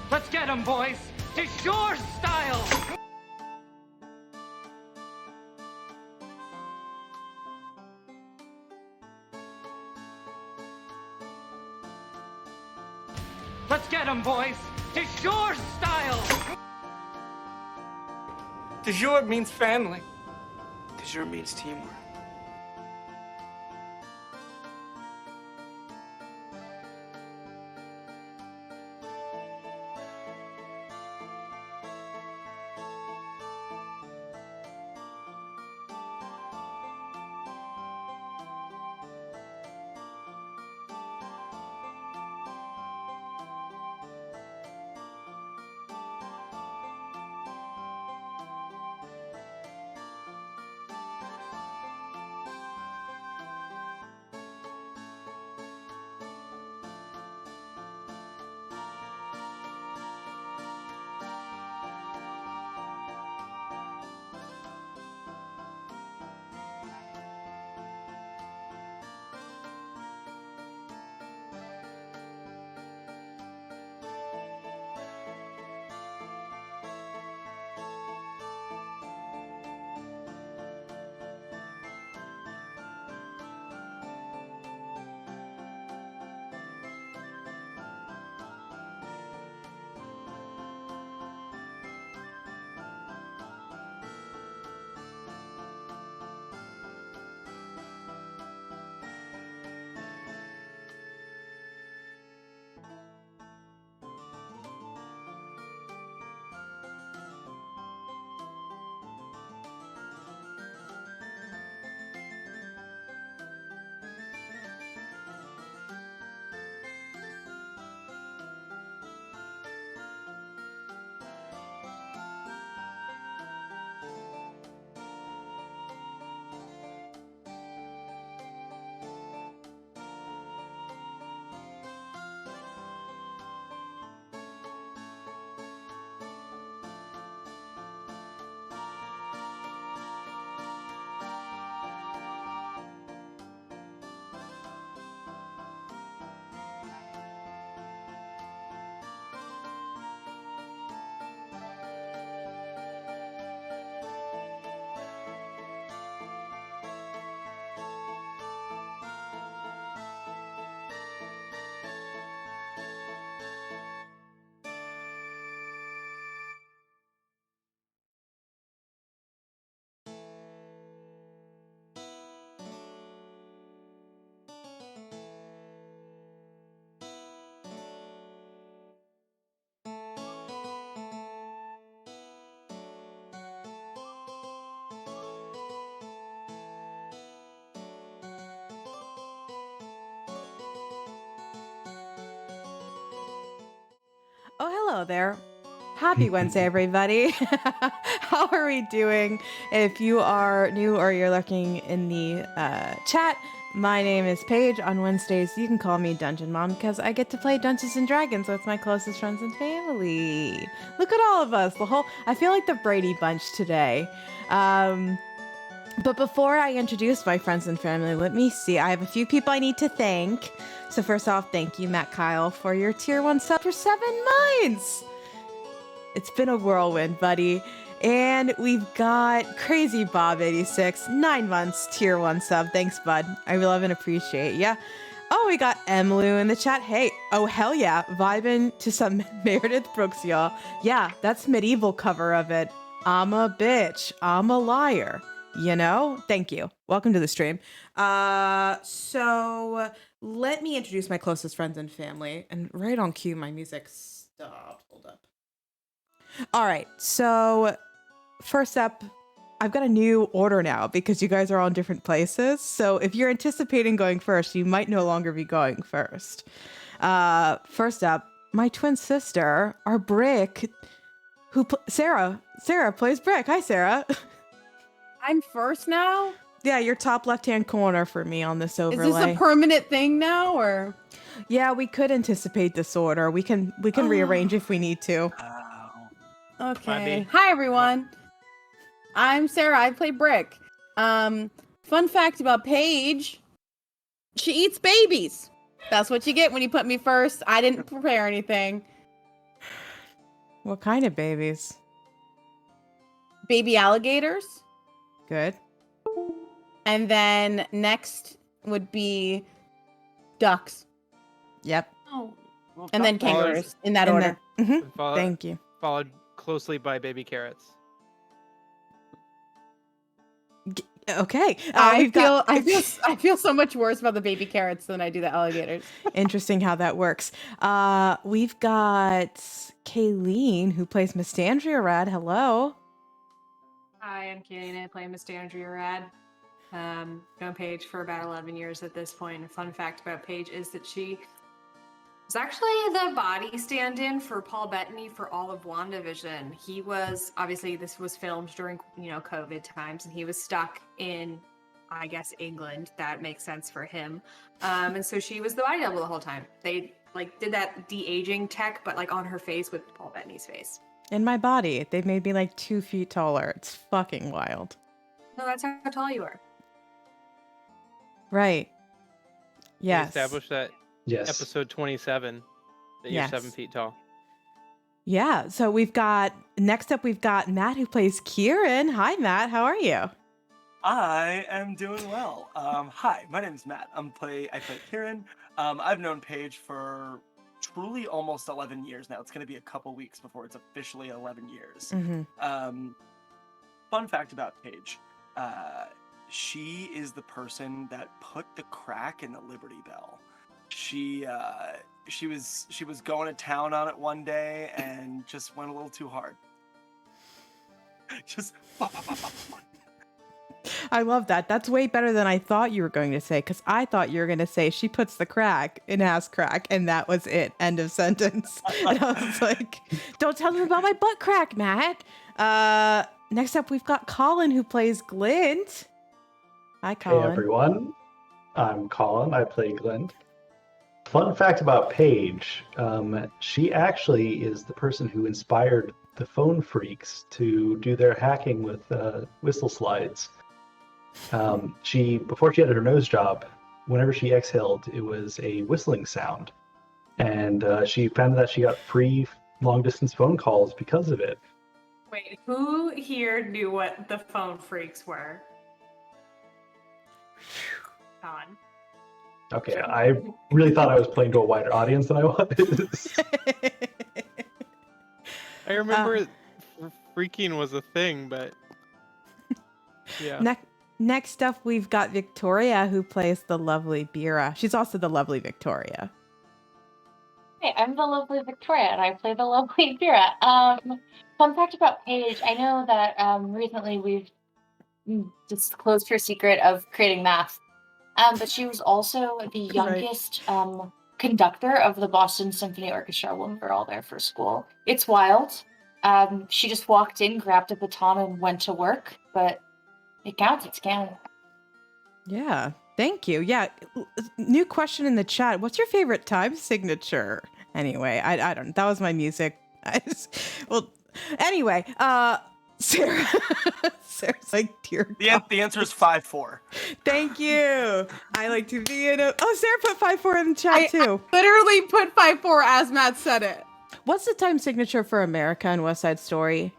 Let's get 'em, boys. Du jour style. Let's get 'em, boys. Du jour style. Du jour means family. Du jour means teamwork. Oh, hello there. Happy Wednesday, everybody. How are we doing? If you are new or you're lurking in the chat, my name is Paige. On Wednesdays, you can call me Dungeon Mom because I get to play Dungeons and Dragons with my closest friends and family. Look at all of us. I feel like the Brady Bunch today. But before I introduce my friends and family, let me see. I have a few people I need to thank. So first off, thank you, Matt Kyle, for your tier 1 sub for 7 months. It's been a whirlwind, buddy. And we've got Crazy Bob 86, 9 months, tier 1 sub. Thanks, bud. I love and appreciate ya. Oh, we got Emmylou in the chat. Hey, oh hell yeah, vibing to some Meredith Brooks, y'all. Yeah, that's medieval cover of it. I'm a bitch. I'm a liar. You know? Thank you. Welcome to the stream. So let me introduce my closest friends and family. And right on cue, my music stopped. Hold up. All right. So first up, I've got a new order now because you guys are all in different places. So if you're anticipating going first, you might no longer be going first. First up, my twin sister, our Brick, Sarah. Sarah plays Brick. Hi, Sarah. I'm first now? Yeah, your top left-hand corner for me on this overlay. Is this a permanent thing now, or? Yeah, we could anticipate this order. We can rearrange if we need to. Okay. Hi, everyone. I'm Sarah. I play Brick. Fun fact about Paige. She eats babies. That's what you get when you put me first. I didn't prepare anything. What kind of babies? Baby alligators. Good. And then next would be ducks. Yep. Oh. Well, And then duck follows- kangaroos in that And order. then- Follow- Thank you. Followed closely by baby carrots. Okay. I feel so much worse about the baby carrots than I do the alligators. Interesting how that works. We've got Kayleen, who plays Miss Andrea Rad. Hello. Hi, I'm Katie and I play Miss Andrea Rad. Known Paige for about 11 years at this point. A fun fact about Paige is that she was actually the body stand-in for Paul Bettany for all of WandaVision. He was, obviously this was filmed during, COVID times, and he was stuck in, I guess, England. That makes sense for him. And so she was the body double the whole time. They did that de-aging tech, but on her face with Paul Bettany's face. In my body. They've made me 2 feet taller. It's fucking wild. No, that's how tall you are. Right. We Yes. established that Yes. episode 27 that you're Yes. 7 feet tall. Yeah. So next up we've got Matt, who plays Kieran. Hi, Matt. How are you? I am doing well. Hi, my name is Matt. I play Kieran. I've known Paige for truly almost 11 years now. It's going to be a couple weeks before it's officially 11 years. Mm-hmm. Fun fact about Paige. She is the person that put the crack in the Liberty Bell. She was going to town on it one day and just went a little too hard. Just I love that. That's way better than I thought you were going to say, because I thought you were going to say she puts the crack in ass crack, and that was it. End of sentence. And I was like, don't tell them about my butt crack, Matt. Next up, we've got Colin, who plays Glint. Hi, Colin. Hey everyone, I'm Colin. I play Glint. Fun fact about Paige, she actually is the person who inspired the phone freaks to do their hacking with whistle slides. Before she had her nose job, whenever she exhaled, it was a whistling sound. And she found that she got free long distance phone calls because of it. Wait, who here knew what the phone freaks were? Con. Okay, I really thought I was playing to a wider audience than I was. I remember freaking was a thing, but yeah. Next up, we've got Victoria, who plays the lovely Bira. She's also the lovely Victoria. Hey, I'm the lovely Victoria, and I play the lovely Vera. Fun fact about Paige, I know that recently we've disclosed her secret of creating math, but she was also the youngest conductor of the Boston Symphony Orchestra when we were all there for school. It's wild. She just walked in, grabbed a baton, and went to work, but it counts. It's canon. Yeah, thank you. Yeah, new question in the chat. What's your favorite time signature? Anyway, I don't. That was my music. Anyway, Sarah. Sarah's like, dear God. the answer is 5-4. Thank you. I like to be in a. Oh, Sarah put 5-4 in the chat too. I literally put 5-4 as Matt said it. What's the time signature for America and West Side Story?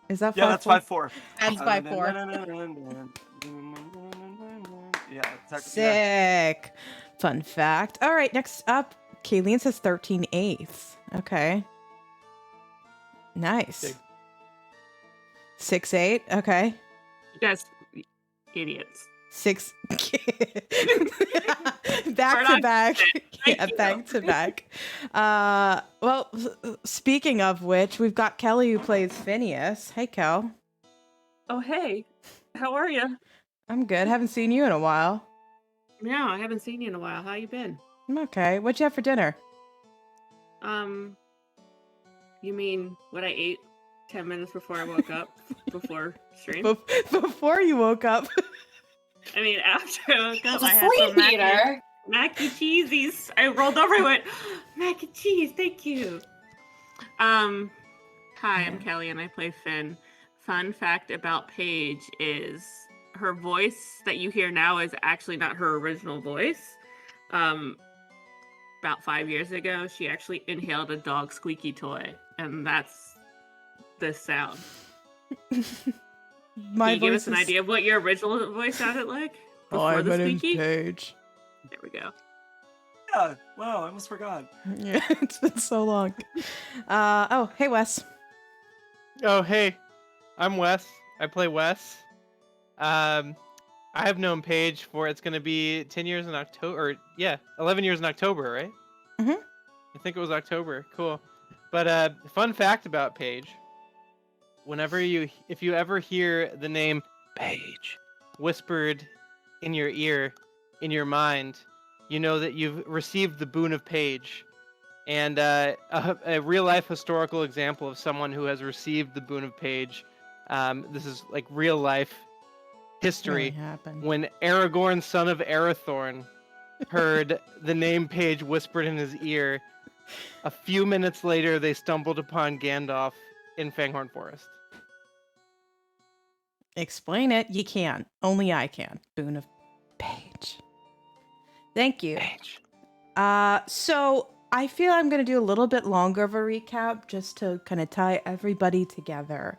Is that 5-4? Yeah, that's 5-4. That's 5-4. Yeah, exactly. Sick. Fun fact. All right, next up, Kayleen says 13/8. Okay. Nice. 6/8. Okay. You guys, idiots. 6. Back to back. Yeah, back to back. Well, speaking of which, we've got Kelly, who plays Phineas. Hey, Kel. Oh, hey. How are you? I'm good. Haven't seen you in a while. Yeah, I haven't seen you in a while. How you been? I'm okay. What'd you have for dinner? You mean what I ate 10 minutes before I woke up before stream? Before you woke up. I mean, after I woke up, It's a I had some sleep eater. mac and cheesies. I rolled over and went, mac and cheese, thank you. Hi, I'm Kelly and I play Finn. Fun fact about Paige is her voice that you hear now is actually not her original voice. About 5 years ago, she actually inhaled a dog squeaky toy, and that's this sound? My Can you give us voice an is- idea of what your original voice sounded like before Hi, the my name's squeaky? Paige. There we go. Yeah. Wow, I almost forgot. Yeah, it's been so long. Oh, hey Wes. Oh, hey, I'm Wes. I play Wes. I have known Paige for it's gonna be 10 years in October. Or, yeah, 11 years in October, right? Mhm. I think it was October. Cool. But fun fact about Paige: if you ever hear the name Paige whispered in your ear, in your mind, you know that you've received the boon of Paige. And a real life historical example of someone who has received the boon of Paige. This is like real life history. Really happened. When Aragorn, son of Arathorn, heard the name Paige whispered in his ear, a few minutes later they stumbled upon Gandalf in Fanghorn Forest. Explain it. You can. Only I can. Boon of Paige. Thank you. Paige. So I feel I'm going to do a little bit longer of a recap just to kind of tie everybody together.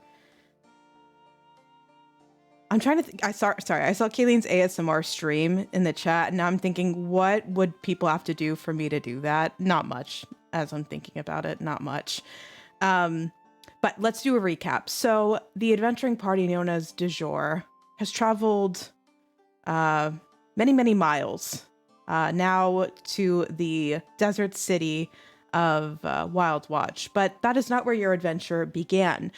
I'm trying to think. I saw Kayleen's ASMR stream in the chat, and now I'm thinking, what would people have to do for me to do that? Not much, as I'm thinking about it. Not much. But let's do a recap. So the adventuring party known as Du Jour has traveled many, many miles now to the desert city of Wild Watch. But that is not where your adventure began.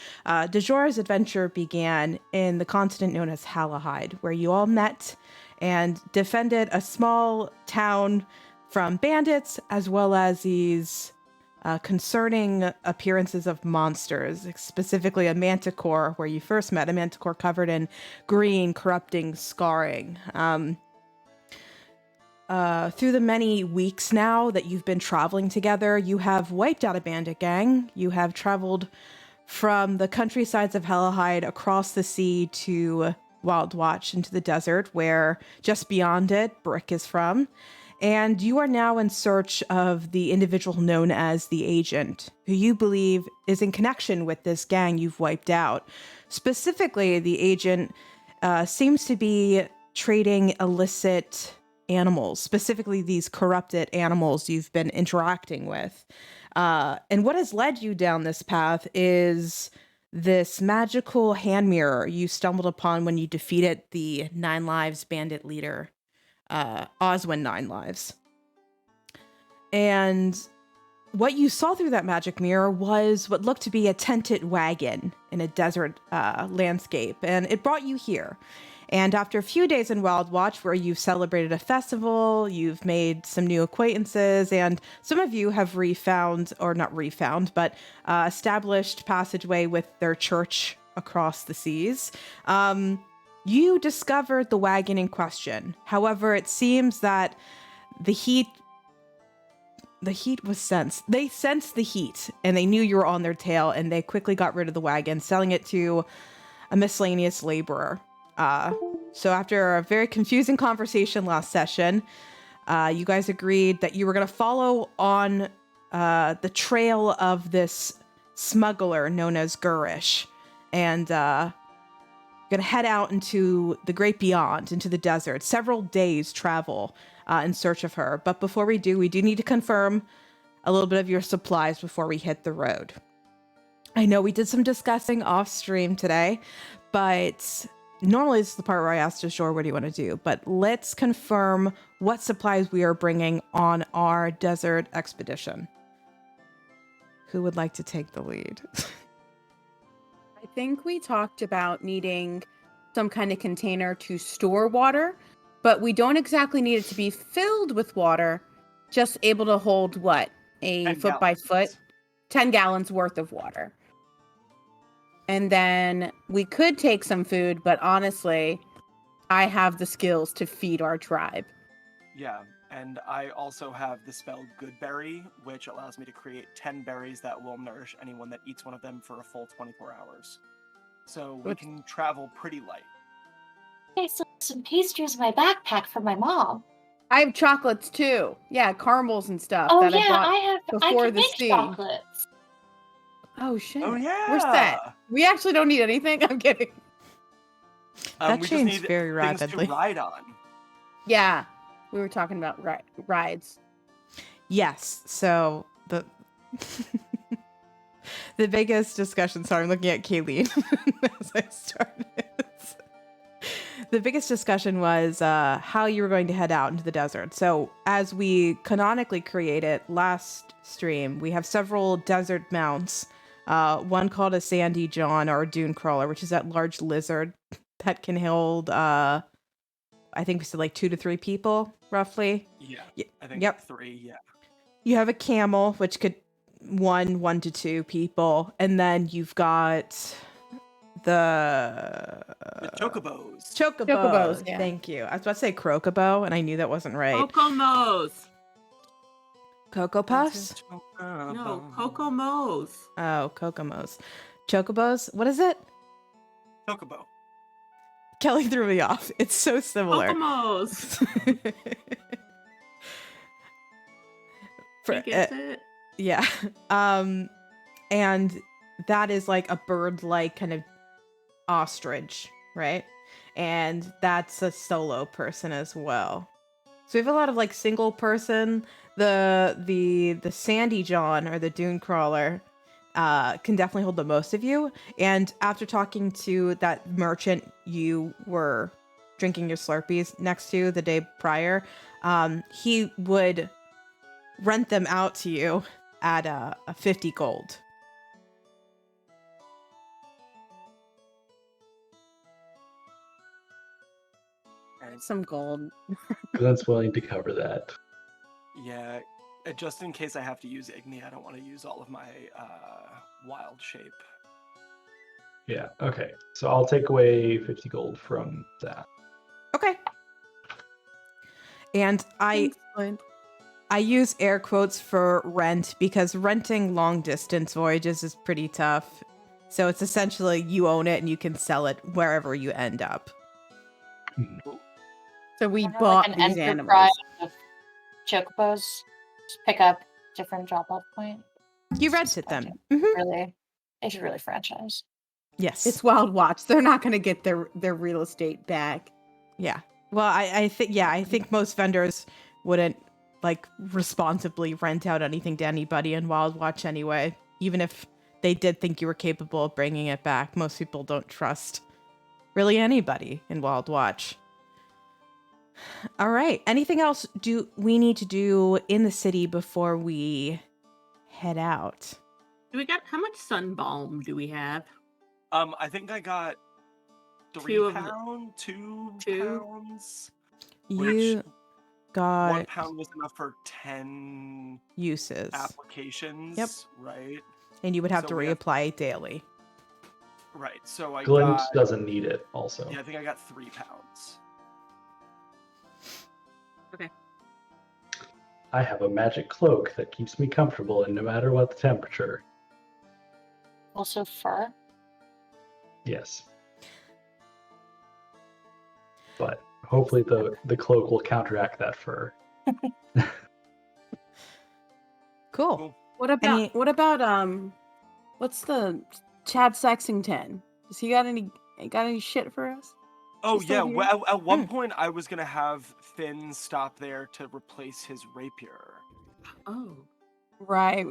Du Jour's adventure began in the continent known as Halahide, where you all met and defended a small town from bandits, as well as these concerning appearances of monsters, specifically a manticore, where you first met, a manticore covered in green, corrupting scarring. Through the many weeks now that you've been traveling together, you have wiped out a bandit gang. You have traveled from the countrysides of Halahide across the sea to Wild Watch into the desert, where just beyond it, Brick is from. And you are now in search of the individual known as the Agent, who you believe is in connection with this gang you've wiped out. Specifically, the Agent seems to be trading illicit animals, specifically these corrupted animals you've been interacting with. And what has led you down this path is this magical hand mirror you stumbled upon when you defeated the 9 Lives bandit leader, Oswin 9 Lives. And what you saw through that magic mirror was what looked to be a tented wagon in a desert landscape, and it brought you here. And after a few days in Wild Watch, where you've celebrated a festival, you've made some new acquaintances, and some of you have established passageway with their church across the seas. You discovered the wagon in question. However, it seems that the heat was sensed. They sensed the heat, and they knew you were on their tail, and they quickly got rid of the wagon, selling it to a miscellaneous laborer. So after a very confusing conversation last session, you guys agreed that you were going to follow on the trail of this smuggler known as Gurish, and going to head out into the great beyond, into the desert. Several days travel in search of her. But before we do need to confirm a little bit of your supplies before we hit the road. I know we did some discussing off stream today, but normally this is the part where I asked Du Jour, what do you want to do? But let's confirm what supplies we are bringing on our desert expedition. Who would like to take the lead? I think we talked about needing some kind of container to store water, but we don't exactly need it to be filled with water, just able to hold what? A 10 foot by foot? gallons. 10 gallons worth of water. And then we could take some food, but honestly, I have the skills to feed our tribe. Yeah, and I also have the spell Goodberry, which allows me to create 10 berries that will nourish anyone that eats one of them for a full 24 hours. So we can travel pretty light. Okay, so some pastries in my backpack for my mom. I have chocolates too. Yeah, caramels and stuff Oh that yeah, I bought I before can the make scene. chocolates. Oh shit. Oh yeah! Where's that? We actually don't need anything. I'm kidding. That we just changed need very things rapidly. to ride on. Yeah, we were talking about rides. Yes. So the the biggest discussion. Sorry, I'm looking at Kayleen as I started. The biggest discussion was how you were going to head out into the desert. So, as we canonically created last stream, we have several desert mounts. One called a Sandy John or a Dune Crawler, which is that large lizard that can hold, I think we said like 2 to 3 people, roughly. Yeah, Y- I think yep. 3. Yeah. You have a camel, which could 1 to 2 people, and then you've got the chocobos. Chocobos, yeah. Thank you. I was about to say crocobo, and I knew that wasn't right. Kokomos. Cocoa Puffs? No, Kokomos. Oh, Kokomos. Chocobos? What is it? Chocobo. Kelly threw me off. It's so similar. Kokomos. For, He gets it. yeah. And that is like a bird-like kind of ostrich, right? And that's a solo person as well. So we have a lot of like single person. The Sandy John or the Dune Crawler can definitely hold the most of you. And after talking to that merchant you were drinking your Slurpees next to the day prior, he would rent them out to you at a 50 gold. Some gold. Glenn's willing to cover that. Yeah, just in case I have to use Igni, I don't want to use all of my wild shape. Yeah, okay. So I'll take away 50 gold from that. Okay. And I use air quotes for rent because renting long distance voyages is pretty tough. So it's essentially you own it and you can sell it wherever you end up. So we I know, bought like an these enterprise animals. of chocobos. Just pick up different drop-off point. You It's rented just them. like Mhm. Really, they should really franchise. Yes. It's Wild Watch. They're not going to get their real estate back. Yeah. Well, I think most vendors wouldn't like responsibly rent out anything to anybody in Wild Watch anyway. Even if they did think you were capable of bringing it back, most people don't trust really anybody in Wild Watch. All right. Anything else do we need to do in the city before we head out? Do we got how much sun balm do we have? I think I got 3 Two of them. pounds, 2 Two? pounds. You 1 got pound was enough for 10 uses, applications. Yep. Right. and you would have So to we have- reapply daily. Right. So I Glenn got. doesn't need it also. Yeah, I think I got 3 pounds. I have a magic cloak that keeps me comfortable and no matter what the temperature. Also fur. Yes. But hopefully the cloak will counteract that fur. Cool. What about Any- what's the Chad Sexington? Does he got any shit for us? Oh She's still yeah, here? at one point I was gonna have Finn stop there to replace his rapier. Oh. Right.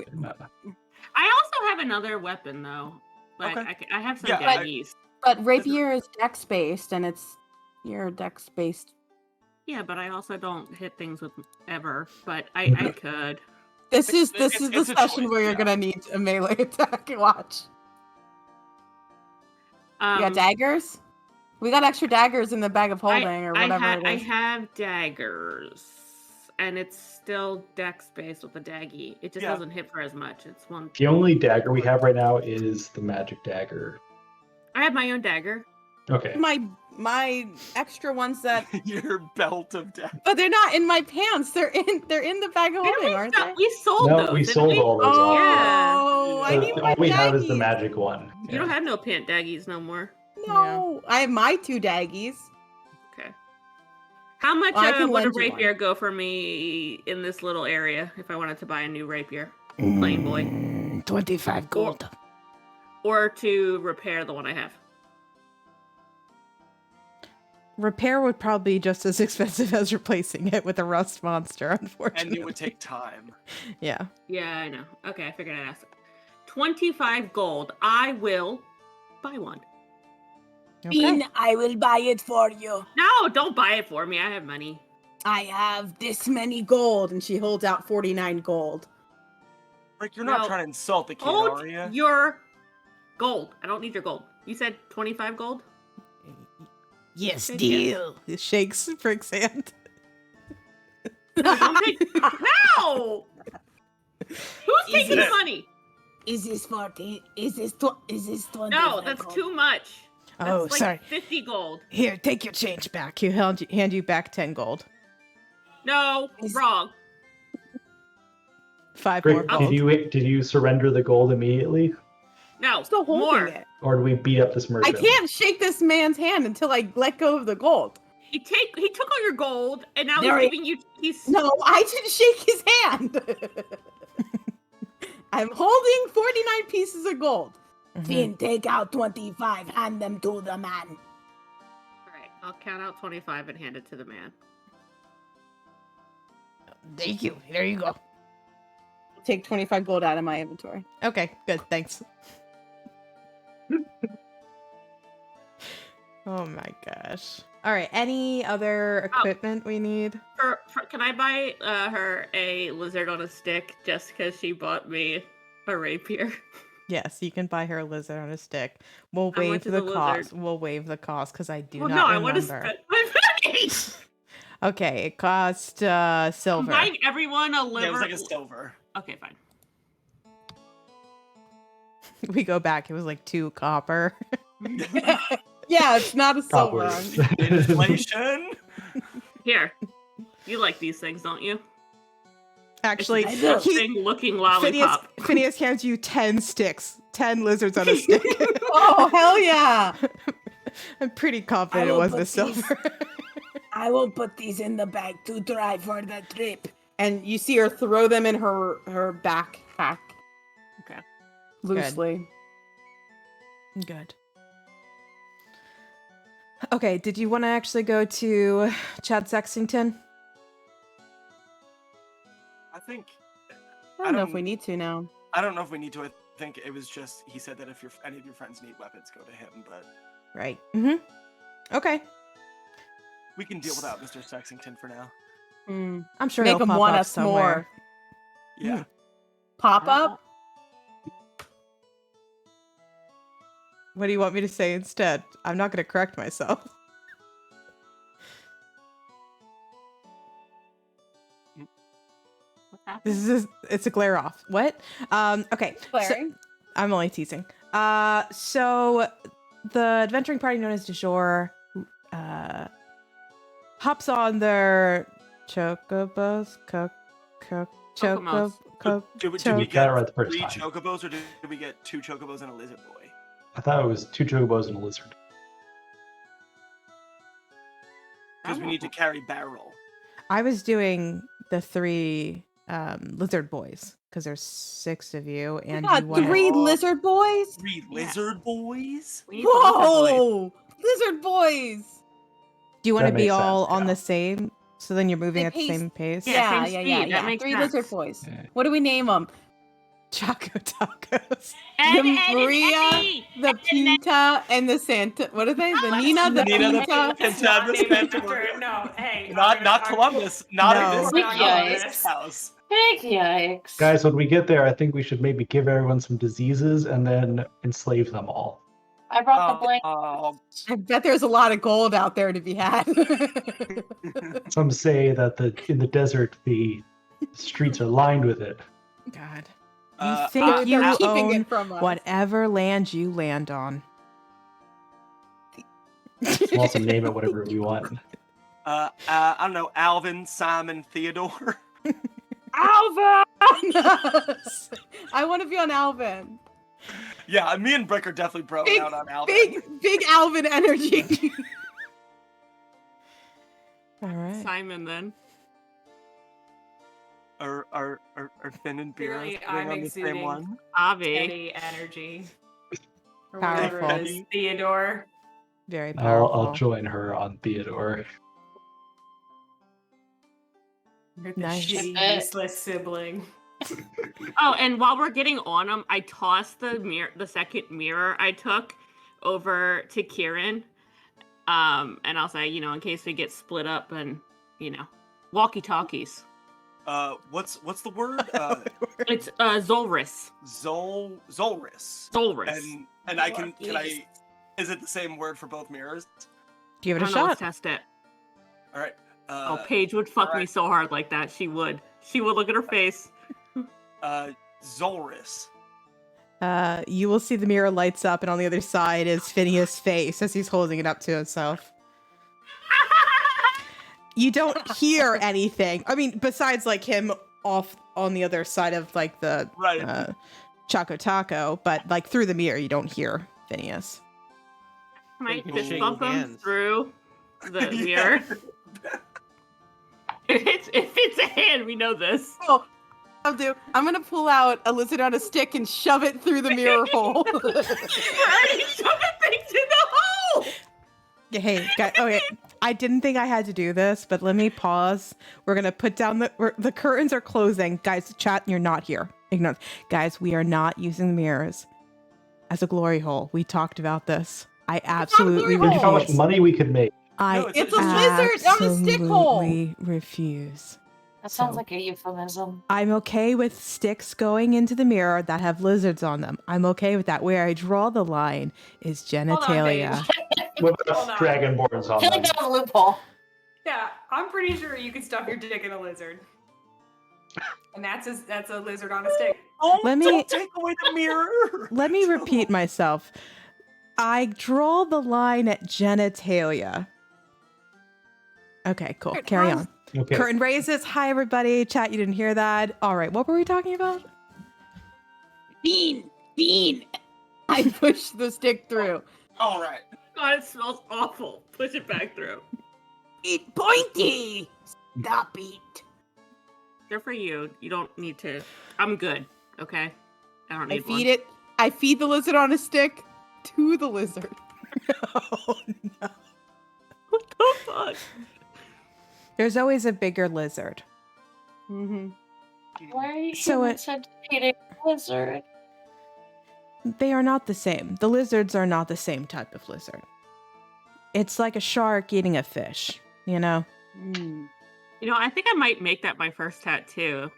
I also have another weapon though. Like Okay. I have some Yeah, daggies. But rapier is dex based, and you're dex based. Yeah, but I also don't hit things with ever. But I could. This is the it's a session choice, where you're yeah. gonna need a melee attack. Watch. You got daggers? We got extra daggers in the bag of holding or whatever it I is. have daggers, and it's still dex based with the daggy. It just Yeah. doesn't hit for as much. It's one. The only dagger we have right now is the magic dagger. I have my own dagger. Okay. My extra ones that, Your belt of death. but they're not in my pants. They're in the bag of holding, aren't they? We sold No, those. we didn't sold we? all those off. Oh, I So need my all we have is the daggies. magic one. You don't have no pant daggies no more. No, I have my 2 daggies. Okay. How much Well, I can would a lend you one. rapier go for me in this little area if I wanted to buy a new rapier? Plain boy. 25 gold. or to repair the one I have? Repair would probably be just as expensive as replacing it with a rust monster, unfortunately. And it would take time. Yeah. Yeah, I know. Okay, I figured I'd ask. 25 gold. I will buy one. Okay. I will buy it for you. No, don't buy it for me. I have money. I have this many Gold, and she holds out 49 gold. Like, you're not No. trying to insult the kid, Hold are you? your gold. I don't need your gold. You said 25 gold? Yes, Thank you. deal. It shakes Frick's hand. Don't take- No! Who's taking it- money? Is this 40? Is this 20? No, that's too much. That's Oh, like sorry. 50 gold. Here, take your change back. He'll hand you back 10 gold. No, wrong. 5 more Frick, gold. did you surrender the gold immediately, No, I'm still holding more. it. or do we beat up this I merchant? can't shake this man's hand until I let go of the gold. He took all your gold, and now There he's he- giving you. He's No, I didn't shake his hand. I'm holding 49 pieces of gold. Mhm. Finn, take out 25. Hand them to the man. All right. I'll count out 25 and hand it to the man. Thank you. There you go. Take 25 gold out of my inventory. Okay, good. Thanks. Oh my gosh. All right. Any other equipment we need? Can I buy her a lizard on a stick just because she bought me a rapier? Yes, you can buy her a lizard on a stick. We'll How waive much is the a cost. lizard? We'll waive the cost because I do Well, not no, I remember. want to spend my money. Okay, it cost I'm silver. buying everyone a liver. Yeah, it was like a silver. Okay, fine. We go back. It was like 2 copper. Yeah, it's not a silver. Cobblers. Inflation? Here, you like these things, don't you? Actually, It's a I do. disgusting looking lollipop. Phineas hands you 10 sticks, 10 lizards on a stick. Oh, hell yeah. I'm pretty confident it will wasn't a put silver. I will put these in the bag to try for the trip. And you see her throw them in her backpack. Okay. Loosely. Good. Okay, did you want to actually go to Chad Sexington? I think. I don't know if we need to now. I don't know if we need to. I think it was just he said that if any of your friends need weapons, go to him. But Right. Mm-hmm. Okay. we can deal without Mr. Sexington for now. I'm sure Make he'll them pop want up us somewhere. more. Yeah. Pop up? What do you want me to say instead? I'm not going to correct myself. What's happening? It's a glare off. What? Okay. so- Flaring? I'm only teasing. So the adventuring party known as Du Jour hops on their chocobos. Chocomos. Did we Choke. get Got it right the first 3 time. chocobos, or did we get 2 chocobos and a lizard boy? I thought it was 2 chocobos and a lizard. Because we need to carry barrel. I was doing the 3 lizard boys because there's 6 of you, and God, you wanted... 3 lizard boys? 3 lizard boys? We need the lizard boys. Whoa! Lizard boys! Do you want to That be makes all sense, on yeah. the same? So then you're moving They at the pace- same pace? Yeah, same speed. That makes 3 sense. lizard boys. Yeah. What do we name them? Choco tacos. Ed, The Ed, and Maria, Eddie. the Ed, and Ed. Pinta, and the Santa. What are they? The Let's Nina, the Nina, the Pinta. Pinta. Not the named Spencer. after- No, hey. Not Columbus. Not No. in this Big yikes. house. Big yikes. Guys, when we get there, I think we should maybe give everyone some diseases and then enslave them all. I brought the blank. Oh, I bet there's a lot of gold out there to be had. Some say that in the desert the streets are lined with it. God. Uh, You think you They're keeping own it from us. whatever land you land on. We'll also name it whatever we want. I don't know, Alvin, Simon, Theodore. Alvin! I want to be on Alvin. Yeah, me and Brick are definitely broing Big- out on Alvin. Big Alvin energy. All right. Simon, then. Are Finn and Beer Clearly, sitting I'm on the same exuding- one? Avi. Eddie energy. Or whatever Powerful. it is. Theodore. Very I'll powerful. join her on Theodore. You're the Nice. shitty, useless sibling. Oh, and while we're getting on them, I tossed the second mirror I took over to Kieran. And I'll say, in case we get split up and, walkie-talkies. What's the word? It's Zolris. Zolris. Zolris. And can I? Is it the same word for both mirrors? Give it a I don't know, shot. let's test it. All right. Paige would fuck me alright. so hard like that. She would. She would look at her face. Zolris. You will see the mirror lights up, and on the other side is Phineas' face as he's holding it up to himself. You don't hear anything. I mean, besides like him off on the other side of like the Choco Taco, but like through the mirror, you don't hear Phineas. Can I You can fist shake bump him hands. through the mirror? If it's a hand, we know this. Oh, I'm gonna pull out a lizard on a stick and shove it through the mirror hole. We're already shoving things in the hole! Yeah, hey, guys, okay. I didn't think I had to do this, but let me pause. We're gonna put down the curtains are closing. Guys, chat, you're not here. Ignore. Guys, we are not using the mirrors as a glory hole. We talked about this. I absolutely glory Think how much refuse. money we could make. I It's a lizard on a stick hole. absolutely refuse. That sounds So- like a euphemism. I'm okay with sticks going into the mirror that have lizards on them. I'm okay with that. Where I draw the line is genitalia. With Hold on. dragonborns I on feel like them. that was a loophole. Yeah, I'm pretty sure you could stuff your dick in a lizard. And that's a lizard on a stick. Let me- Don't take away the mirror. Let me repeat myself. I draw the line at genitalia. Okay, cool. Carry on. Okay. Curtain raises. Hi, everybody. Chat, you didn't hear that. All right, what were we talking about? Bean. I pushed the stick through. All right. God, it smells awful. Push it back through. It pointy. Stop it. Good for you. You don't need to. I'm good. Okay. I don't I need feed it. I feed the lizard on a stick to the lizard. Oh, no. What the fuck? There's always a bigger lizard. Mm-hmm. Why are you So eating a lizard? They are not the same. The lizards are not the same type of lizard. It's like a shark eating a fish, you know? I think I might make that my first tattoo.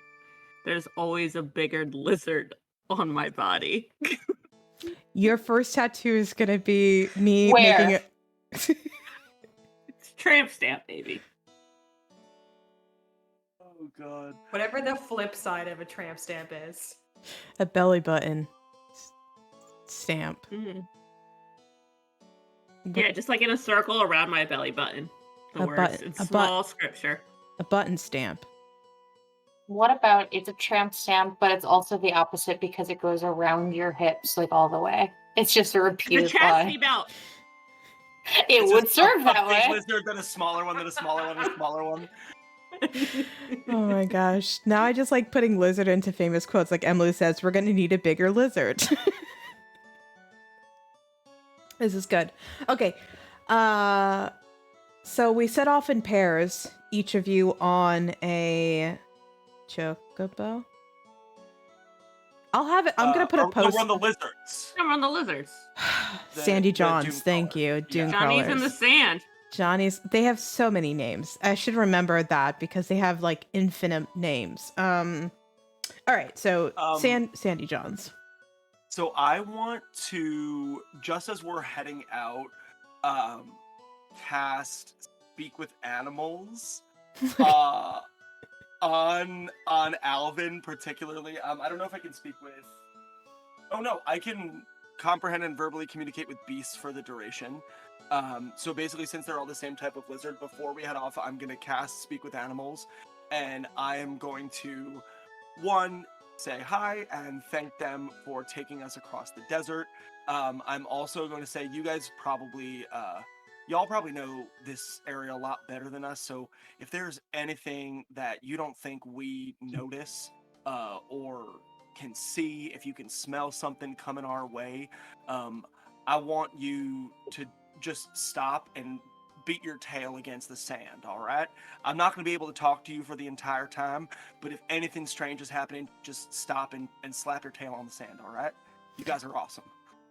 There's always a bigger lizard on my body. Your first tattoo is going to be me Where? making it. It's tramp stamp, baby. Oh god. Whatever the flip side of a tramp stamp is. A belly button stamp. Yeah, just like in a circle around my belly button. The A words button- in a small scripture. A button stamp. What about it's a tramp stamp, but it's also the opposite because it goes around your hips like all the way. It's just a The repeated chastity lie. belt. It It's would just serve a that big way. lizard, then a smaller one, then a smaller one, then a smaller one. Oh my gosh. Now I just like putting lizard into famous quotes. Like Emily says, we're going to need a bigger lizard. This is good. Okay. So we set off in pairs, each of you on a chocobo. I'll have it. I'm going to put a No, post. we're on the lizards. I'm on the lizards. Sandy the Johns, Doom thank crawler. you. Yeah. Doom Johnny's in crawlers. the sand. Johnny's. They have so many names. I should remember that because they have like infinite names. All right. So Sandy Johns. So I want to, just as we're heading out, cast Speak with Animals on Alvin particularly. I don't know if I can speak with. Oh no, I can comprehend and verbally communicate with beasts for the duration. So basically, since they're all the same type of lizard, before we head off, I'm gonna cast Speak with Animals, and I am going to say hi and thank them for taking us across the desert. I'm also going to say you guys probably y'all probably know this area a lot better than us, so if there's anything that you don't think we notice or can see, if you can smell something coming our way, I want you to just stop and beat your tail against the sand, all right? I'm not going to be able to talk to you for the entire time, but if anything strange is happening, just stop and slap your tail on the sand, all right? You guys are awesome.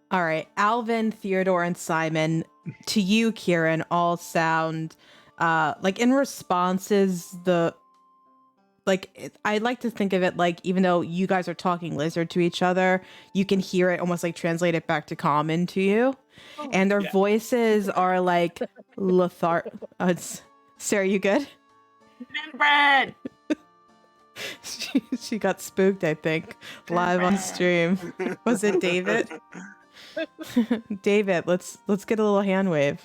All right, Alvin, Theodore, and Simon, to you, Kieran, all sound like in responses. I like to think of it like, even though you guys are talking lizard to each other, you can hear it almost like translate it back to common to you, and their voices are like Sarah, you good? Bread. She got spooked, I think, live on stream. Was it David? David, let's get a little hand wave.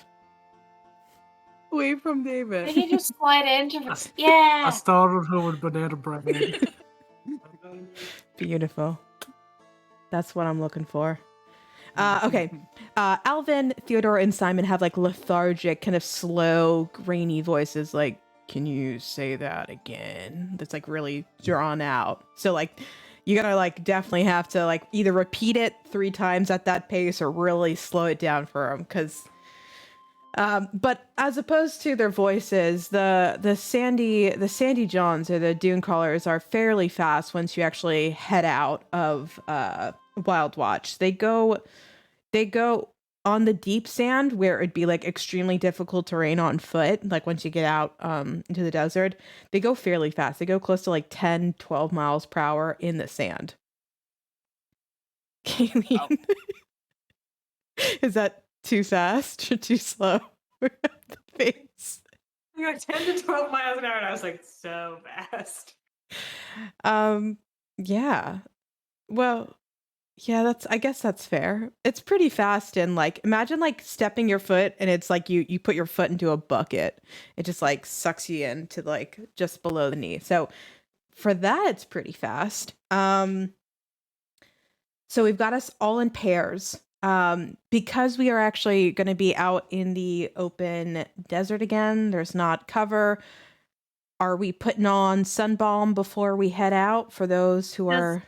Wave from David. Did you just slide into? I Yeah. started her with banana bread. Beautiful. That's what I'm looking for. Okay. Alvin, Theodore, and Simon have like lethargic, kind of slow, grainy voices. Like, can you say that again? That's like really drawn out. So like, you gotta like definitely have to like either repeat it 3 times at that pace or really slow it down for them. Because, but as opposed to their voices, the Sandy Johns or the Dune Crawlers are fairly fast once you actually head out of Wild Watch. They go on the deep sand where it'd be like extremely difficult terrain on foot. Like once you get out into the desert, they go fairly fast. They go close to like 10, 12 miles per hour in the sand. Kayleen, is that too fast or too slow? The face. You got 10 to 12 miles an hour, and I was like, so fast. Yeah. Well, yeah, I guess that's fair. It's pretty fast, and like imagine like stepping your foot and it's like you put your foot into a bucket. It just like sucks you in to like just below the knee. So for that it's pretty fast. So we've got us all in pairs. Because we are actually going to be out in the open desert again, there's not cover. Are we putting on sun balm before we head out for those who are...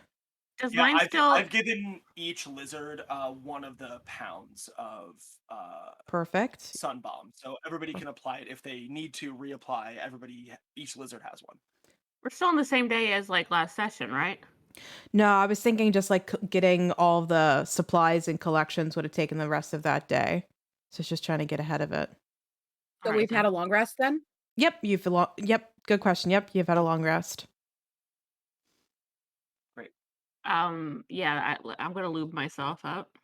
Does mine still? I've given each lizard 1 of the pounds of Perfect. sun balm, so everybody can apply it if they need to reapply. Each lizard has 1. We're still on the same day as like last session, right? No, I was thinking just like getting all the supplies and collections would have taken the rest of that day. So it's just trying to get ahead of it. So we've had a long rest then? Yep, yep, good question. Yep, you've had a long rest. Great. Yeah, I'm gonna lube myself up.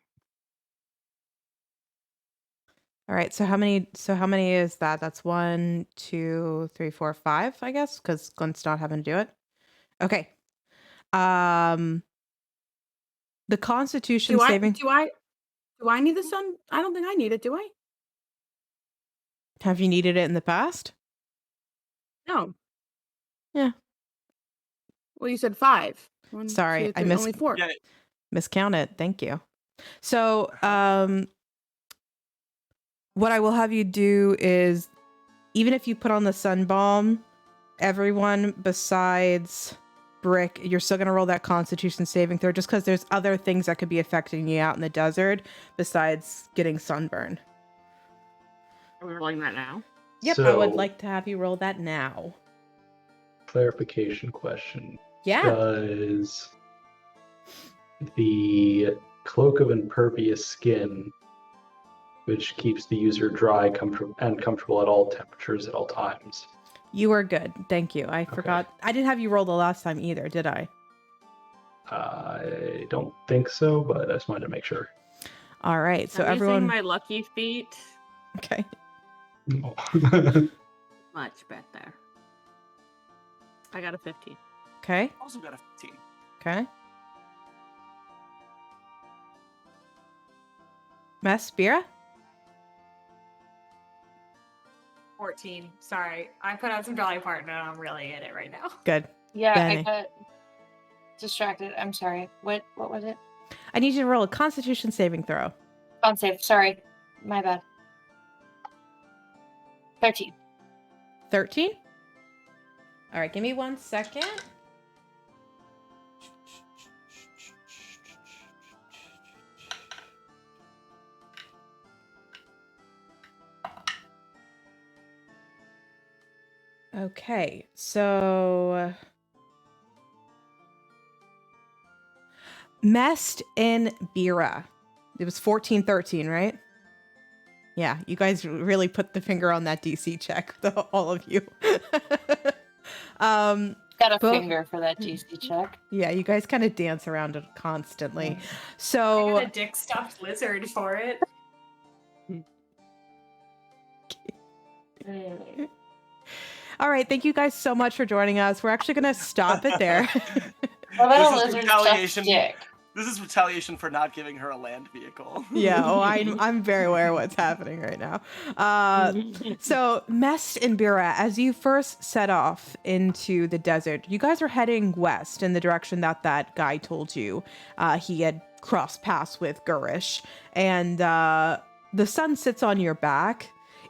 All right, so how many is that? That's 1, 2, 3, 4, 5, I guess, because Glenn's not having to do it. Okay. The Constitution saving. Do I need the sun? I don't think I need it, do I? Have you needed it in the past? No. Yeah. Well, you said 5. 1, Sorry, 2, I 3, only 4. Yeah. miscounted. Thank you. So, what I will have you do is, even if you put on the sun balm, everyone besides Brick, you're still going to roll that Constitution saving throw, just because there's other things that could be affecting you out in the desert besides getting sunburn. Are we rolling that now? Yep, So, I would like to have you roll that now. Clarification question. Yeah. Does the Cloak of Impervious Skin, which keeps the user dry and comfortable at all temperatures at all times? You are good. Thank you. I forgot. I didn't have you roll the last time either, did I? I don't think so, but I just wanted to make sure. All right. So I'm everyone. using my lucky feet. Okay. Much better. I got a 15. Okay. Also got a 15. Okay. Spira? 14. Sorry. I put out some Dolly Parton and I'm really in it right now. Good. Yeah, Benny. I got distracted. I'm sorry. What was it? I need you to roll a Constitution saving throw. Con save. Sorry. My bad. 13. 13? All right, give me 1 second. Okay, so Mest in Bira. It was 1413, right? Yeah, you guys really put the finger on that DC check, all of you. Got a both- finger for that DC check. Yeah, you guys kind of dance around it constantly. I So got a dick stuffed lizard for it. all right, thank you guys so much for joining us. We're actually going to stop it there. What about a This is lizard stuffed retaliation. dick? This is retaliation for not giving her a land vehicle. Yeah, I'm very aware of what's happening right now. So Mest and Bira, as you first set off into the desert, you guys are heading west in the direction that guy told you. He had crossed paths with Gurish, and the sun sits on your back.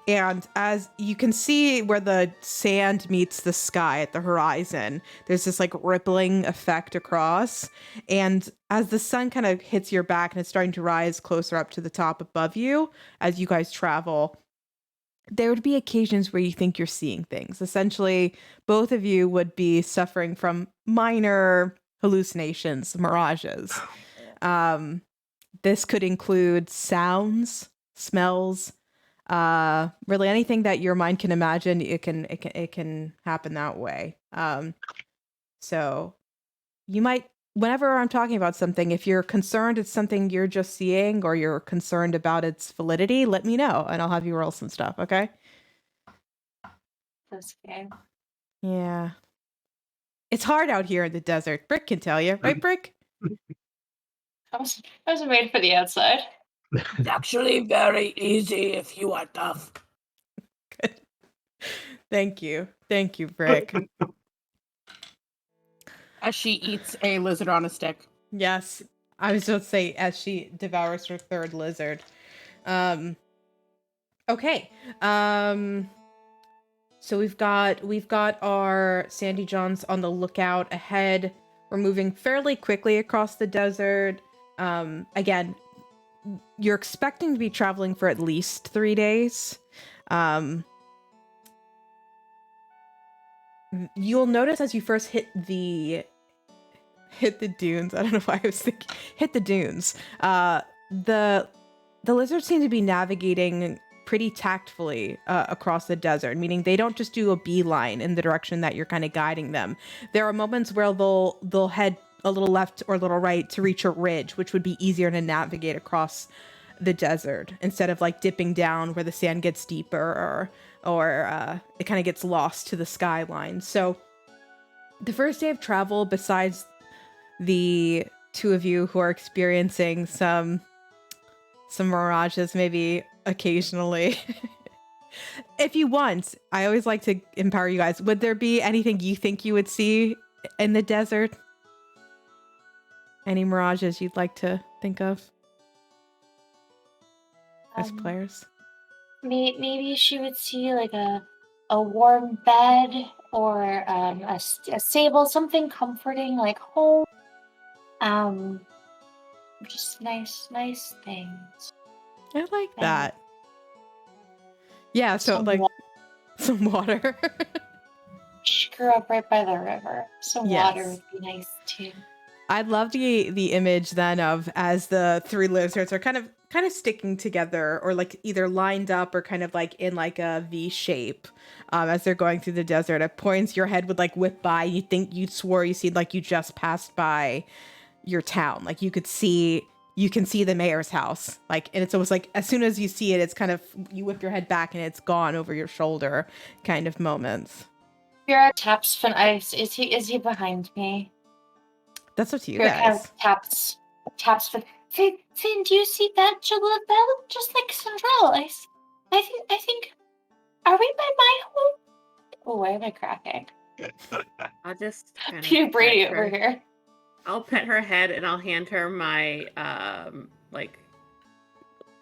And as you can see where the sand meets the sky at the horizon, there's this like rippling effect across. And as the sun kind of hits your back and it's starting to rise closer up to the top above you, as you guys travel, there would be occasions where you think you're seeing things. Essentially, both of you would be suffering from minor hallucinations, mirages. This could include sounds, smells, really anything that your mind can imagine. It can happen that way. So you might, whenever I'm talking about something, if you're concerned it's something you're just seeing or you're concerned about its validity, let me know and I'll have you roll some stuff. Okay. This game. Yeah, it's hard out here in the desert. Brick can tell you, right, Brick? I was made for the outside. It's actually very easy if you are tough. Good. Thank you, Brick. As she eats a lizard on a stick. Yes, I was just say as she devours her third lizard. Okay. So we've got our Sandy Johns on the lookout ahead. We're moving fairly quickly across the desert. Again, you're expecting to be traveling for at least 3 days. You'll notice as you first hit the dunes. I don't know why I was thinking hit the dunes. The lizards seem to be navigating pretty tactfully across the desert, meaning they don't just do a beeline in the direction that you're kind of guiding them. There are moments where they'll head a little left or a little right to reach a ridge, which would be easier to navigate across the desert instead of like dipping down where the sand gets deeper or it kind of gets lost to the skyline. So the first day of travel, besides the two of you who are experiencing some mirages maybe occasionally, if you want, I always like to empower you guys. Would there be anything you think you would see in the desert? Any mirages you'd like to think of as players? Maybe she would see like a warm bed or a stable, something comforting like home. Just nice things. I like that. Yeah, so Some like some water. She grew up right by the river, so water would be nice too. I'd love the image then of as the three lizards are kind of sticking together or like either lined up or kind of like in like a V shape as they're going through the desert. At points your head would like whip by. You swore you see like you just passed by your town. Like you can see the mayor's house. Like, and it's almost like as soon as you see it, it's kind of you whip your head back and it's gone over your shoulder kind of moments. Vera taps Finn Ice. Is he behind me? That's up to you Vera guys. kind of taps Finn. Finn, do you see that? That looked just like Cinderella. I think. Are we by my home? Oh, why am I cracking? I'll just Peter Brady over here. I'll pet her head and I'll hand her my like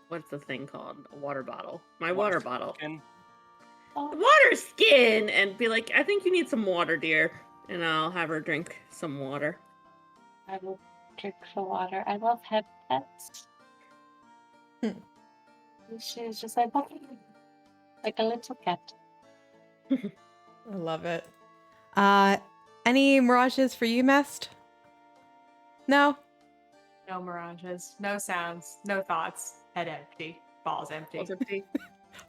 what's the thing called? A water bottle. My water bottle. Water skin, and be like, I think you need some water, dear. And I'll have her drink some water. I will drink the water. I love pets. She's just like a little cat. I love it. Any mirages for you, Mist? No? No mirages, no sounds, no thoughts. Head empty, balls empty. Balls empty.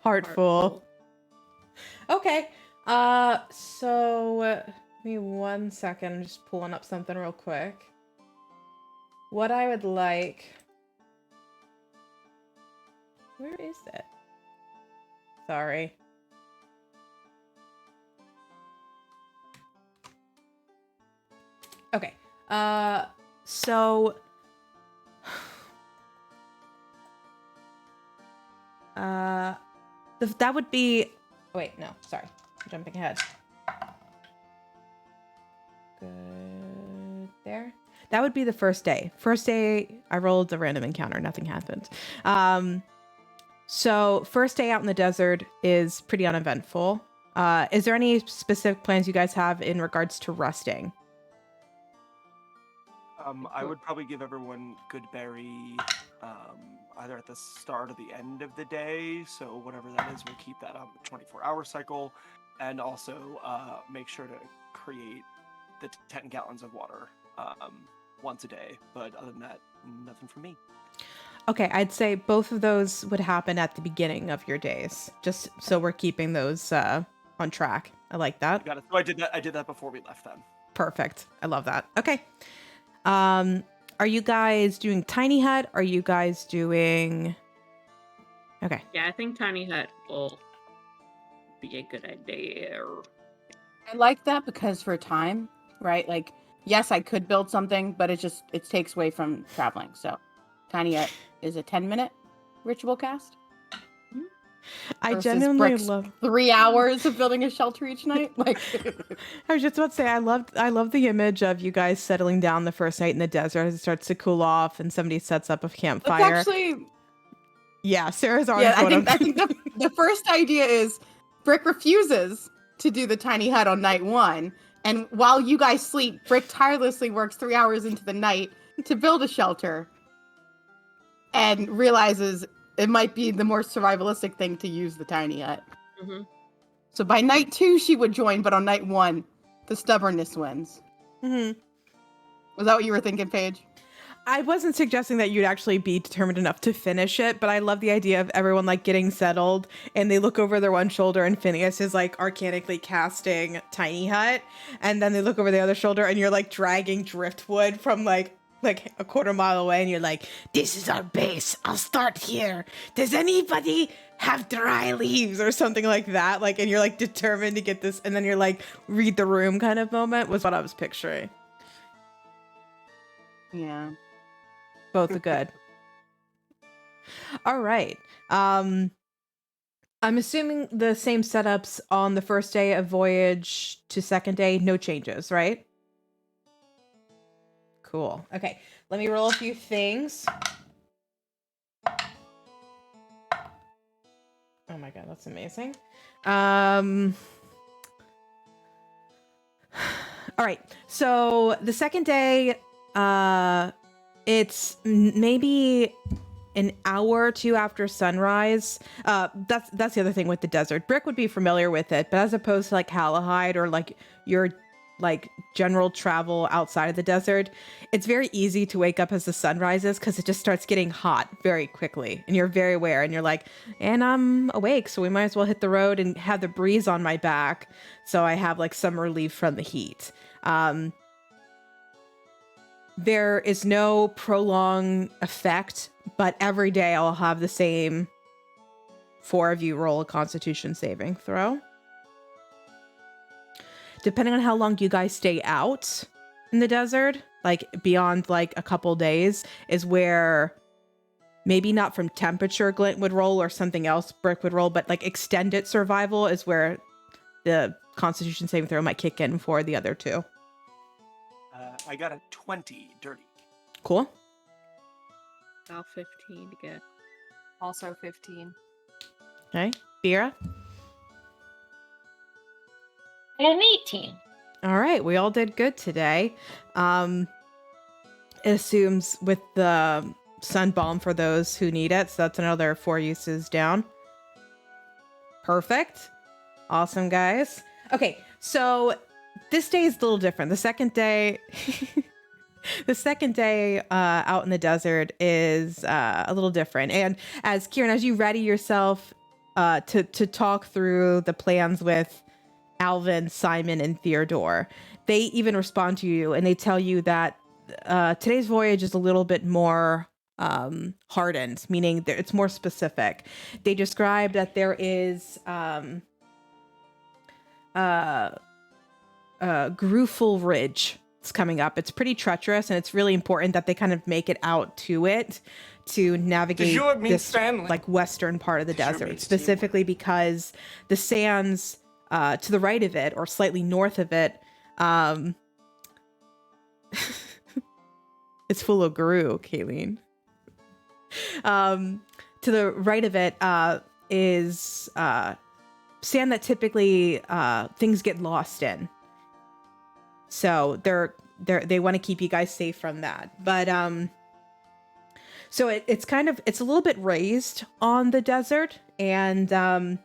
Heart Heart full. full. Okay. So give me 1 second. I'm just pulling up something real quick. What I would like. Where is it? Sorry. Okay. So that would be. Wait, no, sorry. I'm jumping ahead. Good there. That would be the first day. First day, I rolled a random encounter. Nothing happened. So first day out in the desert is pretty uneventful. Is there any specific plans you guys have in regards to resting? I would probably give everyone good berry either at the start or the end of the day. So whatever that is, we'll keep that on the 24-hour cycle, and also make sure to create the 10 gallons of water once a day. But other than that, nothing from me. Okay, I'd say both of those would happen at the beginning of your days, just so we're keeping those on track. I like that. Got it. So I did that before we left then. Perfect. I love that. Okay. Are you guys doing tiny hut? Are you guys doing? Okay. Yeah, I think tiny hut will be a good idea. I like that because for time, right? Like, yes, I could build something, but it takes away from traveling. So, tiny hut is a 10-minute ritual cast. I Versus genuinely Brick's love 3 hours of building a shelter each night. Like, I was just about to say, I love the image of you guys settling down the first night in the desert as it starts to cool off and somebody sets up a campfire. that's actually, Yeah, Sarah's already. yeah. I think the first idea is Brick refuses to do the tiny hut on night 1, and while you guys sleep, Brick tirelessly works 3 hours into the night to build a shelter, and realizes it might be the more survivalistic thing to use the tiny hut. Mm-hmm. So by night 2, she would join, but on night 1, the stubbornness wins. Mm-hmm. Was that what you were thinking, Paige? I wasn't suggesting that you'd actually be determined enough to finish it, but I love the idea of everyone like getting settled and they look over their one shoulder and Phineas is like arcanically casting tiny hut, and then they look over the other shoulder and you're like dragging driftwood from like a quarter mile away, and you're like, this is our base. I'll start here. Does anybody have dry leaves or something like that? Like, and you're like determined to get this, and then you're like, read the room kind of moment was what I was picturing. Yeah. Both are good. All right. I'm assuming the same setups on the first day of voyage to second day, no changes, right? Cool. Okay, let me roll a few things. Oh my god, that's amazing. All right. So the second day, it's maybe an hour or two after sunrise. That's the other thing with the desert. Brick would be familiar with it, but as opposed to like Halahide or like your like general travel outside of the desert, it's very easy to wake up as the sun rises because it just starts getting hot very quickly, and you're very aware, and you're like, and I'm awake, so we might as well hit the road and have the breeze on my back, so I have like some relief from the heat. There is no prolonged effect, but every day I'll have the same 4 of you roll a Constitution saving throw. Depending on how long you guys stay out in the desert, like beyond like a couple days, is where maybe not from temperature Glint would roll or something else Brick would roll, but like extended survival is where the Constitution saving throw might kick in for the other 2. I got a 20 dirty. Cool. Now 15 to get. Also 15. Okay. Vera? I got an 18. All right, we all did good today. It assumes with the sun balm for those who need it, so that's another 4 uses down. Perfect. Awesome, guys. Okay, so this day is a little different. The second day, out in the desert is a little different. And as Kieran, as you ready yourself to talk through the plans with Alvin, Simon, and Theodore, they even respond to you and they tell you that today's voyage is a little bit more hardened, meaning it's more specific. They describe that there is Gruful Ridge. It's coming up. It's pretty treacherous, and it's really important that they kind of make it out to it to navigate this like western part of the desert, specifically because the sands to the right of it or slightly north of it, it's full of Gru, Kayleen. To the right of it is sand that typically things get lost in. So they want to keep you guys safe from that. But so it's a little bit raised on the desert, and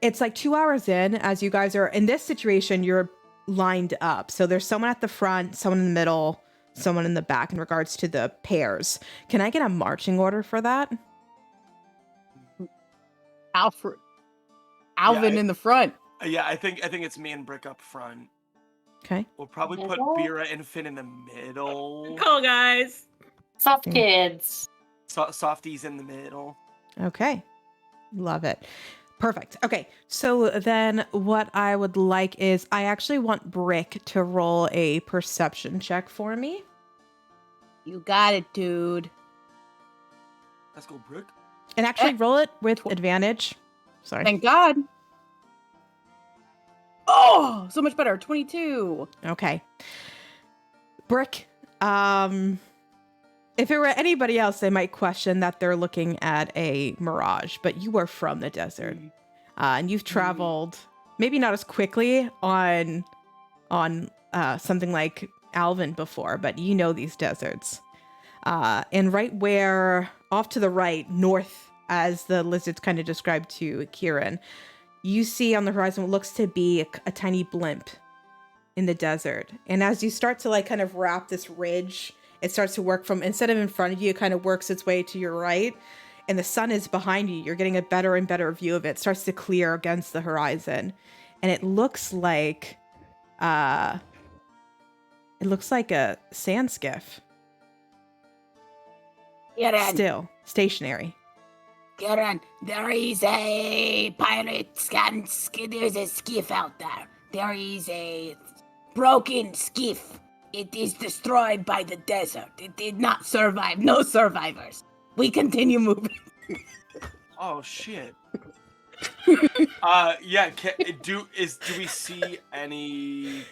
it's like 2 hours in as you guys are in this situation, you're lined up. So there's someone at the front, someone in the middle, someone in the back in regards to the pairs. Can I get a marching order for that? Alvin in the front. Yeah, I think it's me and Brick up front. Okay. We'll probably put Bira and Finn in the middle. Cool, guys. Soft kids. Softies in the middle. Okay. Love it. Perfect. Okay. So then what I would like is I actually want Brick to roll a perception check for me. You got it, dude. Let's go, Brick. And actually roll it with advantage. Sorry. Thank God. Oh, so much better. 22. Okay. Brick, if it were anybody else, they might question that they're looking at a mirage, but you are from the desert. And you've traveled maybe not as quickly on something like Alvin before, but you know these deserts. And right where off to the right, north, as the lizards kind of described to Kieran, you see on the horizon what looks to be a tiny blimp in the desert. And as you start to like kind of wrap this ridge, it starts to work from, instead of in front of you, it kind of works its way to your right. And the sun is behind you. You're getting a better and better view of it. It starts to clear against the horizon. And it looks like a sand skiff. Still stationary. Kieran, there is a pirate there's a skiff out there. There is a broken skiff. It is destroyed by the desert. It did not survive. No survivors. We continue moving. Oh shit. Yeah. Do we see any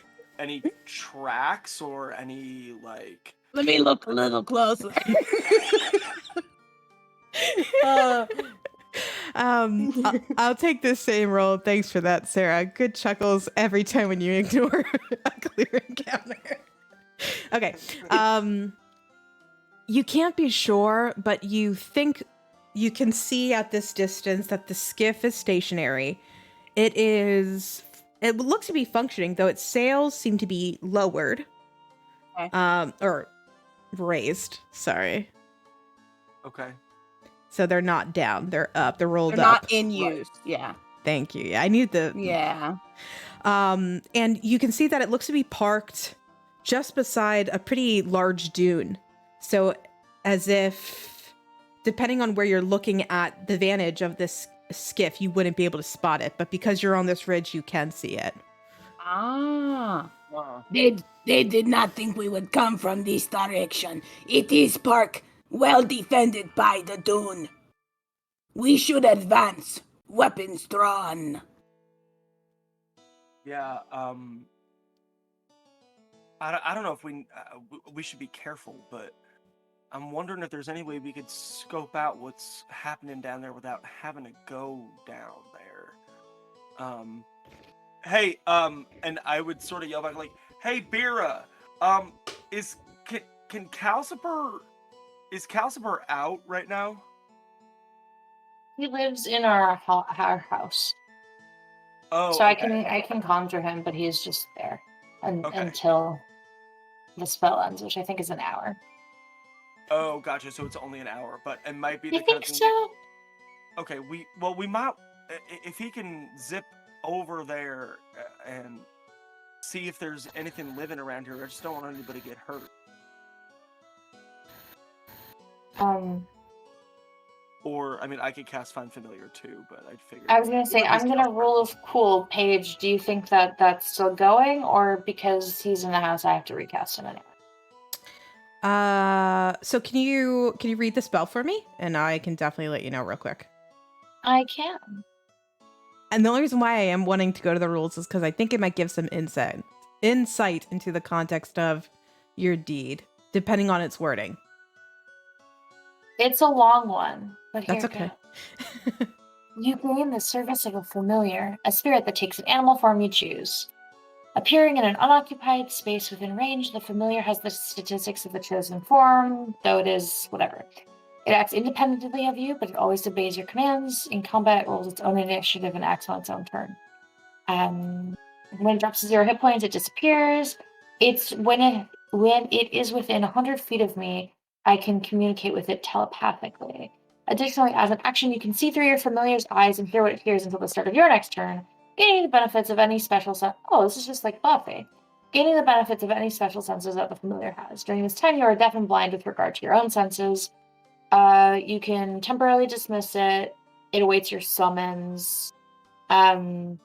tracks or any like? Let me look a little closer. I'll take this same roll. Thanks for that, Sarah. Good chuckles every time when you ignore a clear encounter. Okay. You can't be sure, but you think you can see at this distance that the skiff is stationary. It looks to be functioning, though its sails seem to be lowered. Okay. Or raised, sorry. Okay. So they're not down, they're up, they're rolled up. They're not in use, yeah. Thank you. Yeah, I need the... Yeah. And you can see that it looks to be parked just beside a pretty large dune. So as if, depending on where you're looking at the vantage of this skiff, you wouldn't be able to spot it. But because you're on this ridge, you can see it. Ah. They did not think we would come from this direction. It is park well defended by the dune. We should advance. Weapons drawn. Yeah. I don't know if we should be careful, but I'm wondering if there's any way we could scope out what's happening down there without having to go down there. Hey, and I would sort of yell back like, "Hey, Bira, can Calcifer out right now?" He lives in our house. Oh, So I okay. can conjure him, but he's just there Okay. until the spell ends, which I think is an hour. Oh, gotcha. So it's only an hour, but it might be You the kind think of thing. so? Okay, we might if he can zip over there and see if there's anything living around here. I just don't want anybody to get hurt. Or I mean, I could cast Find Familiar too, but I'd figure. I was gonna say At least I'm gonna cast rule of cool. Paige, do you think that that's still going, or because he's in the house, I have to recast him anyway? So can you read the spell for me? And I can definitely let you know real quick. I can. And the only reason why I am wanting to go to the rules is because I think it might give some insight into the context of your deed, depending on its wording. It's a long one, but here That's okay. goes. You gain the service of a familiar, a spirit that takes an animal form you choose. Appearing in an unoccupied space within range, the familiar has the statistics of the chosen form, though it is whatever. It acts independently of you, but it always obeys your commands. In combat, it rolls its own initiative and acts on its own turn. When it drops to 0 hit points, it disappears. It's when it is within 100 feet of me, I can communicate with it telepathically. Additionally, as an action, you can see through your familiar's eyes and hear what it hears until the start of your next turn, gaining the benefits of any special sense. Oh, this is just like Buffy. Gaining the benefits of any special senses that the familiar has. During this time, you are deaf and blind with regard to your own senses. You can temporarily dismiss it. It awaits your summons. As an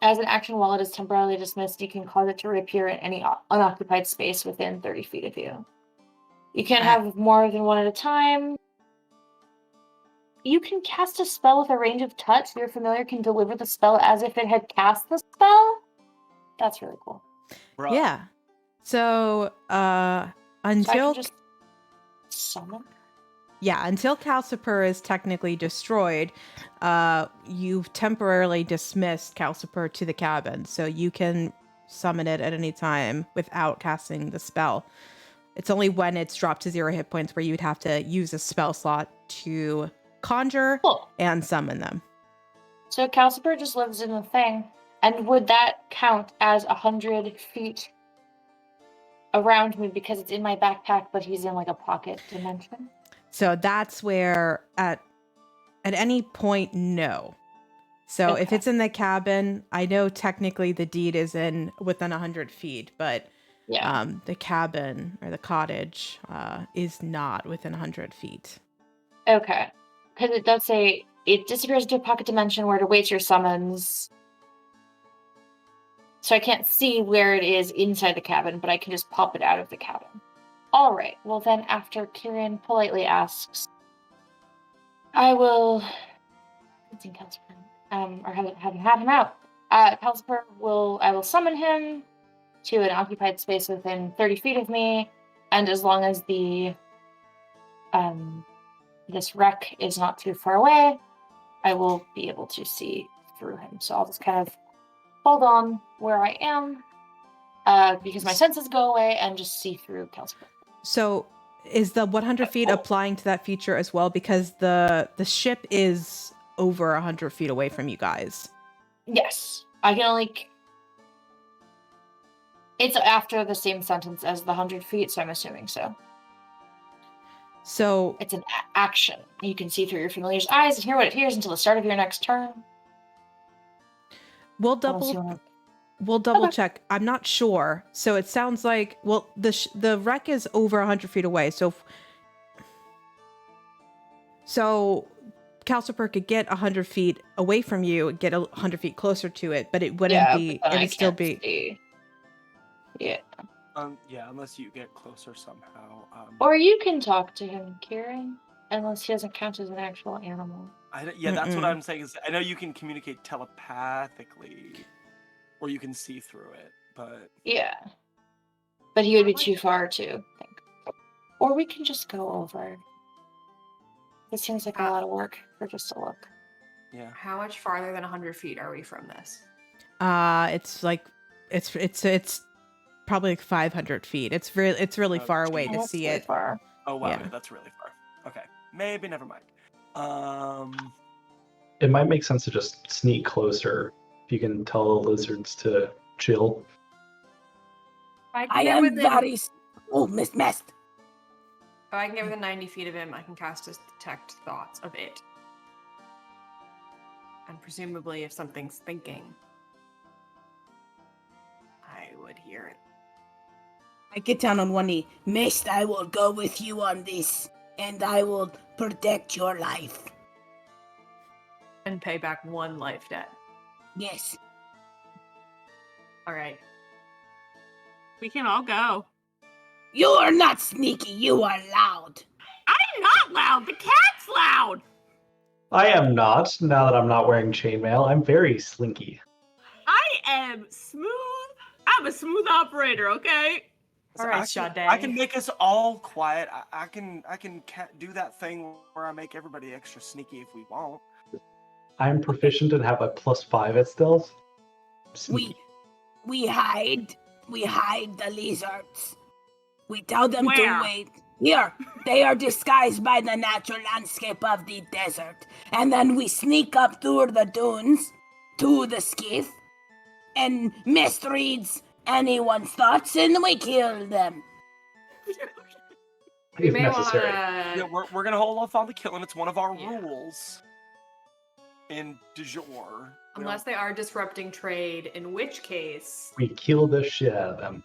action, while it is temporarily dismissed, you can cause it to reappear in any unoccupied space within 30 feet of you. You can't have more than one at a time. You can cast a spell with a range of touch. Your familiar can deliver the spell as if it had cast the spell. That's really cool. Bruh. Yeah. So, So I until can just summon. Yeah, until Calciper is technically destroyed, you've temporarily dismissed Calciper to the cabin, so you can summon it at any time without casting the spell. It's only when it's dropped to 0 hit points where you'd have to use a spell slot to conjure and summon them. So Calciper just lives in the thing, and would that count as 100 feet around me because it's in my backpack, but he's in like a pocket dimension? So that's where at any point, no. So if it's in the cabin, I know technically the deed is in within 100 feet, but the cabin or the cottage is not within 100 feet. Okay. Because it does say it disappears into a pocket dimension where it awaits your summons. So I can't see where it is inside the cabin, but I can just pop it out of the cabin. All right. Well, then after Kieran politely asks, I will... or have him out. Calciper I will summon him to an occupied space within 30 feet of me, and as long as the this wreck is not too far away, I will be able to see through him. So I'll just kind of hold on where I am, because my senses go away, and just see through Calciper. So is the 100 feet applying to that feature as well? Because the ship is over 100 feet away from you guys. Yes. I can only... It's after the same sentence as the 100 feet, so I'm assuming so. So... It's an action. You can see through your familiar's eyes and hear what it hears until the start of your next turn. We'll double check. I'm not sure. So it sounds like, well, the wreck is over 100 feet away. So Calciper could get 100 feet away from you, get 100 feet closer to it, but it wouldn't be. It would still be. See. Yeah. Yeah, unless you get closer somehow. Or you can talk to him, Kieran, unless he doesn't count as an actual animal. That's what I'm saying. Is I know you can communicate telepathically, or you can see through it, but yeah, but he would be too far to think. Or we can just go over. It seems like a lot of work for just a look. Yeah. How much farther than 100 feet are we from this? It's like it's probably like 500 feet. It's really far away to see it. Far. Oh wow, yeah. That's really far. Okay, maybe never mind. It might make sense to just sneak closer If you can tell the lizards to chill. I am very. Oh, Miss Mest. If I can get within 90 feet of him, I can cast detect thoughts of it. And presumably, if something's thinking, I would hear it. I get down on one knee. Mist, I will go with you on this, and I will protect your life. And pay back 1 life debt. Yes. All right. We can all go. You are not sneaky. You are loud. I'm not loud. The cat's loud. I am not, now that I'm not wearing chainmail. I'm very slinky. I am smooth. I'm a smooth operator, okay? All right, Sade. I can make us all quiet. I can do that thing where I make everybody extra sneaky if we want. I'm proficient and have a +5 at stealth. Sneaky. We hide the lizards. We tell them Where? to wait. Here, they are disguised by the natural landscape of the desert. And then we sneak up through the dunes to the skiff and misreads anyone's thoughts and we kill them. We If may necessary. Yeah, want we're gonna hold off on the killing. It's one of our rules in du jour. We unless they are disrupting trade, in which case, We kill the shit out of them.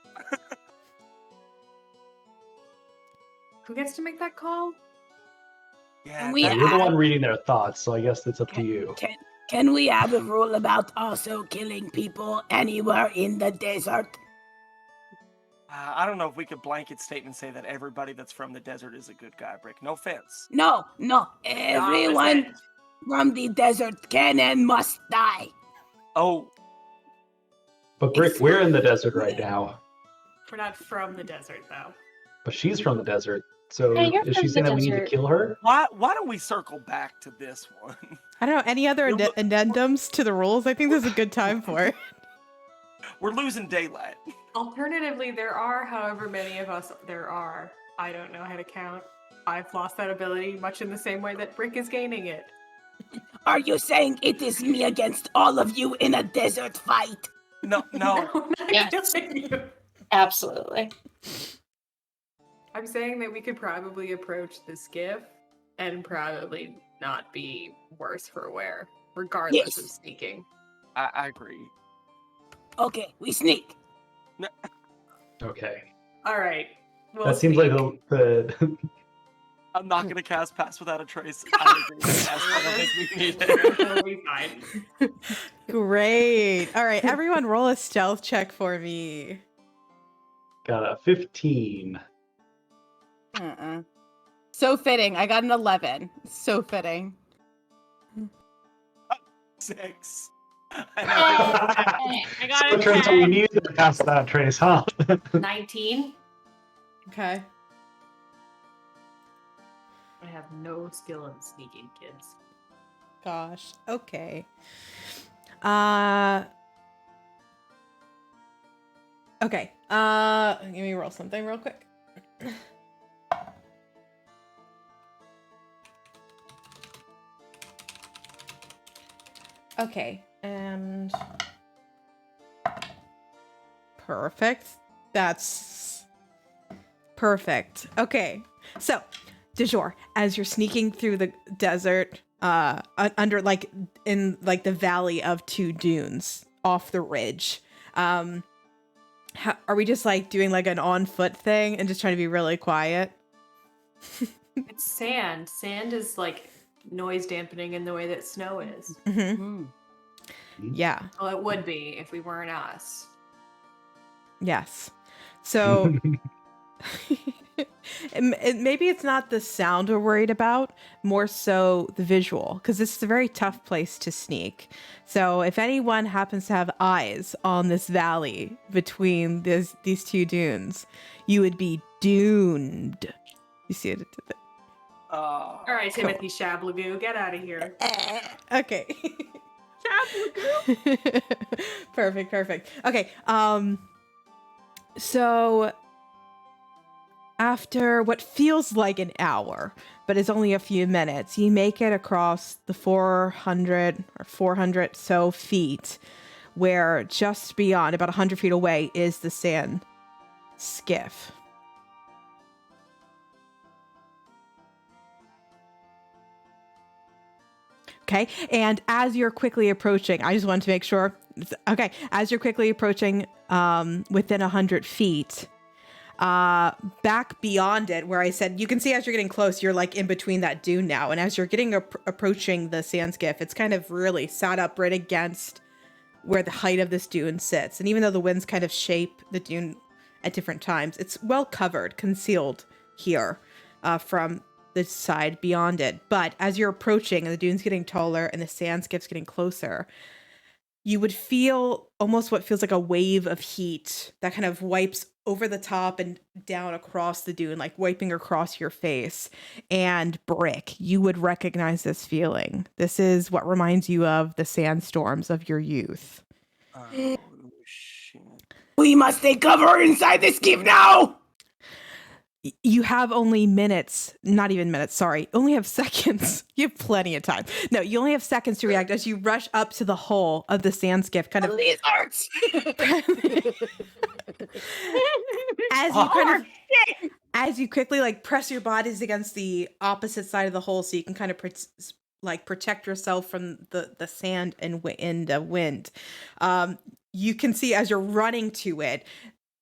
who gets to make that call? yeah, And we You're the one reading their thoughts, so I guess that's up to you. Can we have a rule about also killing people anywhere in the desert? I don't know if we could blanket statement say that everybody that's from the desert is a good guy, Brick. No offense. No. Everyone from the desert can and must die. Oh, But Brick, we're in the desert right now. We're not from the desert, though. But she's from the desert. So Hey, you're is she from saying the that we need to desert. kill her? why don't we circle back to this one? I don't know, any other You're lo- addendums to the rules? I think this is a good time for it. We're losing daylight. Alternatively, there are however many of us there are. I don't know how to count. I've lost that ability much in the same way that Brick is gaining it. Are you saying it is me against all of you in a desert fight? No. not Yes. killing you. Absolutely. I'm saying that we could probably approach the skiff and probably not be worse for wear, regardless of Yes. sneaking. I agree. Okay, we sneak. Okay. All right. We'll That seems like sneak. the I'm not gonna cast Pass Without a Trace. I agree with that. I don't think we need it. It'll be fine. Great. All right, everyone roll a stealth check for me. got a 15. So fitting. I got an 11. So fitting. 6. I got So a it turns out we 10. need to pass that trace, huh? 19. Okay. I have no skill in sneaking, kids. Gosh. Okay. Okay. Let me roll something real quick. Okay, and perfect. That's perfect. Okay. So, du jour, as you're sneaking through the desert, under like in like the valley of two dunes off the ridge, are we just like doing like an on foot thing and just trying to be really quiet? It's sand. Sand is like noise dampening in the way that snow is. Mm-hmm. Yeah. Well, it would be if we weren't us. Yes. So maybe it's not the sound we're worried about, more so the visual, because this is a very tough place to sneak. So if anyone happens to have eyes on this valley between these two dunes, you would be doomed. You see what it did there? All right, Timothy Shablagoo, get out of here. Okay. Perfect. Okay. So after what feels like an hour, but is only a few minutes, you make it across the 400 so feet where just beyond, about 100 feet away, is the sand skiff. Okay, and as you're quickly approaching, I just wanted to make sure. Okay, as you're quickly approaching within 100 feet, back beyond it, where I said, you can see as you're getting close, you're like in between that dune now. And as you're getting approaching the sand skiff, it's kind of really sat up right against where the height of this dune sits. And even though the winds kind of shape the dune at different times, it's well covered, concealed here from the side beyond it. But as you're approaching and the dune's getting taller and the sand skiff's getting closer, you would feel almost what feels like a wave of heat that kind of wipes over the top and down across the dune, like wiping across your face. And Brick, you would recognize this feeling. This is what reminds you of the sandstorms of your youth. Oh, shit. We must take cover inside the skiff now! You have only minutes, not even minutes, sorry. Only have seconds. You have plenty of time. No, you only have seconds to react as you rush up to the hull of the sand skiff, kind of lizards. as you quickly like press your bodies against the opposite side of the hull so you can kind of protect yourself from the sand and wind. You can see as you're running to it,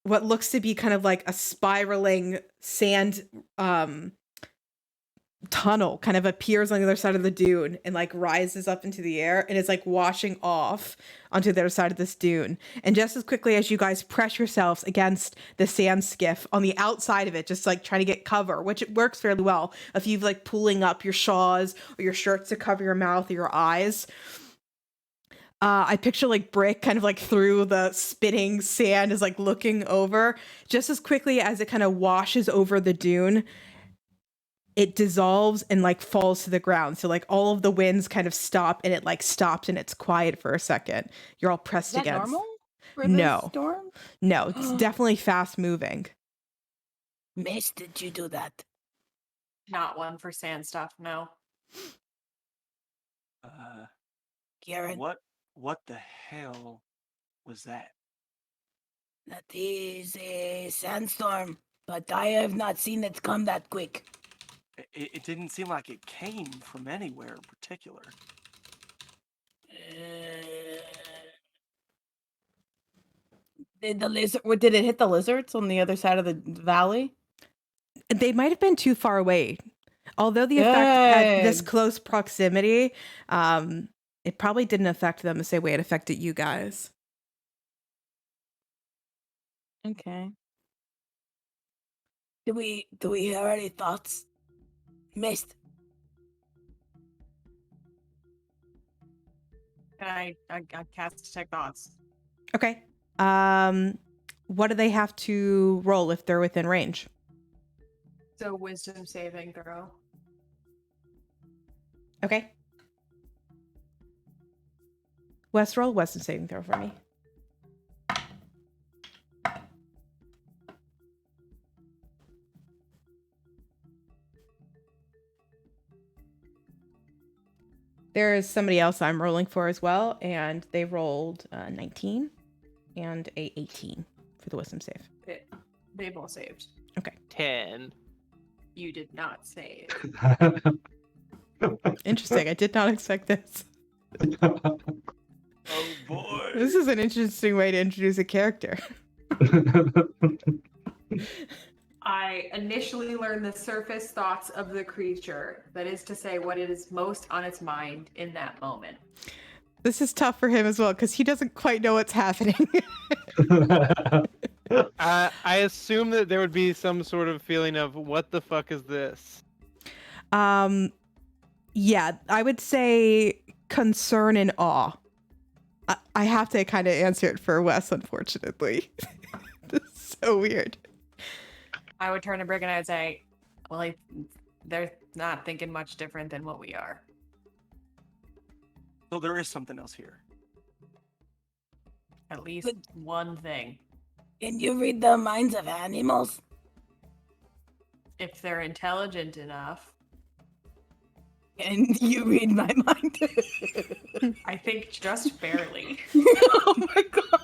what looks to be kind of like a spiraling sand tunnel kind of appears on the other side of the dune and like rises up into the air and it's like washing off onto the other side of this dune. And just as quickly as you guys press yourselves against the sand skiff on the outside of it, just like trying to get cover, which it works fairly well if you've like pulling up your shawls or your shirts to cover your mouth or your eyes. I picture like Brick kind of like through the spinning sand is like looking over. Just as quickly as it kind of washes over the dune, it dissolves and like falls to the ground. So like all of the winds kind of stop and it like stops and it's quiet for a second. You're all pressed Is that against. normal for No. this storm? No, it's definitely fast moving. Miss, did you do that? Not one for sand stuff, no. Karen? What the hell was that? That is a sandstorm, but I have not seen it come that quick. It didn't seem like it came from anywhere in particular. Did it hit the lizards on the other side of the valley? They might have been too far away. Although the effect had this close proximity, it probably didn't affect them the same way it affected you guys. Okay. Do we have any thoughts? Mist. I cast Detect Thoughts. Okay. What do they have to roll if they're within range? So wisdom saving throw. Okay. Wes, roll wisdom saving throw for me. There is somebody else I'm rolling for as well, and they rolled 19 and a 18 for the wisdom save. They both saved. Okay. 10. You did not save. Interesting. I did not expect this. Oh boy. This is an interesting way to introduce a character. I initially learned the surface thoughts of the creature. That is to say, what it is most on its mind in that moment. This is tough for him as well because he doesn't quite know what's happening. I assume that there would be some sort of feeling of what the fuck is this? Yeah, I would say concern and awe. I have to kind of answer it for Wes, unfortunately. This is so weird. I would turn to Brick and I would say, well, they're not thinking much different than what we are. So there is something else here. At least one thing. Can you read the minds of animals? If they're intelligent enough. And you read my mind. I think just barely. Oh my god.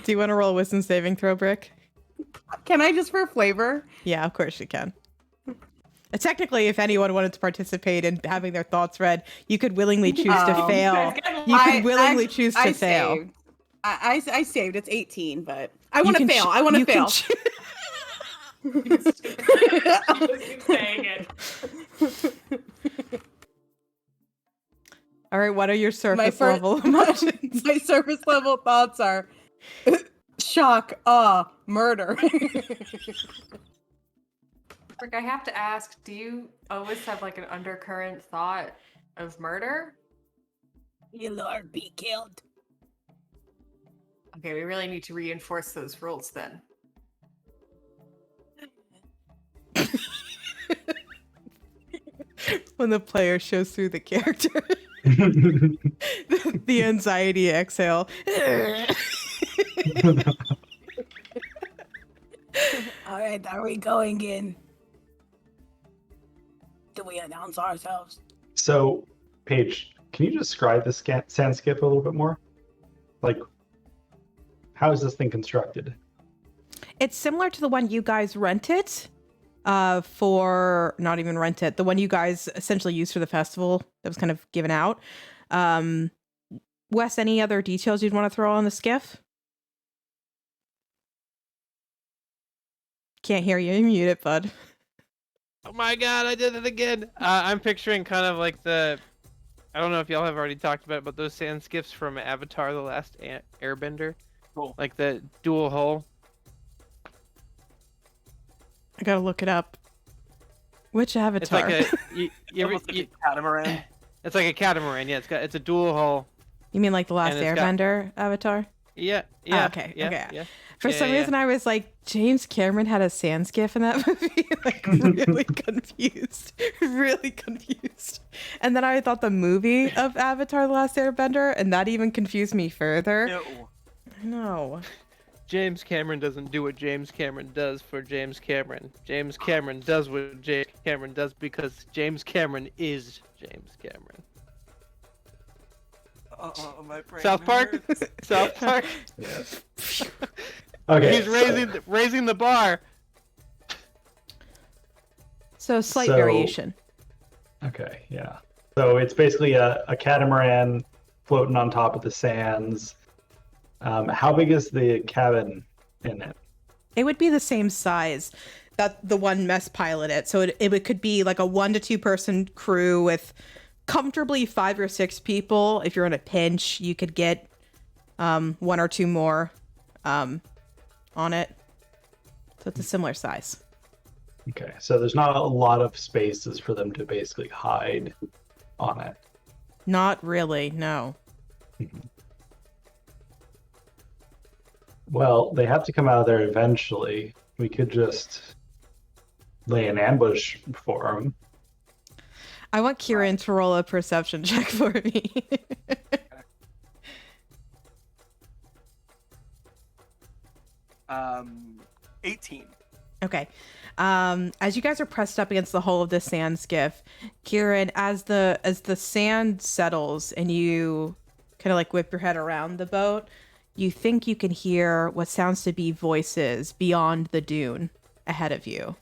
Do you want to roll a wisdom saving throw, Brick? Can I just for flavor? Yeah, of course you can. Technically, if anyone wanted to participate in having their thoughts read, you could willingly choose to fail. You could willingly choose to fail. Saved. I saved. It's 18, but I want to fail. I want to fail. Saying it. All right, what are your surface level emotions? My surface level thoughts are shock, murder. Rick, I have to ask, do you always have like an undercurrent thought of murder? Your lord be killed. Okay, we really need to reinforce those rules then. When the player shows through the character. The anxiety exhale. All right, are we going in? Do we announce ourselves? So, Paige, can you describe the sand skip a little bit more? Like, how is this thing constructed? It's similar to the one you guys rented for, not even rent it, the one you guys essentially used for the festival that was kind of given out. Wes, any other details you'd want to throw on the skiff? Can't hear you. Mute it, bud. Oh my god, I did it again. I'm picturing kind of like I don't know if y'all have already talked about it, but those sand skiffs from Avatar: The Last Airbender. Cool. Like the dual hull. I gotta look it up. Which Avatar? It's like a catamaran. It's like a catamaran. Yeah, it's a dual hull. You mean like the Last and it's got- Airbender Avatar? Yeah. Oh, Yeah. okay. Yeah, Okay. yeah. For some reason, I was like, James Cameron had a sand skiff in that movie. Like, really confused. Really confused. And then I thought the movie of Avatar: The Last Airbender, and that even confused me further. Ew. I know. James Cameron doesn't do what James Cameron does for James Cameron. James Cameron does what James Cameron does because James Cameron is James Cameron. Oh, my brain South Park? hurts. South Park? Yes. Okay. He's raising the bar. So, slight So- variation. Okay, yeah. So it's basically a catamaran floating on top of the sands. How big is the cabin in it? It would be the same size that the one mess piloted. So it could be like a 1 to 2 person crew with comfortably 5 or 6 people. If you're in a pinch, you could get 1 or 2 more on it. So it's a similar size. Okay, so there's not a lot of spaces for them to basically hide on it. Not really, no. Well, they have to come out of there eventually. We could just lay an ambush for them. I want Kieran to roll a perception check for me. 18. Okay. As you guys are pressed up against the hull of the sand skiff, Kieran, as the sand settles and you kind of like whip your head around the boat, you think you can hear what sounds to be voices beyond the dune ahead of you.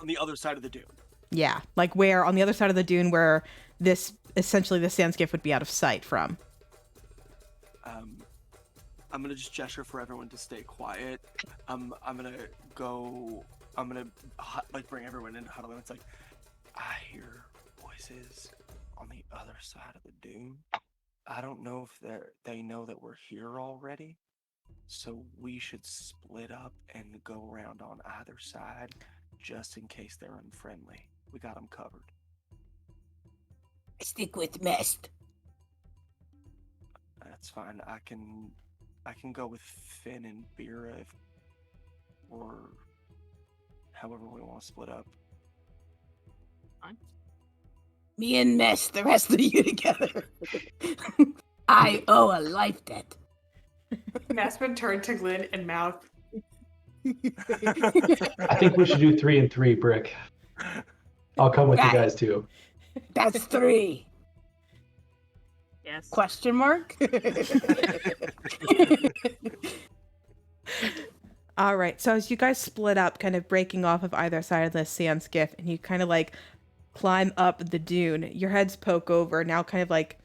On the other side of the dune. Yeah, like where on the other side of the dune where this essentially the sand skiff would be out of sight from. I'm gonna just gesture for everyone to stay quiet. I'm gonna like bring everyone into huddle, and it's like, I hear voices on the other side of the dune. I don't know if they know that we're here already, so we should split up and go around on either side, just in case they're unfriendly. We got them covered. Stick with Mest. That's fine. I can go with Finn and Bira or however we want to split up. Me and Mest, the rest of you together. I owe a life debt. Maspin turned to Glyn and mouth. I think we should do 3 and 3, Brick. I'll come with you Right. guys too. That's 3. Yes. Question mark? All right. So as you guys split up, kind of breaking off of either side of the sand skiff, and you kind of like climb up the dune, your heads poke over, now kind of like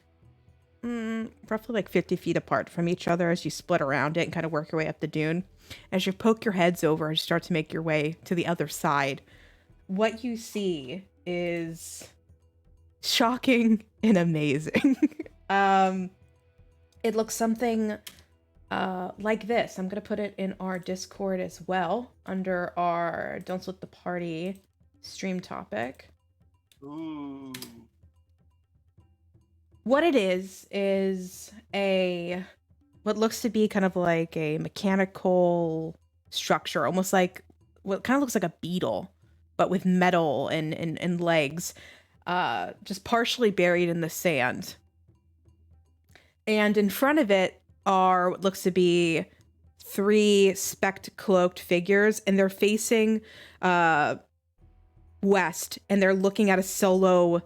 roughly like 50 feet apart from each other as you split around it and kind of work your way up the dune. As you poke your heads over and start to make your way to the other side, what you see is shocking and amazing. It looks something like this. I'm going to put it in our Discord as well under our Don't Split the Party stream topic. Ooh. What it is what looks to be kind of like a mechanical structure, almost like what kind of looks like a beetle, but with metal and legs, just partially buried in the sand. And in front of it are what looks to be 3 specked cloaked figures, and they're facing west, and they're looking at a solo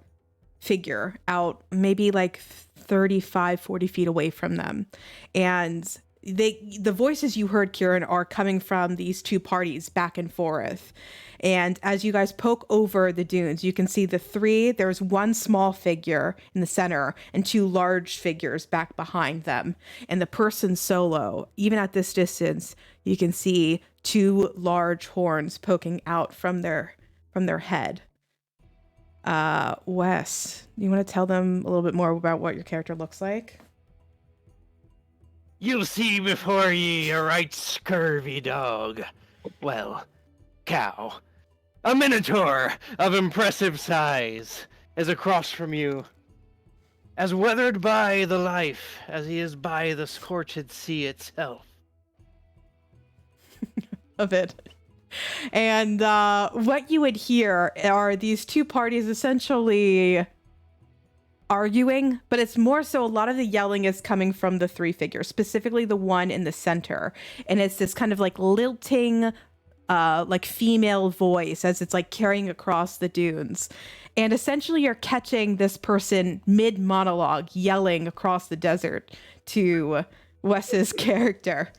figure out maybe like 35, 40 feet away from them. And the voices you heard, Kieran, are coming from these 2 parties back and forth. And as you guys poke over the dunes, you can see the 3, there's 1 small figure in the center and 2 large figures back behind them. And the person solo, even at this distance, you can see 2 large horns poking out from their head. Wes, you want to tell them a little bit more about what your character looks like? You'll see before ye a right scurvy dog. Well, cow. A minotaur of impressive size is across from you, as weathered by the life as he is by the scorched sea itself. Of it. And what you would hear are these 2 parties essentially arguing, but it's more so a lot of the yelling is coming from the 3 figures, specifically the one in the center. And it's this kind of like lilting, like female voice as it's like carrying across the dunes. And essentially you're catching this person mid monologue yelling across the desert to Wes's character.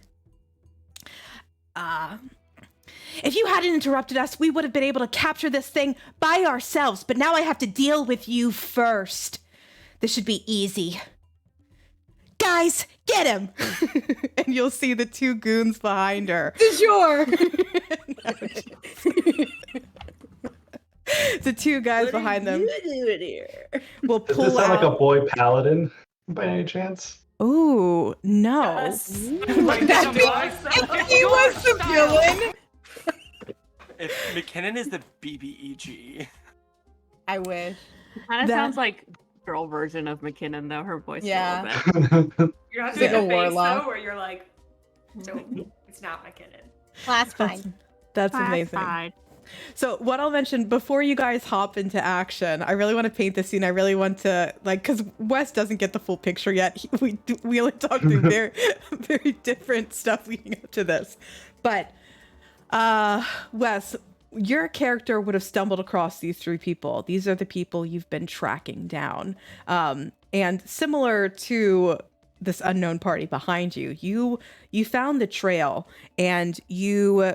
If you hadn't interrupted us, we would have been able to capture this thing by ourselves, but now I have to deal with you first. This should be easy. Guys, get him! And you'll see the 2 goons behind her. Sure. The 2 guys behind them will Does pull this sound out. like a boy paladin by any chance? Ooh, no. Yes. That'd be, if he was the villain. If McKinnon is the BBEG. I wish. Kind of That- sounds like girl version of McKinnon, though. Her voice Yeah. a little bit. You're not It's doing like the a face warlock. though, where you're like, no, it's not McKinnon. Classified. That's amazing. Classified. So what I'll mention before you guys hop into action, I really want to paint the scene. I really want to because Wes doesn't get the full picture yet. We only talked through very, very different stuff leading up to this. But Wes, your character would have stumbled across these 3 people. These are the people you've been tracking down. And similar to this unknown party behind you, you found the trail and you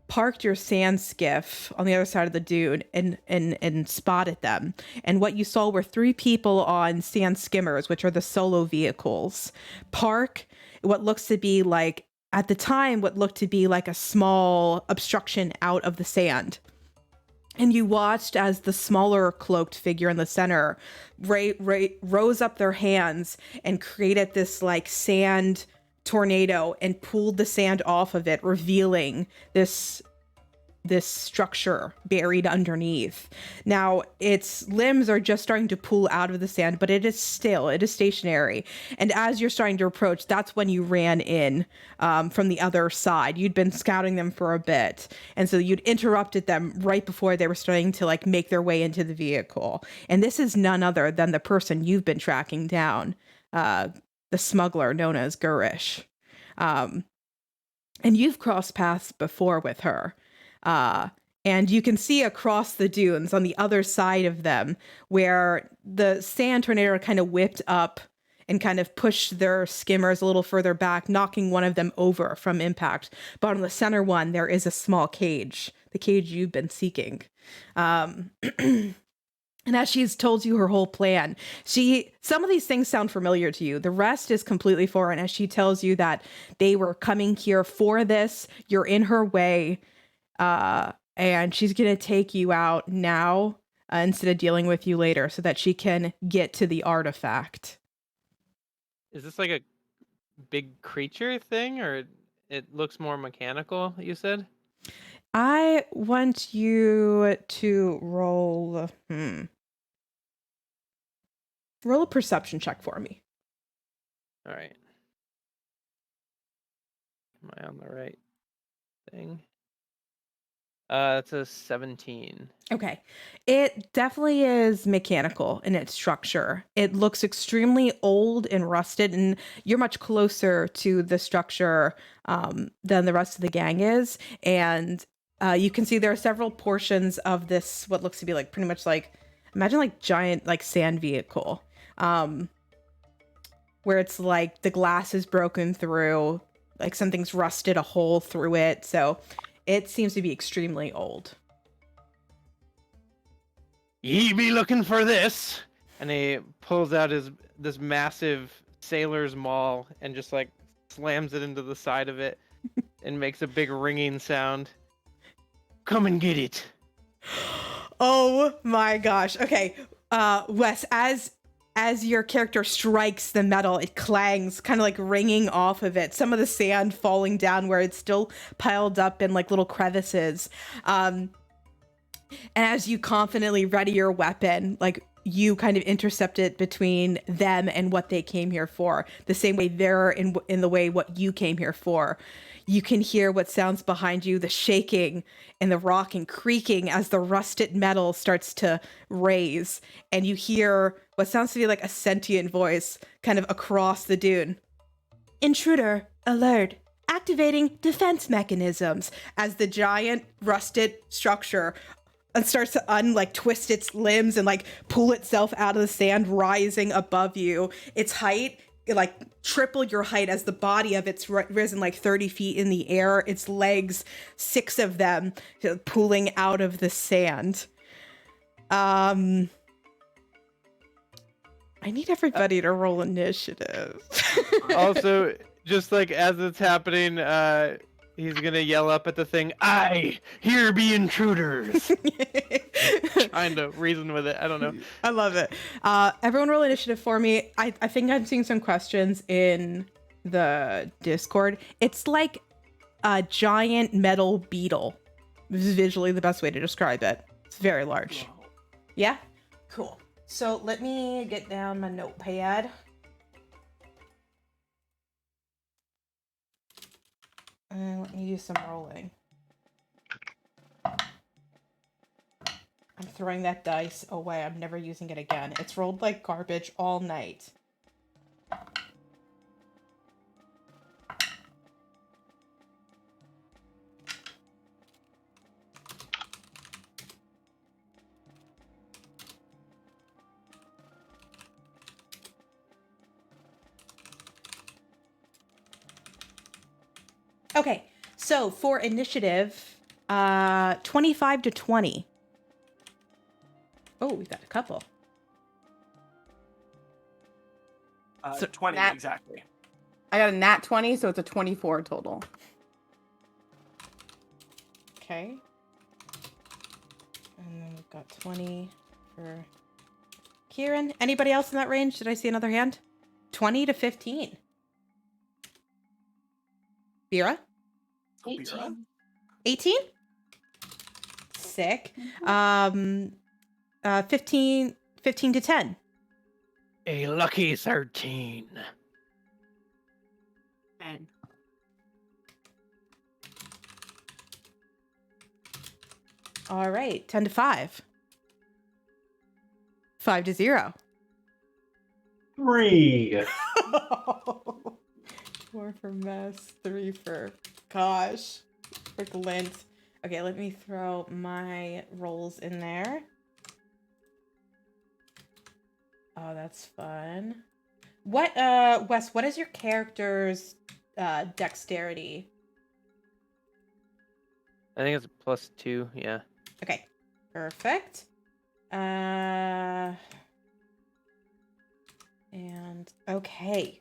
parked your sand skiff on the other side of the dune and spotted them. And what you saw were 3 people on sand skimmers, which are the solo vehicles, park what looks to be like, at the time, what looked to be like a small obstruction out of the sand. And you watched as the smaller cloaked figure in the center rose up their hands and created this like sand tornado and pulled the sand off of it, revealing this structure buried underneath. Now, its limbs are just starting to pull out of the sand, but it is stationary. And as you're starting to approach, that's when you ran in from the other side. You'd been scouting them for a bit. And so you'd interrupted them right before they were starting to like make their way into the vehicle. And this is none other than the person you've been tracking down, the smuggler known as Gurish. And you've crossed paths before with her. And you can see across the dunes on the other side of them where the sand tornado kind of whipped up and kind of pushed their skimmers a little further back, knocking one of them over from impact. But on the center one, there is a small cage, the cage you've been seeking. And as she's told you her whole plan, some of these things sound familiar to you. The rest is completely foreign as she tells you that they were coming here for this. You're in her way. And she's going to take you out now instead of dealing with you later so that she can get to the artifact. Is this like a big creature thing, or it looks more mechanical, you said? I want you to roll a perception check for me. All right. Am I on the right thing? It's a 17. Okay. It definitely is mechanical in its structure. It looks extremely old and rusted, and you're much closer to the structure than the rest of the gang is. And you can see there are several portions of this, what looks to be like pretty much like, imagine like giant like sand vehicle, where it's like the glass is broken through, like something's rusted a hole through it. So it seems to be extremely old. Ye be looking for this, and he pulls out this massive sailor's maul and just like slams it into the side of it and makes a big ringing sound. Come and get it. Oh my gosh. Okay. Wes, as your character strikes the metal, it clangs, kind of like ringing off of it. Some of the sand falling down where it's still piled up in like little crevices. And as you confidently ready your weapon, like you kind of intercept it between them and what they came here for. The same way they're in the way what you came here for. You can hear what sounds behind you, the shaking and the rocking, creaking as the rusted metal starts to raise. And you hear what sounds to be like a sentient voice kind of across the dune. Intruder, alert, activating defense mechanisms, as the giant rusted structure starts to twist its limbs and like pull itself out of the sand, rising above you. Its height, like triple your height, as the body of it's risen like 30 feet in the air. Its legs, 6 of them, pulling out of the sand. I need everybody to roll initiative. Also, just like as it's happening, he's gonna yell up at the thing, "I here be intruders." Trying to reason with it. I don't know. I love it. Everyone roll initiative for me. I think I'm seeing some questions in the Discord. It's like a giant metal beetle. This is visually the best way to describe it. It's very large. Yeah? Cool. So let me get down my notepad. And let me do some rolling. I'm throwing that dice away. I'm never using it again. It's rolled like garbage all night. Okay, so for initiative, 25 to 20. Oh, we got a couple. 20 exactly. I got a nat 20, so it's a 24 total. Okay. And then we've got 20 for Kieran. Anybody else in that range? Did I see another hand? 20 to 15. Vera? 18. 18? Sick. 15 to 10. A lucky 13. 10. All right, 10 to 5. 5 to 0. 3. 4 for Mess, 3 for Gosh, for Glint. Okay, let me throw my rolls in there. Oh, that's fun. What, Wes, what is your character's dexterity? I think it's a +2, yeah. Okay, perfect. And okay.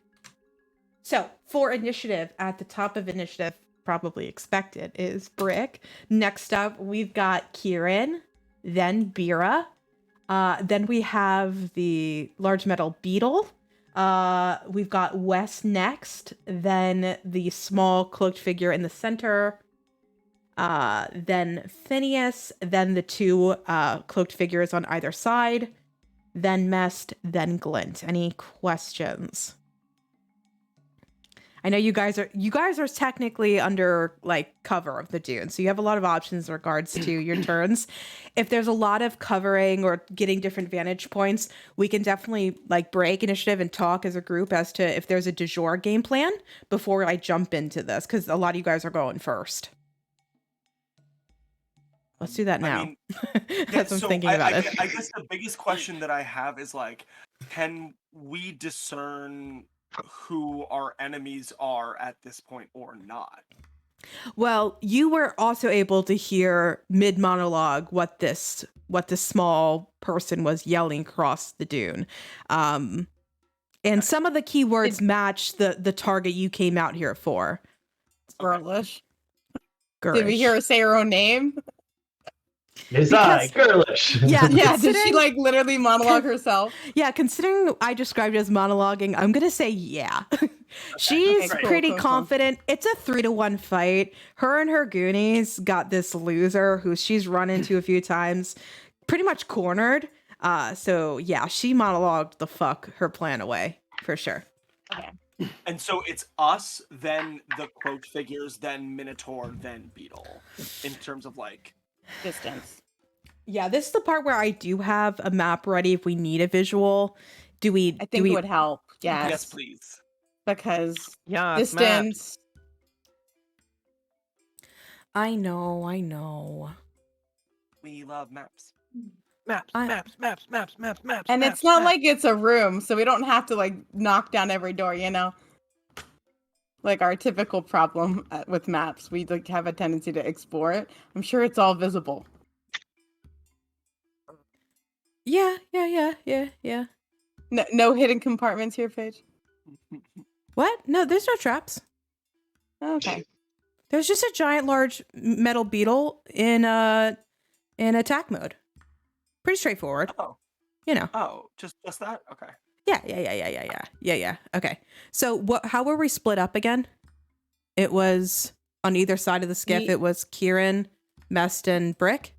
So for initiative, at the top of initiative, probably expected, is Brick. Next up, we've got Kieran, then Bira. Then we have the large metal beetle. We've got Wes next, then the small cloaked figure in the center. Then Phineas, then the two cloaked figures on either side, then Mest, then Glint. Any questions? I know you guys are technically under like cover of the dune, so you have a lot of options in regards to your turns. If there's a lot of covering or getting different vantage points, we can definitely like break initiative and talk as a group as to if there's a du jour game plan before I jump into this, because a lot of you guys are going first. Let's do that now. I mean, As I'm thinking about it. I guess the biggest question that I have is like, can we discern who our enemies are at this point or not? Well, you were also able to hear mid monologue what this small person was yelling across the dune. And some of the keywords match the target you came out here for. Girlish. Girlish. Did we hear her say her own name? Is I girlish? Yeah, Yeah, did she like literally monologue herself? Yeah, considering I described it as monologuing, I'm gonna say yeah. She's Okay, pretty cool. confident. It's a 3-1 fight. Her and her goonies got this loser who she's run into a few times, pretty much cornered. So yeah, she monologued the fuck her plan away for sure. Okay. And so it's us, then the cloaked figures, then Minotaur, then Beetle, in terms of like distance. Yeah, this is the part where I do have a map ready if we need a visual. I think it would help. Yes. Yes, please. Because Yeah, distance. I know. We love maps. Maps. And maps, it's not maps. like it's a room, so we don't have to like knock down every door, you know? Like our typical problem with maps, we like have a tendency to explore it. I'm sure it's all visible. Yeah. No hidden compartments here, Paige? What? No, there's no traps. Okay. There's just a giant large metal beetle in attack mode. Pretty straightforward. Oh. You know. Oh, just that? Okay. Yeah. Okay. So how were we split up again? It was on either side of the skiff. It was Kieran, Mest, and Brick.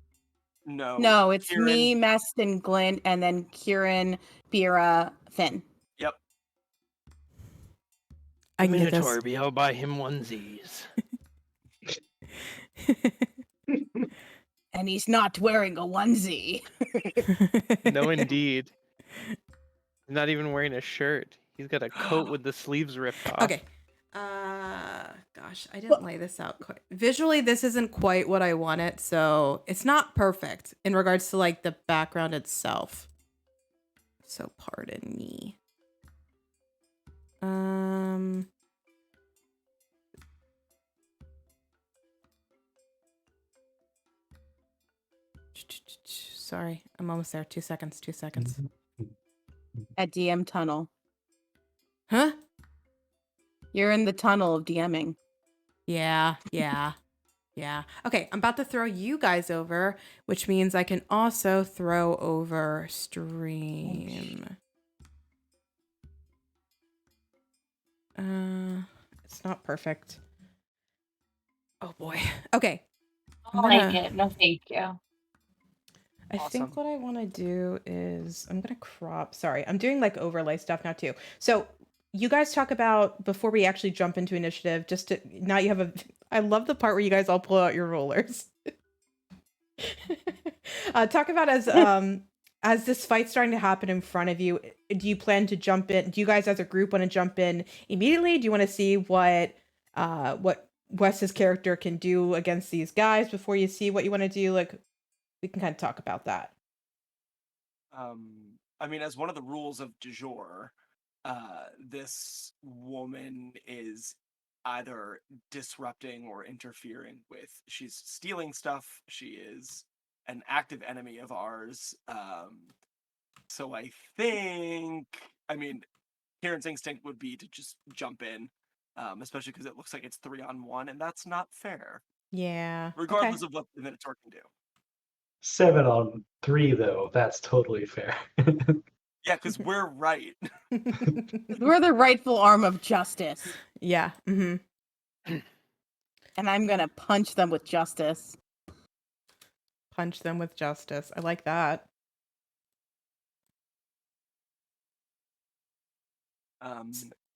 No, it's Kieran. me, Mest, and Glint, and then Kieran, Bira, Finn. Yep. I can get Minotaur, this. be I'll buy him onesies. And he's not wearing a onesie. No, indeed. He's not even wearing a shirt. He's got a coat with the sleeves ripped off. Okay. Gosh, I didn't lay this out quite. Visually, this isn't quite what I wanted, so it's not perfect in regards to like the background itself. So pardon me. Sorry, I'm almost there. 2 seconds. At DM tunnel. Huh? You're in the tunnel of DMing. Yeah. Okay, I'm about to throw you guys over, which means I can also throw over stream. It's not perfect. Oh boy. Okay. I like it. No, thank you. I think what I want to do is I'm going to crop. Sorry, I'm doing like overlay stuff now too. So you guys talk about, before we actually jump into initiative, just to, now you have a, I love the part where you guys all pull out your rollers. Talk about as this fight's starting to happen in front of you, do you plan to jump in? Do you guys as a group want to jump in immediately? Do you want to see what Wes's character can do against these guys before you see what you want to do? Like, we can kind of talk about that. I mean, as one of the rules of du jour, this woman is either disrupting or interfering with. She's stealing stuff. She is an active enemy of ours. So I think, I mean, Kieran's instinct would be to just jump in, especially because it looks like it's 3-on-1, and that's not fair, Yeah. regardless of what the Minotaur can do. 7-on-3 though, that's totally fair. Yeah, because we're right. We're the rightful arm of justice. Yeah. Mm-hmm. And I'm gonna punch them with justice. Punch them with justice. I like that.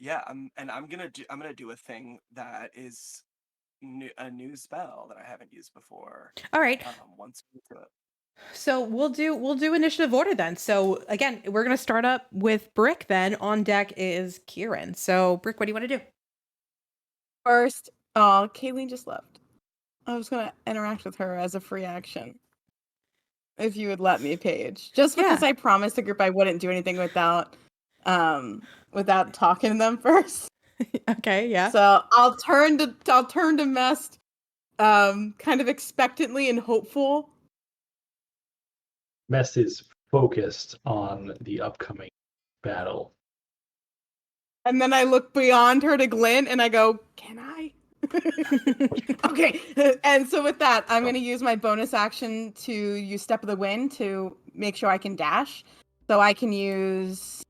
Yeah, I'm gonna do a thing that is a new spell that I haven't used before. All right. Once we do it. So we'll do initiative order then. So again, we're gonna start up with Brick. Then on deck is Kieran. So Brick, what do you want to do? First, oh, Kayleen just left. I was gonna interact with her as a free action. If you would let me, Paige. Just because I promised the group I wouldn't do anything without talking to them first. Okay, yeah. So I'll turn to Mest, kind of expectantly and hopeful. Mest is focused on the upcoming battle. And then I look beyond her to Glenn and I go, can I? Okay. And so with that, I'm going to use my bonus action to use Step of the Wind to make sure I can dash. So I can use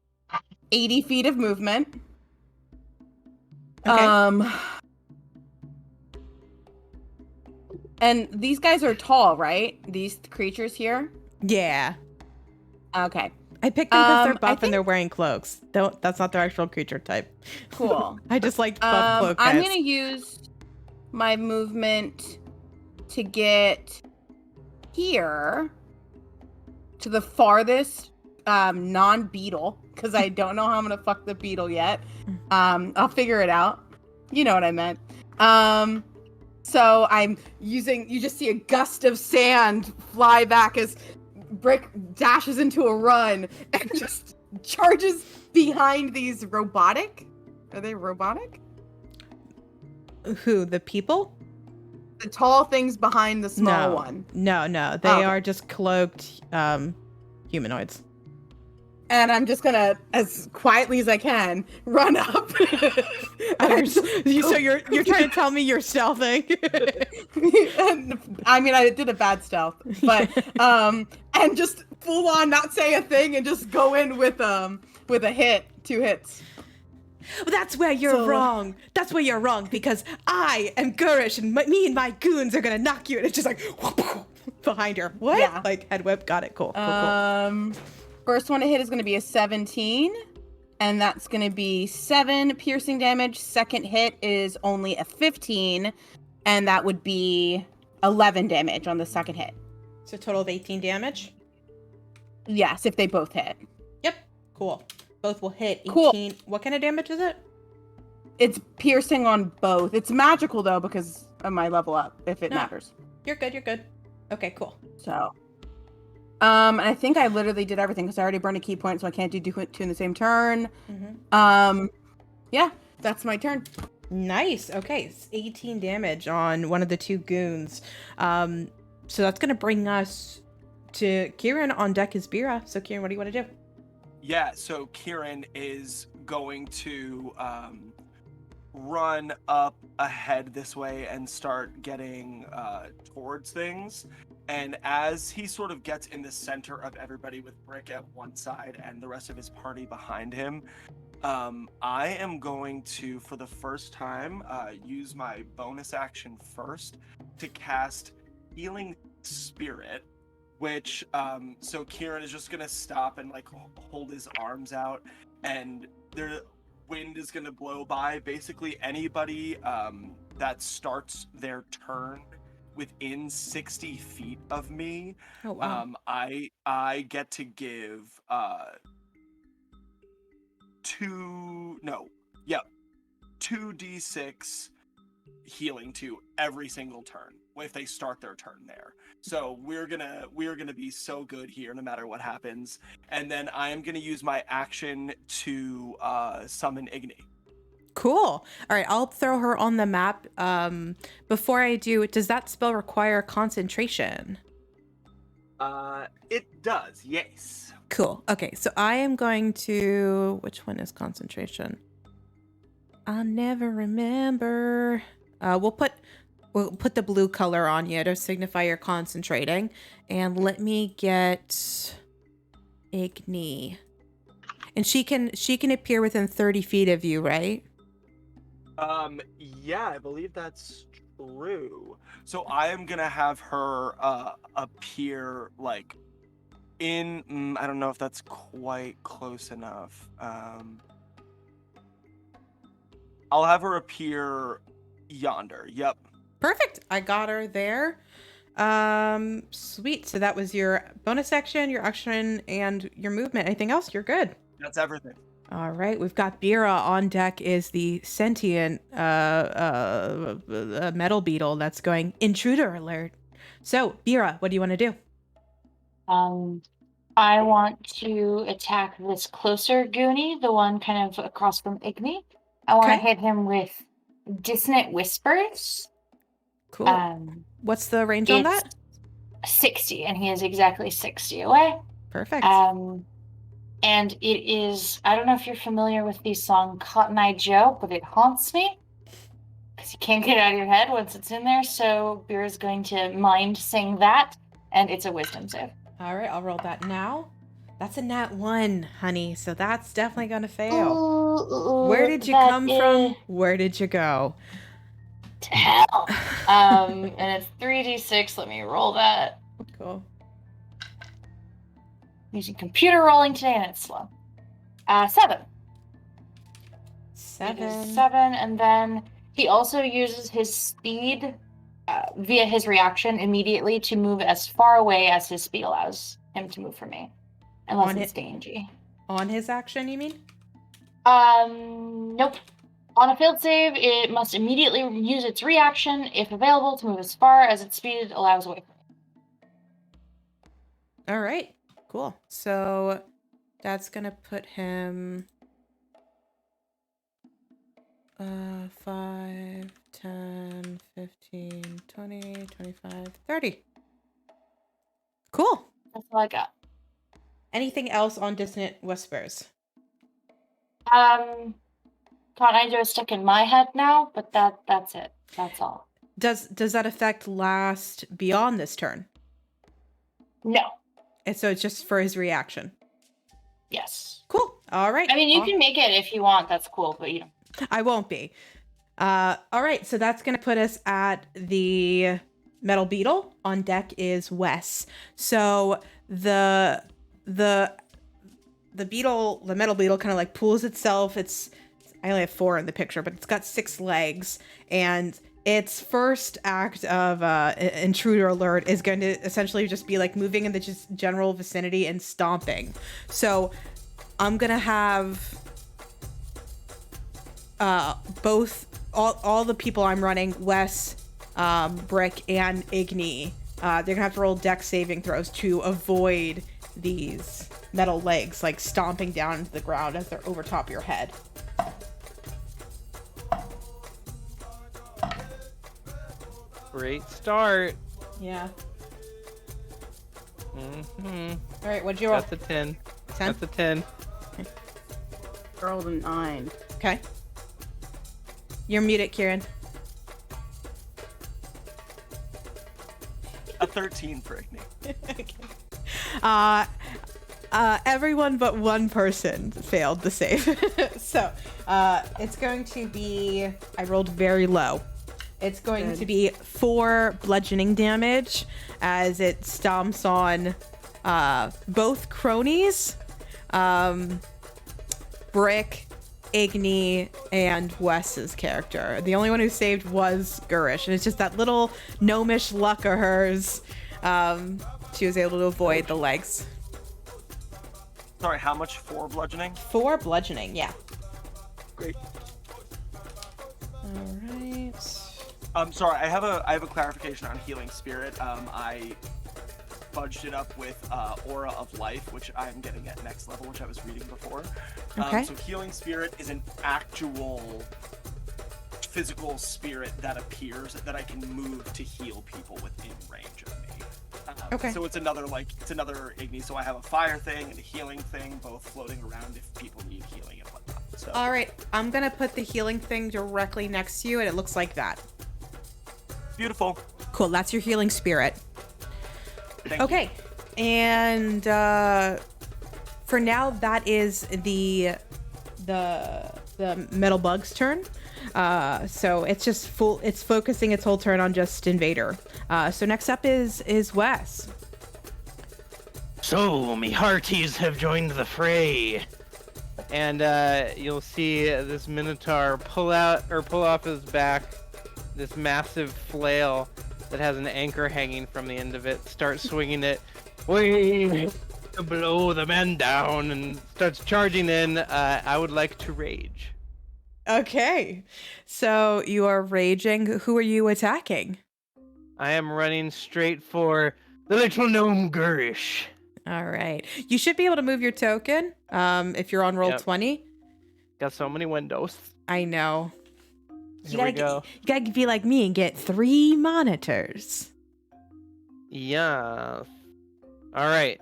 80 feet of movement. Okay. And these guys are tall, right? These creatures here? Yeah. Okay. I picked them because they're I buff and they're wearing cloaks. That's not their actual creature type. Cool. I just like buff cloak guys. I'm gonna use my movement to get here to the farthest non-beetle, because I don't know how I'm gonna fuck the beetle yet. I'll figure it out. You know what I meant. So I'm using, you just see a gust of sand fly back as Brick dashes into a run and just charges behind these robotic. Are they robotic? Who, the people? The tall things behind the small one. No. They are just cloaked humanoids. And I'm just gonna, as quietly as I can, run up. So you're trying to tell me you're stealthing? I mean, I did a bad stealth, but and just full on not say a thing and just go in with a hit, 2 hits. Well, that's where you're wrong. That's where you're wrong, because I am Gurish and me and my goons are gonna knock you. And it's just like behind her. What? Yeah. Like head whip. Got it. Cool. First one to hit is going to be a 17, and that's going to be 7 piercing damage. Second hit is only a 15, and that would be 11 damage on the second hit. So total of 18 damage? Yes, if they both hit. Yep. Cool. Both will hit 18. Cool. What kind of damage is it? It's piercing on both. It's magical, though, because of my level up, if it matters. You're good. Okay, cool. So... I think I literally did everything because I already burned a key point, so I can't do 2 in the same turn. Yeah, that's my turn. Nice. Okay, it's 18 damage on one of the 2 goons. So that's gonna bring us to Kieran. On deck is Bira. So Kieran, what do you want to do? Yeah, so Kieran is going to run up ahead this way and start getting towards things. And as he sort of gets in the center of everybody with Brick at one side and the rest of his party behind him, I am going to, for the first time, use my bonus action first to cast Healing Spirit, which, so Kieran is just going to stop and, like, hold his arms out, and the wind is going to blow by. Basically, anybody that starts their turn within 60 feet of me, oh, wow. I get to give 2d6 healing to every single turn if they start their turn there. So we're gonna be so good here no matter what happens. And then I am gonna use my action to summon Igni. Cool. All right, I'll throw her on the map. Before I do, does that spell require concentration? It does, yes. Cool. Okay, so I am going to... Which one is concentration? I'll never remember. We'll put the blue color on you to signify you're concentrating. And let me get Igni. And she can appear within 30 feet of you, right? Yeah, I believe that's true. So I am gonna have her appear like in I don't know if that's quite close enough. I'll have her appear yonder. Yep. Perfect. I got her there. Sweet. So that was your bonus action, your action, and your movement. Anything else? You're good. That's everything. All right. We've got Bira on deck is the sentient metal beetle that's going intruder alert. So, Bira, what do you want to do? I want to attack this closer Goonie, the one kind of across from Igni. I want to Okay. hit him with Dissonant Whispers. Cool. What's the range on that? 60, and he is exactly 60 away. Perfect. And it is, I don't know if you're familiar with the song Cotton Eye Joe, but it haunts me. Because you can't get it out of your head once it's in there, so Bira's going to mind sing that, and it's a wisdom save. All right, I'll roll that now. That's a nat 1, honey, so that's definitely going to fail. Where did you come from? Where did you go? To hell. And it's 3d6. Let me roll that. Cool. Using computer rolling today, and it's slow. 7. 7. It is 7, and then he also uses his speed via his reaction immediately to move as far away as his speed allows him to move from me. Unless it's dangy. On his action, you mean? Nope. On a failed save, it must immediately use its reaction, if available, to move as far as its speed allows away from it. All right, cool. So that's going to put him 5, 10, 15, 20, 25, 30. Cool. That's all I got. Anything else on Dissonant Whispers? Cotton Eye Joe is stuck in my head now, but that's it. That's all. Does that effect last beyond this turn? No. And so it's just for his reaction? Yes. Cool. All right. I mean, you can make it if you want. That's cool, but you know. I won't be. All right. So that's going to put us at the metal beetle. On deck is Wes. So the beetle, the metal beetle kind of like pulls itself. I only have 4 in the picture, but it's got 6 legs, and its first act of intruder alert is going to essentially just be like moving in the just general vicinity and stomping. So I'm going to have all the people I'm running, Wes, Brick, and Igni, they're going to have to roll dex saving throws to avoid these metal legs like stomping down into the ground as they're over top of your head. Great start. Yeah. Mm-hmm. All right, what'd you roll? That's a 10. 10? That's a 10. Rolled a 9. Okay. You're muted, Kieran. A 13 for Igni. Okay. Everyone but one person failed the save. So, it's going to be... I rolled very low. It's going to be 4 bludgeoning damage as it stomps on both cronies, Brick, Igni, and Wes's character. The only one who saved was Gurish, and it's just that little gnomish luck of hers. She was able to avoid the legs. Sorry, how much for bludgeoning? 4 bludgeoning, yeah. Great. All right. Sorry, I have a clarification on Healing Spirit. I fudged it up with Aura of Life, which I'm getting at next level, which I was reading before. Okay. So Healing Spirit is an actual physical spirit that appears that I can move to heal people within range of me. Okay. So it's another Igni. So I have a fire thing and a healing thing, both floating around if people need healing and whatnot. So. All right, I'm gonna put the healing thing directly next to you, and it looks like that. Beautiful. Cool. That's your healing spirit. Thank Okay, you. and for now, that is the metal bug's turn. So it's just it's focusing its whole turn on just Invader. So next up is Wes. So, me hearties have joined the fray. And you'll see this Minotaur pull off his back this massive flail that has an anchor hanging from the end of it, start swinging it, way to blow the men down, and starts charging in. I would like to rage. Okay. So you are raging. Who are you attacking? I am running straight for the little gnome Gurish. All right. You should be able to move your token if you're on roll Yep. 20. Got so many windows. I know. Here we go. You gotta be like me and get 3 monitors. Yeah. Alright.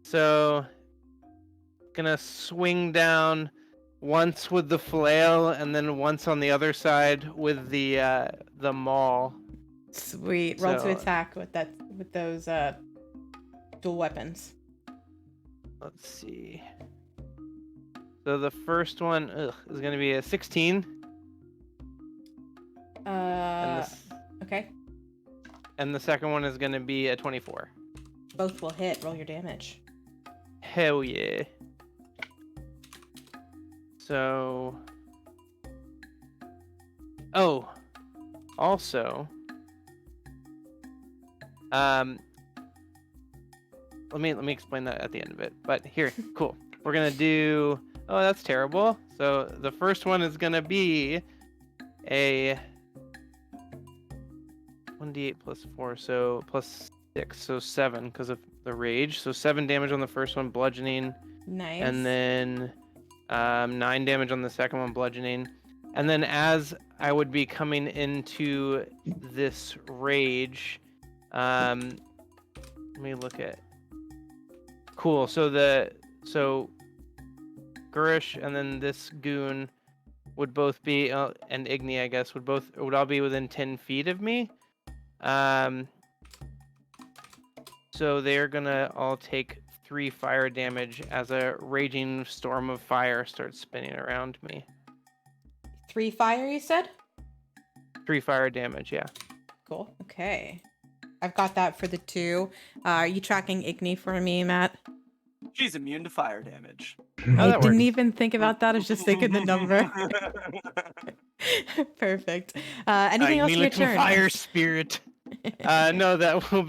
So, gonna swing down once with the flail and then once on the other side with the maul. Sweet. Roll to So- attack with those dual weapons. Let's see. So the first one is gonna be a 16. Okay. And the second one is gonna be a 24. Both will hit. Roll your damage. Hell yeah. So... Oh. Also... Let me explain that at the end of it. But here, cool. We're gonna do... Oh, that's terrible. So the first one is gonna be a 1d8 plus 4, so plus 6, so 7 because of the rage. So 7 damage on the first one, bludgeoning. Nice. And then 9 damage on the second one, bludgeoning. And then as I would be coming into this rage, let me look at... Cool, so Gurish and then this goon would both be, and Igni, I guess, would all be within 10 feet of me. So they're gonna all take 3 fire damage as a raging storm of fire starts spinning around me. 3 fire, you said? 3 fire damage, yeah. Cool. Okay. I've got that for the 2. Are you tracking Igni for me, Matt? She's immune to fire damage. I didn't even think about that. I was just thinking the number. Perfect. Anything else for your turn? Fire spirit. No, that will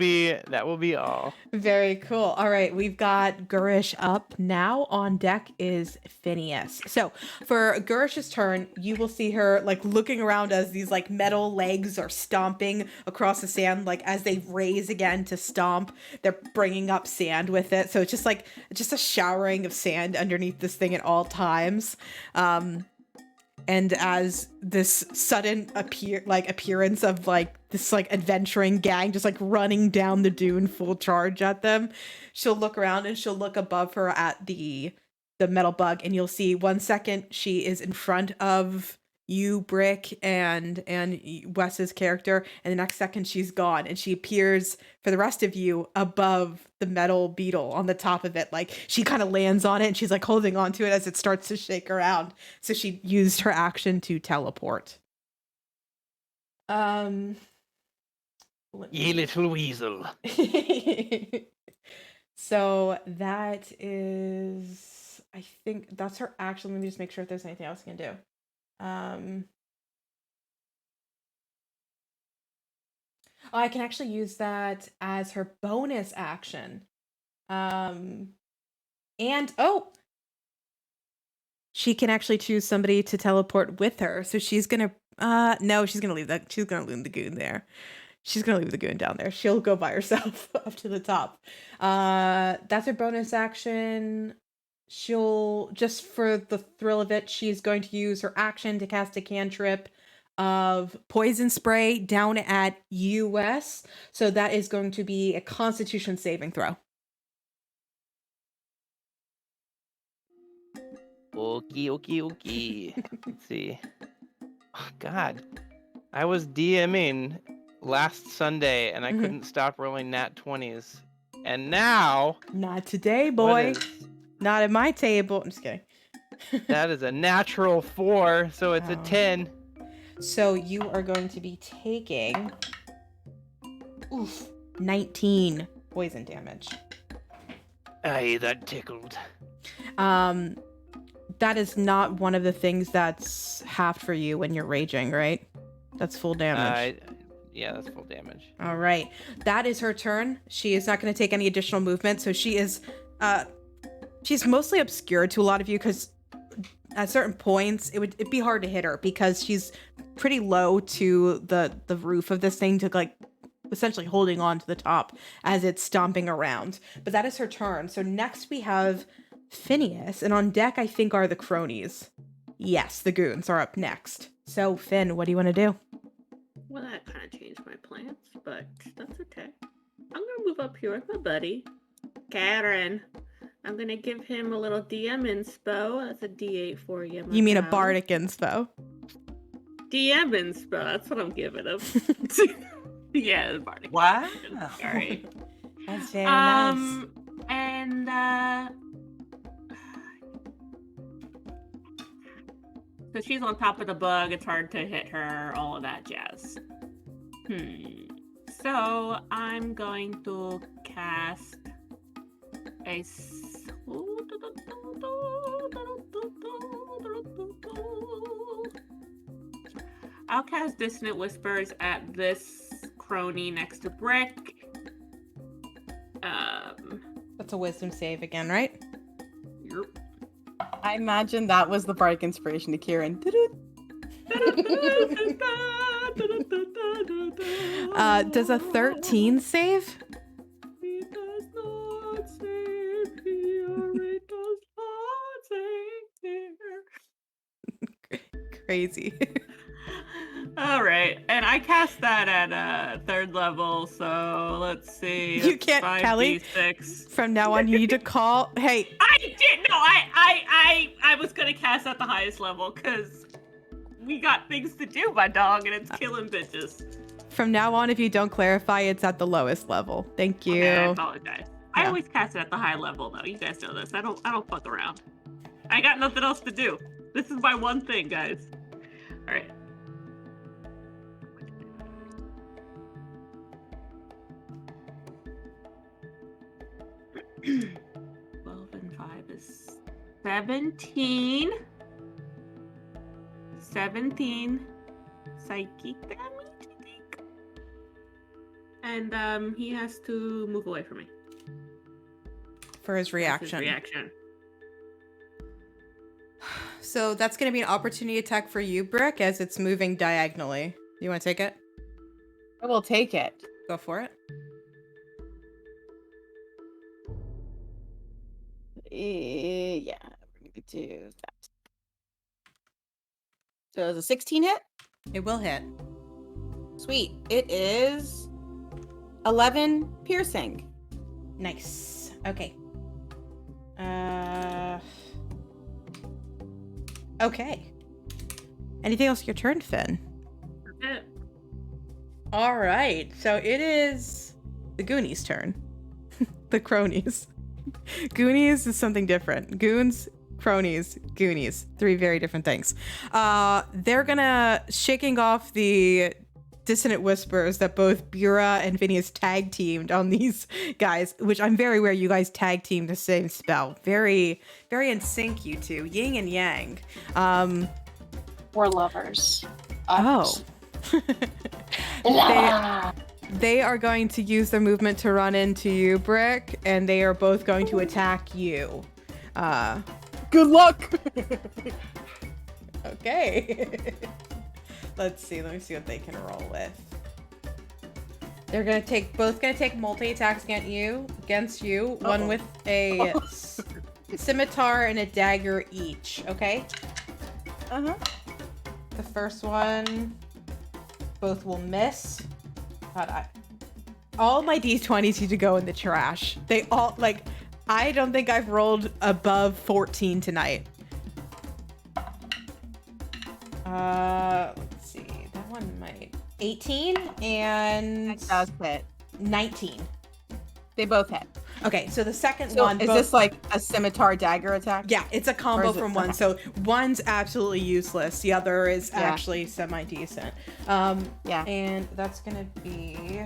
be all. Very cool. All right, we've got Gurish up. Now on deck is Phineas. So for Gurish's turn, you will see her like looking around as these like metal legs are stomping across the sand. Like as they raise again to stomp, they're bringing up sand with it. So it's just a showering of sand underneath this thing at all times. And as this sudden appearance of like this like adventuring gang just like running down the dune full charge at them, she'll look around and she'll look above her at the metal bug, and you'll see 1 second she is in front of you, Brick, and Wes's character, and the next second she's gone, and she appears for the rest of you above the metal beetle on the top of it. Like she kind of lands on it and she's like holding on to it as it starts to shake around. So she used her action to teleport. Ye little weasel. So that is, I think that's her action. Let me just make sure if there's anything else I can do. I can actually use that as her bonus action. She can actually choose somebody to teleport with her. So she's gonna No, she's gonna leave that. She's gonna leave the goon there. She's gonna leave the goon down there. She'll go by herself up to the top. That's her bonus action. She'll, just for the thrill of it, she's going to use her action to cast a cantrip of poison spray down at US. So that is going to be a Constitution saving throw. Okay. Let's see. Oh, God. I was DMing last Sunday and I couldn't stop rolling nat 20s. And now... Not today, boy. what is- Not at my table. I'm just kidding. that is a natural 4, so it's a Wow. 10. So you are going to be taking 19 poison damage. Aye, that tickled. That is not one of the things that's halved for you when you're raging, right? That's full damage. Yeah, that's full damage. All right. That is her turn. She is not going to take any additional movement, so she is she's mostly obscured to a lot of you because at certain points it'd be hard to hit her because she's pretty low to the roof of this thing, to like essentially holding on to the top as it's stomping around. But that is her turn. So next we have Phineas, and on deck I think are the cronies. Yes, the goons are up next. So Finn, what do you want to do? Well, that kind of changed my plans, but that's okay. I'm gonna move up here with my buddy, Karen. I'm gonna give him a little DM inspo. That's a D8 for you. You mean a pal. bardic inspo? DM inspo. That's what I'm giving him. Yeah, the bardic. Wow. All right. That's very nice. And so she's on top of the bug. It's hard to hit her. All of that jazz. So I'm going to cast a. I'll cast Dissonant Whispers at this crony next to Brick. That's a wisdom save again, right? Yep. I imagine that was the bardic inspiration to Kieran. Does a 13 save? It does not save here. It does not save here. Crazy. All right, and I cast that at third level, so let's see. You it's can't, Kelly. 5d6. From now on, you need to call. Hey, I did no. I was gonna cast at the highest level because we got things to do, my dog, and it's killing bitches. from now on, if you don't clarify, it's at the lowest level. Thank you. Okay, I apologize. I Yeah. always cast it at the high level, though. You guys know this. I don't fuck around. I got nothing else to do. This is my one thing, guys. All right. $12 and 5 is 17. 17 psychic damage, I think. And he has to move away from me. For his That's reaction. his reaction. So that's going to be an opportunity attack for you, Brick, as it's moving diagonally. You want to take it? I will take it. Go for it. Yeah, we're gonna do that. So is a 16 hit? It will hit. Sweet. It is 11 piercing. Nice. Okay. Okay. Anything else your turn, Finn? That's it. All right. So it is the Goonies' turn. The cronies. Goonies is something different. Goons, cronies, Goonies. 3 very different things. They're gonna shaking off the dissonant whispers that both Bura and Phineas tag teamed on these guys, which I'm very aware you guys tag teamed the same spell. Very, very in sync, you two. Yin and yang. We're lovers. Oh. La! They are going to use their movement to run into you, Brick, and they are both going to attack you. Good luck! Okay. Let's see. Let me see what they can roll with. They're both gonna take multi attacks against you. One with a scimitar and a dagger each. Okay. The first one, both will miss. God, all my d20s need to go in the trash. They all I don't think I've rolled above 14 tonight. Let's see. That one might 18 and That does hit. 19. They both hit. Okay, so the second So one is this like a scimitar dagger attack? Yeah, it's a combo from one. So one's absolutely useless. The other is actually semi-decent. Yeah. And that's gonna be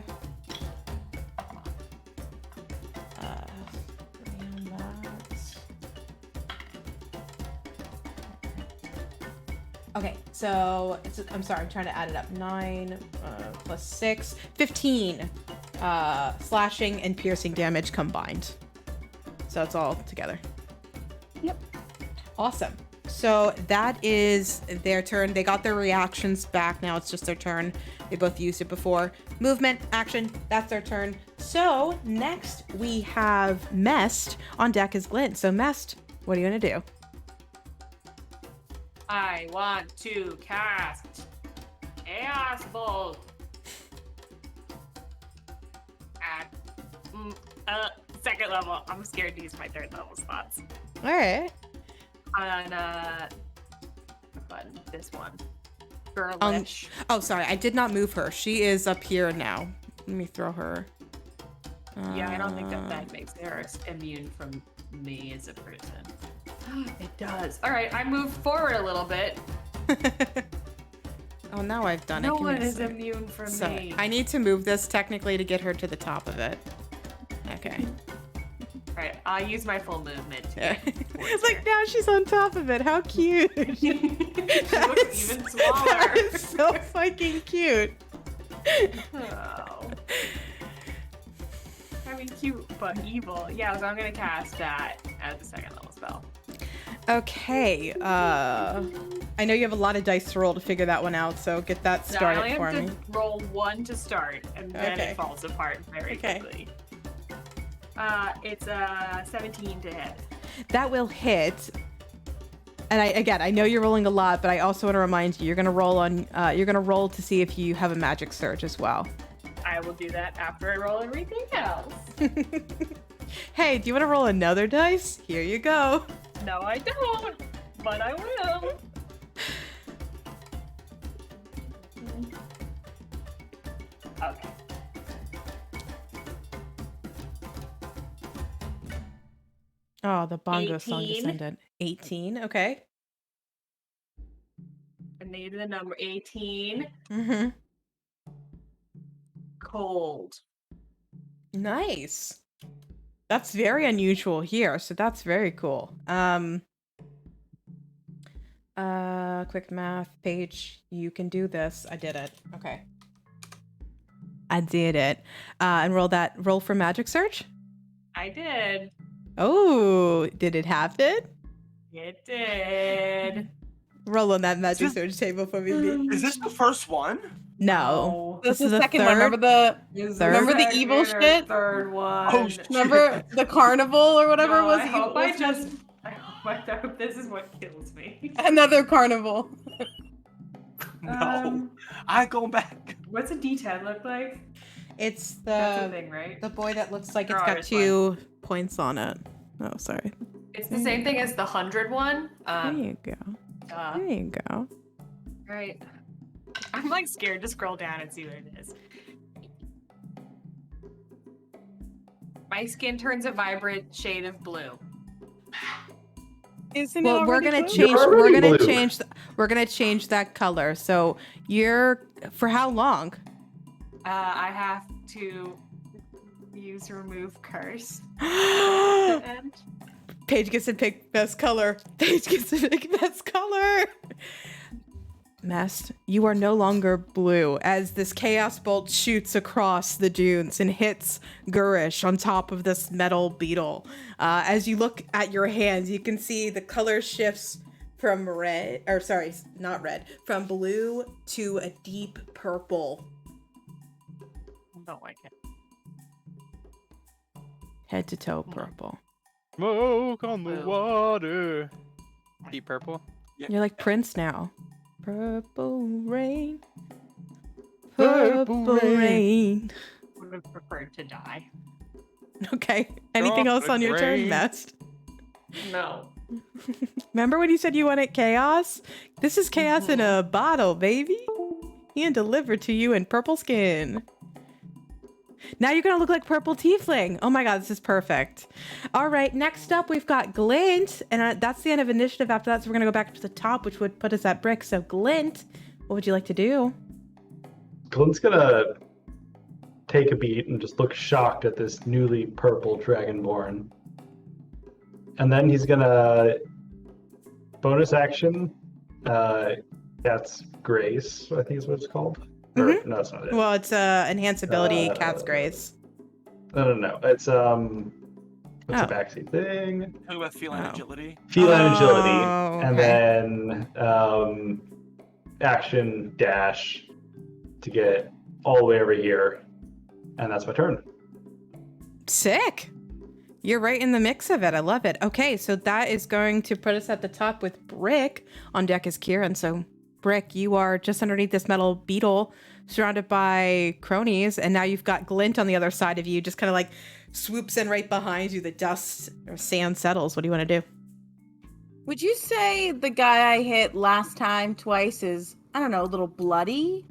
okay, so I'm sorry, I'm trying to add it up. 9 plus 6, 15 slashing and piercing damage combined. So it's all together. Yep. Awesome. So that is their turn. They got their reactions back. Now it's just their turn. They both used it before. Movement, action, that's their turn. So next we have Mest on deck as Glint. So Mest, what are you going to do? I want to cast Chaos Bolt at second level. I'm scared to use my third level spots. All right. On button, this one. Girlish. Oh, sorry. I did not move her. She is up here now. Let me throw her. Yeah, I don't think that makes her immune from me as a person. It does. All right, I moved forward a little bit. Oh, now I've done it. No Give me one a is sec. immune from Sorry. me. I need to move this technically to get her to the top of it. Okay. All right, I'll use my full movement. It's like now she's on top of it. How cute. She looks even smaller. That is so fucking cute. Oh. I mean, cute but evil. Yeah, so I'm gonna cast that as a second level spell. Okay. I know you have a lot of dice to roll to figure that one out, so get that started for I me. only have to roll one to start, and then Okay. it falls apart very quickly. It's 17 to hit. That will hit. And I know you're rolling a lot, but I also want to remind you, you're gonna roll to see if you have a magic surge as well. I will do that after I roll everything else. Hey, do you want to roll another dice? Here you go. No, I don't, but I will. Okay. Oh, the bongo song 18. descended. 18, okay. I needed the number 18. Mm-hmm. Cold. Nice. That's very unusual here, so that's very cool. Quick math, Paige, you can do this. I did it. Okay. I did it. And roll for magic surge. I did. Oh, did it happen? It did. Roll on that magic surge table for me. Is this the first one? No. This is the the second one. Remember remember the evil shit? Third one. Oh, shit. Remember the carnival or whatever it was? I Evil- hope I hope this is what kills me. Another carnival. No. I go back. What's a D10 look like? It's That's a the thing, right? the boy that looks like it's Oh, got it's 2 points on it. Oh, sorry. It's the same thing as the 100 one. There you go. There you go. Right. I'm like scared to scroll down and see what it is. My skin turns a vibrant shade of blue. Isn't Well, it we're already gonna blue? change. You're We're already gonna blue. change. We're gonna change that color. So you're for how long? I have to use remove curse. And Paige gets to pick best color. Paige gets to pick best color. Mest, you are no longer blue as this chaos bolt shoots across the dunes and hits Gurish on top of this metal beetle. As you look at your hands, you can see the color shifts from red, or sorry, not red, from blue to a deep purple. Don't like it. Head to toe purple. Smoke on the Blue. water. Deep purple. You're like Prince now. Purple rain. Purple Purple rain. Would have preferred to die. Okay. Anything else on your turn, rain. Mest? No. Remember when you said you wanted chaos? This is chaos in a bottle, baby. And delivered to you in purple skin. Now you're gonna look like purple tiefling. Oh my god, this is perfect. All right, next up we've got Glint, and that's the end of initiative. After that, so we're gonna go back to the top, which would put us at Brick. So Glint, what would you like to do? Glint's gonna take a beat and just look shocked at this newly purple dragonborn. And then he's gonna bonus action. That's Grace, I think is what it's called. Or, no, that's not it. Well, it's enhance ability, Cat's Grace. No. It's what's Oh. the backseat thing? Talk about feline Oh. agility. Feline agility, Oh, and okay. then action dash to get all the way over here, and that's my turn. Sick. You're right in the mix of it. I love it. Okay, so that is going to put us at the top with Brick. On deck is Kieran. So, Brick, you are just underneath this metal beetle, surrounded by cronies, and now you've got Glint on the other side of you, just kind of like swoops in right behind you. The dust or sand settles. What do you want to do? Would you say the guy I hit last time twice is, I don't know, a little bloody?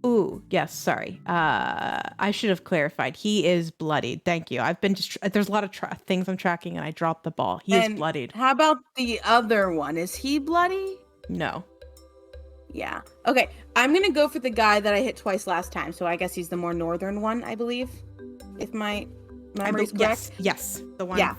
Ooh, yes, sorry. I should have clarified. He is bloodied. Thank you. I've been just, there's a lot of things I'm tracking and I dropped the ball. He is bloodied. How about the other one? Is he bloody? No. Yeah. Okay. I'm going to go for the guy that I hit twice last time. So I guess he's the more northern one, I believe. If my memory's correct. Yes. The one. Yeah.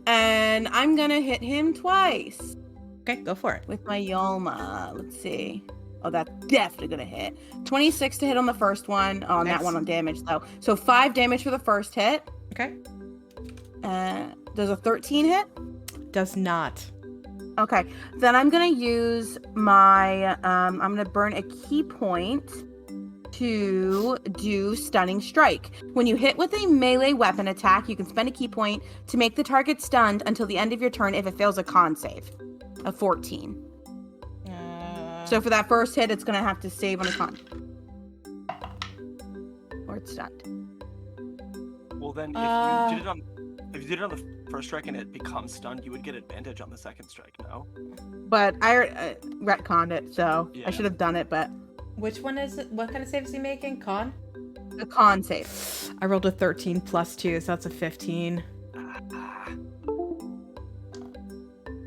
And I'm going to hit him twice. Okay, go for it. With my Yolma. Let's see. Oh, that's definitely going to hit. 26 to hit on the first one. Oh, Nice. that one on damage, though. So 5 damage for the first hit. Okay. Does a 13 hit? Does not. Okay. Then I'm going to use my... I'm going to burn a key point to do Stunning Strike. When you hit with a melee weapon attack, you can spend a key point to make the target stunned until the end of your turn if it fails a con save of 14. So for that first hit, it's going to have to save on a con. Or it's stunned. Well, then if you did it on the first strike and it becomes stunned, you would get advantage on the second strike, no? But I retconned it, so Yeah. I should have done it, but... Which one is it? What kind of save is he making? Con? A con save. I rolled a 13 plus 2, so that's a 15.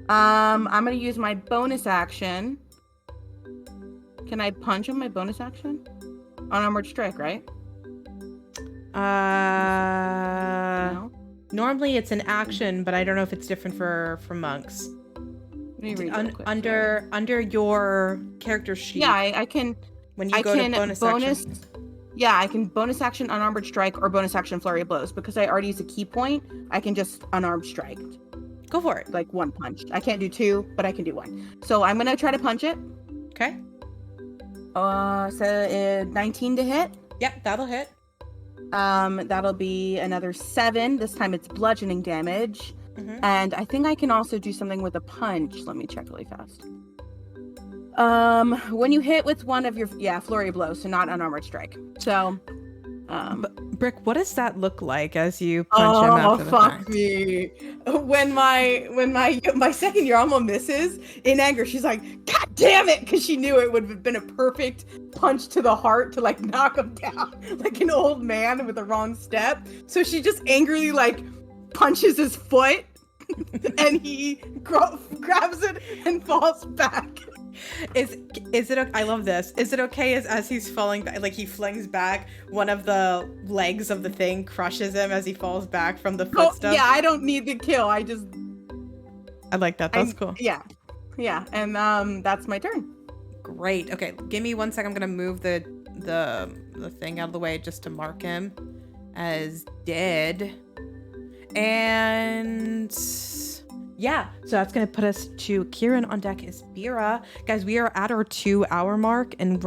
I'm going to use my bonus action. Can I punch him my bonus action? Unarmored strike, right? No? Normally it's an action, but I don't know if it's different for monks. Let me read real quick, Under your character sheet. Yeah, I can... When you go to bonus action. Yeah, I can bonus action unarmored strike or bonus action flurry of blows. Because I already used a key point, I can just unarmed strike. Go for it. Like one punch. I can't do 2, but I can do 1. So I'm going to try to punch it. Okay. So 19 to hit. Yep, that'll hit. That'll be another 7. This time it's bludgeoning damage. Mhm. And I think I can also do something with a punch. Let me check really fast. When you hit with one of your flurry of blows, so not unarmored strike. So Brick, what does that look like as you punch him after the fuck fact? me. When my second year almost misses, in anger, she's like, God damn it! Because she knew it would have been a perfect punch to the heart to like knock him down like an old man with the wrong step. So she just angrily like punches his foot and he grabs it and falls back. Is it? I love this. Is it okay as he's falling back, like he flings back, one of the legs of the thing crushes him as he falls back from the footsteps? Yeah, I don't need the kill. I like that. That's cool. Yeah, and that's my turn. Great. Okay, give me 1 second. I'm gonna move the thing out of the way just to mark him as dead. And Yeah, so that's gonna put us to Kieran. On deck is Bira. Guys, we are at our 2-hour mark, and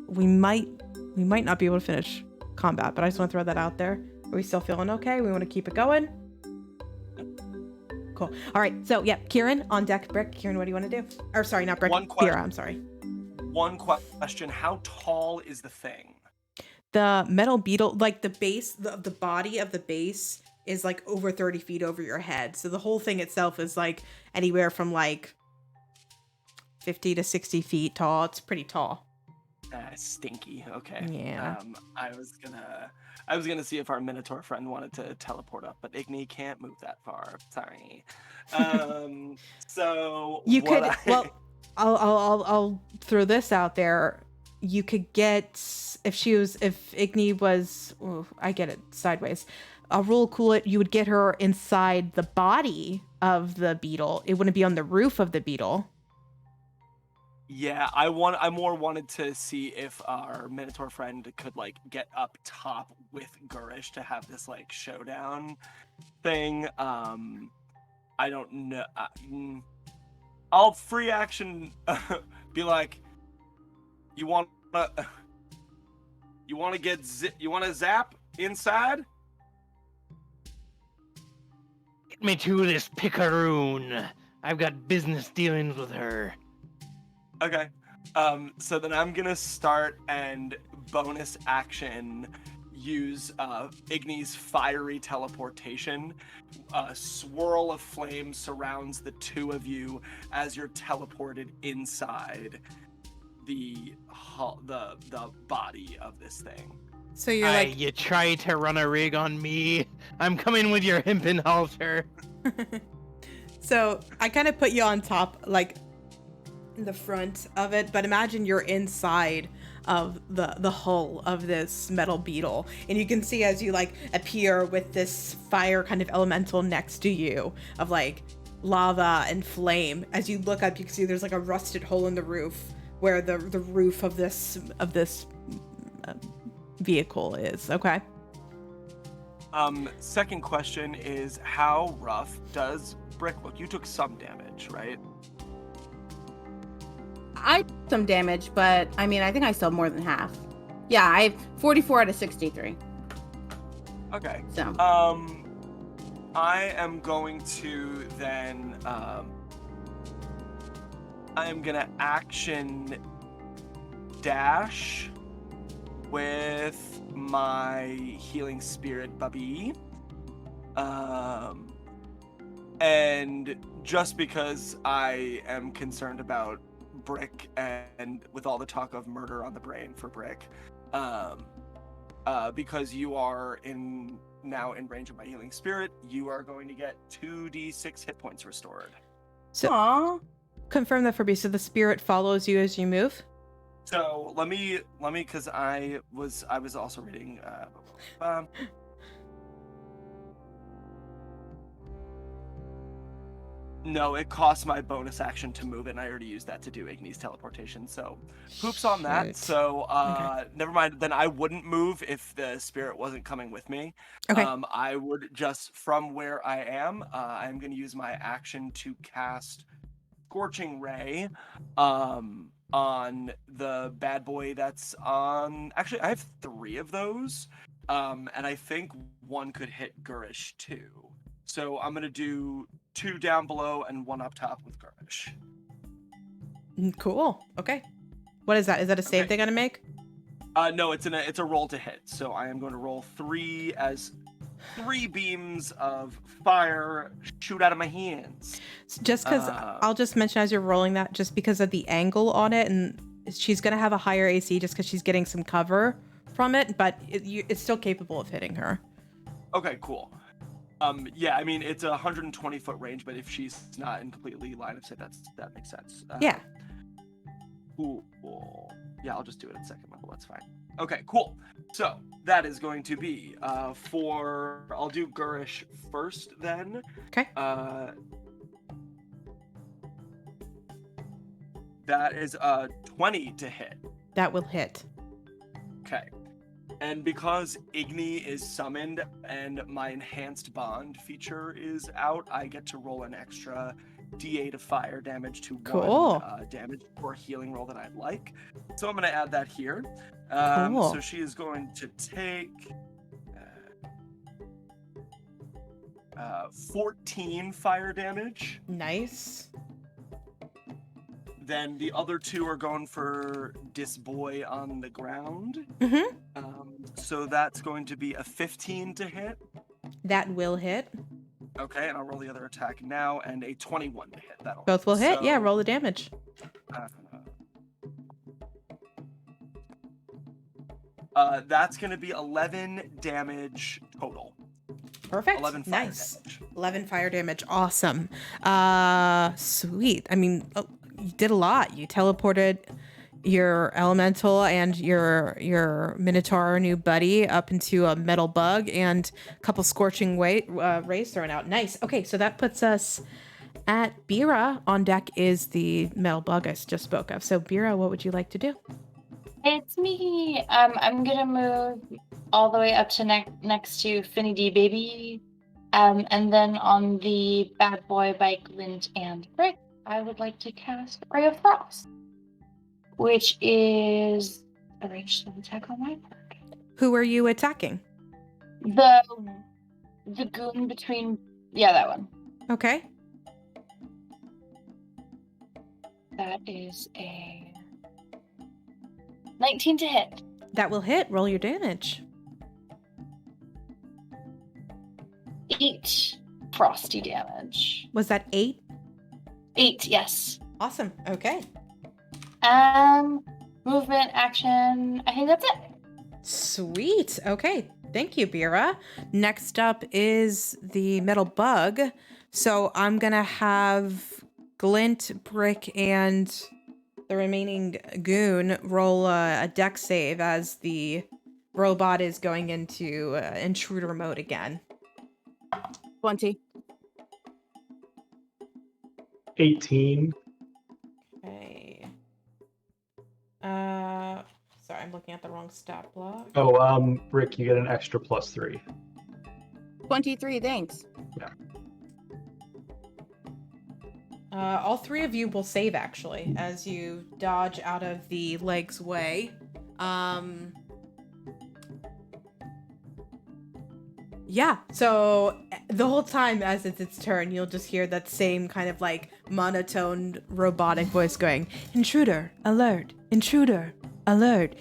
we might not be able to finish combat, but I just want to throw that out there. Are we still feeling okay? We want to keep it going? Cool. All right, so yeah, Kieran on deck. Brick. Kieran, what do you want to do? Or sorry, not Brick. Bira. I'm sorry. One question: how tall is the thing? The metal beetle, like the base, the body of the base is like over 30 feet over your head. So the whole thing itself is like anywhere from like 50 to 60 feet tall. It's pretty tall. Stinky. Okay. Yeah. I was gonna see if our Minotaur friend wanted to teleport up, but Igni can't move that far. Sorry. So You could. Well, I'll throw this out there. You could get if Igni was. Ooh, I get it sideways. A rule cool it. You would get her inside the body of the beetle. It wouldn't be on the roof of the beetle. Yeah, I more wanted to see if our Minotaur friend could like get up top with Gurish to have this like showdown thing. I don't know. I'll free action be like, you want to zap inside? Get me to this picaroon. I've got business dealings with her. Okay. So then I'm gonna start and bonus action use Igni's fiery teleportation. A swirl of flame surrounds the two of you as you're teleported inside the body of this thing. So you're like, you try to run a rig on me. I'm coming with your hempen halter. So I kind of put you on top, like the front of it, but imagine you're inside of the hull of this metal beetle, and you can see as you like appear with this fire kind of elemental next to you of like lava and flame. As you look up, you can see there's like a rusted hole in the roof where the roof of this vehicle is. Okay. Second question is, how rough does Brick look? You took some damage, right? I took some damage, but I mean, I think I still have more than half. Yeah, I have 44 out of 63. Okay. So. I am going to then, I am gonna action dash with my healing spirit, Bubby. And just because I am concerned about Brick and with all the talk of murder on the brain for Brick, because you are now in range of my healing spirit, you are going to get 2d6 hit points restored. So Aww. Confirm that for me. So the spirit follows you as you move. So let me, because I was also reading. No, it costs my bonus action to move it, and I already used that to do Igni's teleportation. So, poops on that. Shit. So, Okay. never mind. Then I wouldn't move if the spirit wasn't coming with me. Okay. I would just, from where I am, I'm going to use my action to cast Scorching Ray on the bad boy that's on. Actually, I have 3 of those, and I think one could hit Gurish too. So I'm gonna do 2 down below and 1 up top with Gurish. Cool. Okay. What is that? Is that a save they're gonna make? No, it's a roll to hit. So I am going to roll 3 beams of fire shoot out of my hands. Just because I'll just mention as you're rolling that, just because of the angle on it, and she's gonna have a higher AC just because she's getting some cover from it, but it's still capable of hitting her. Okay, cool. Yeah, I mean, it's a 120-foot range, but if she's not in completely line of sight, that makes sense. Yeah. Cool. Yeah, I'll just do it at second level. That's fine. Okay, cool. So that is going to be I'll do Gurish first then. Okay. That is 20 to hit. That will hit. Okay. And because Igni is summoned and my enhanced bond feature is out, I get to roll an extra d8 of fire damage to Cool. one damage or healing roll that I'd like. So I'm going to add that here. Cool. So she is going to take 14 fire damage. Nice. Then the other two are going for Disboy on the ground. Mm-hmm. So that's going to be a 15 to hit. That will hit. Okay, and I'll roll the other attack now, and a 21 to hit. That'll Both will hit. Yeah, So, roll the damage. That's going to be 11 damage total. Perfect. 11 fire Nice. damage. 11 fire damage. Awesome. Sweet. I mean, you did a lot. You teleported your elemental and your minotaur new buddy up into a metal bug and a couple scorching rays thrown out. Nice. Okay, so that puts us at Bira. On deck is the metal bug I just spoke of. So Bira, what would you like to do? It's me. I'm gonna move all the way up to next to Finny D Baby. And then on the bad boy by Glint and Brick, I would like to cast Ray of Frost, which is a ranged attack on my part. Who are you attacking? The goon between, yeah, that one. Okay. That is a 19 to hit. That will hit. Roll your damage. 8 frosty damage. Was that 8? 8, yes. Awesome. Okay. Movement, action. I think that's it. Sweet. Okay. Thank you, Bira. Next up is the metal bug. So I'm going to have Glint, Brick, and the remaining goon roll a dex save as the robot is going into intruder mode again. 20. 18. Okay. Sorry, I'm looking at the wrong stat block. Oh, Rick, you get an extra +3. 23, thanks. Yeah. All three of you will save, actually, as you dodge out of the leg's way. Yeah, so the whole time as it's its turn, you'll just hear that same kind of like monotone robotic voice going, "Intruder, alert! Intruder, alert!"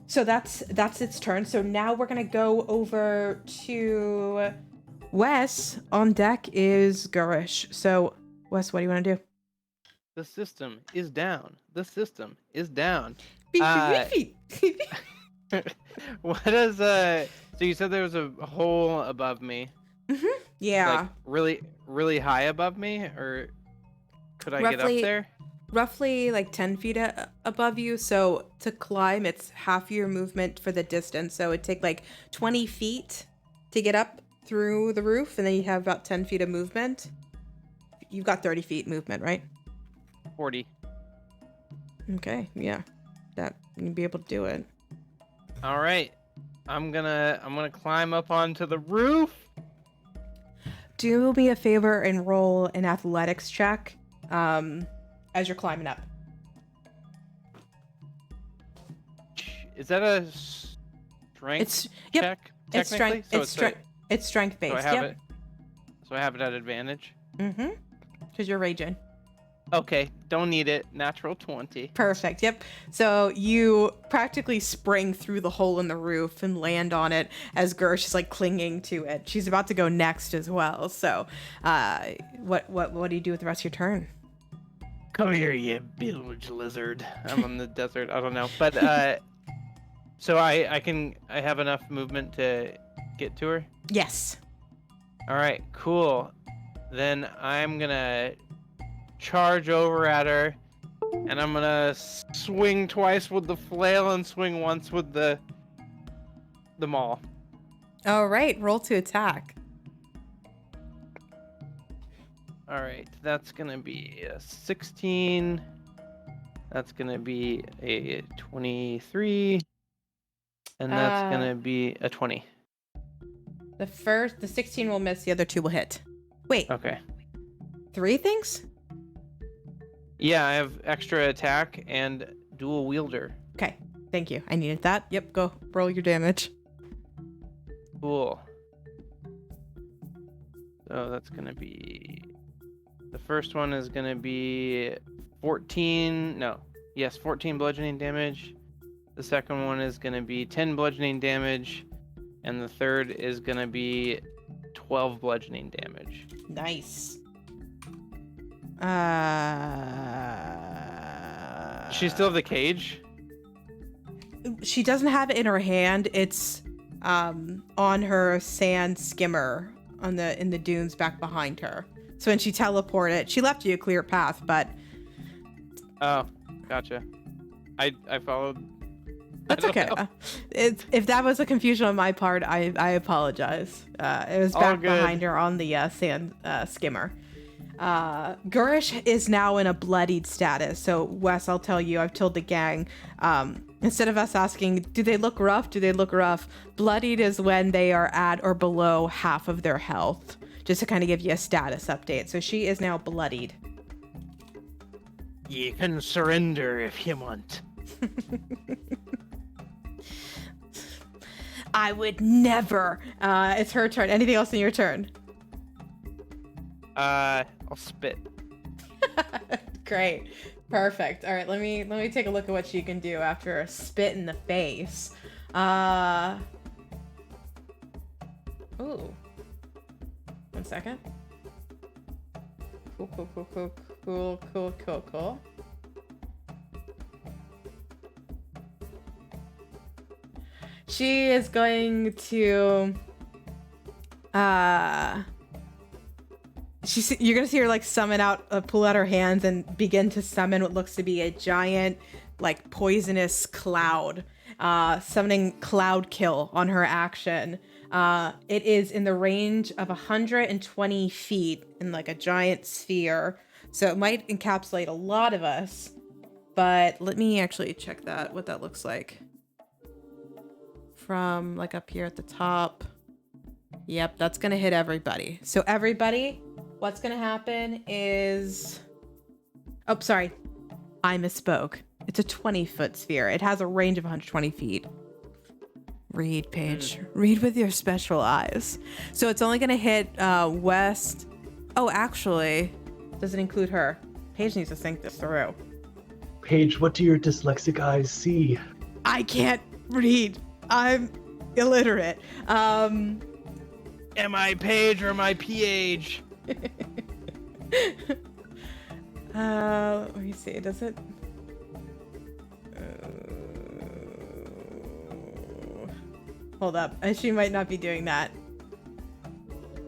So that's its turn. So now we're gonna go over to Wes. On deck is Gurish. So Wes, what do you want to do? The system is down. The system is down. What is so you said there was a hole above me. Mm-hmm. Yeah. Like really high above me, or could I get up there? Roughly like 10 feet above you. So to climb, it's half your movement for the distance. So it'd take like 20 feet to get up through the roof, and then you have about 10 feet of movement. You've got 30 feet movement, right? 40. Okay, yeah. That you'd be able to do it. All right. I'm gonna climb up onto the roof. Do me a favor and roll an athletics check as you're climbing up. Is that a strength check? It's strength. It's strength based. So I have it. So I have it at advantage. Mm-hmm. Because you're raging. Okay, don't need it. Natural 20. Perfect. Yep. So you practically spring through the hole in the roof and land on it as Gersh is like clinging to it. She's about to go next as well. So, what do you do with the rest of your turn? Come here, you bilge lizard. I'm on the desert. I don't know, but so I have enough movement to get to her. Yes. All right, cool. Then I'm gonna charge over at her, and I'm gonna swing twice with the flail and swing once with the maul. All right, roll to attack. All right, that's gonna be a 16. That's gonna be a 23. And that's gonna be a 20. The 16 will miss, the other 2 will hit. Wait, Okay. 3 things? Yeah, I have extra attack and dual wielder. Okay, thank you. I needed that. Yep, go roll your damage. Cool. So that's gonna be... The first one is gonna be 14 bludgeoning damage. The second one is gonna be 10 bludgeoning damage. And the third is gonna be 12 bludgeoning damage. Nice. She still have the cage? She doesn't have it in her hand. It's on her sand skimmer in the dunes back behind her. So when she teleported, she left you a clear path, but Oh, gotcha. I followed. that's okay. If that was a confusion on my part, I apologize. It was All back good. behind her on the sand skimmer. Gurish is now in a bloodied status. So Wes, I'll tell you, I've told the gang, instead of us asking, do they look rough? Do they look rough? Bloodied is when they are at or below half of their health, just to kind of give you a status update. So she is now bloodied. You can surrender if you want. I would never. It's her turn. Anything else in your turn? I'll spit. Great. Perfect. All right, let me take a look at what she can do after a spit in the face. Ooh. 1 second. Cool. She is going to you're gonna see her like pull out her hands and begin to summon what looks to be a giant, like poisonous cloud. Summoning Cloud Kill on her action. It is in the range of 120 feet in like a giant sphere, so it might encapsulate a lot of us. But let me actually check what that looks like from like up here at the top. Yep, that's gonna hit everybody. So everybody, what's gonna happen is... Oh, sorry. I misspoke. It's a 20-foot sphere. It has a range of 120 feet. Read, Paige. Read with your special eyes. So it's only gonna hit west... Oh, actually, does it include her? Paige needs to think this through. Paige, what do your dyslexic eyes see? I can't read. I'm illiterate. Am I Paige or am I PH? Let me see. Does it? Hold up. She might not be doing that.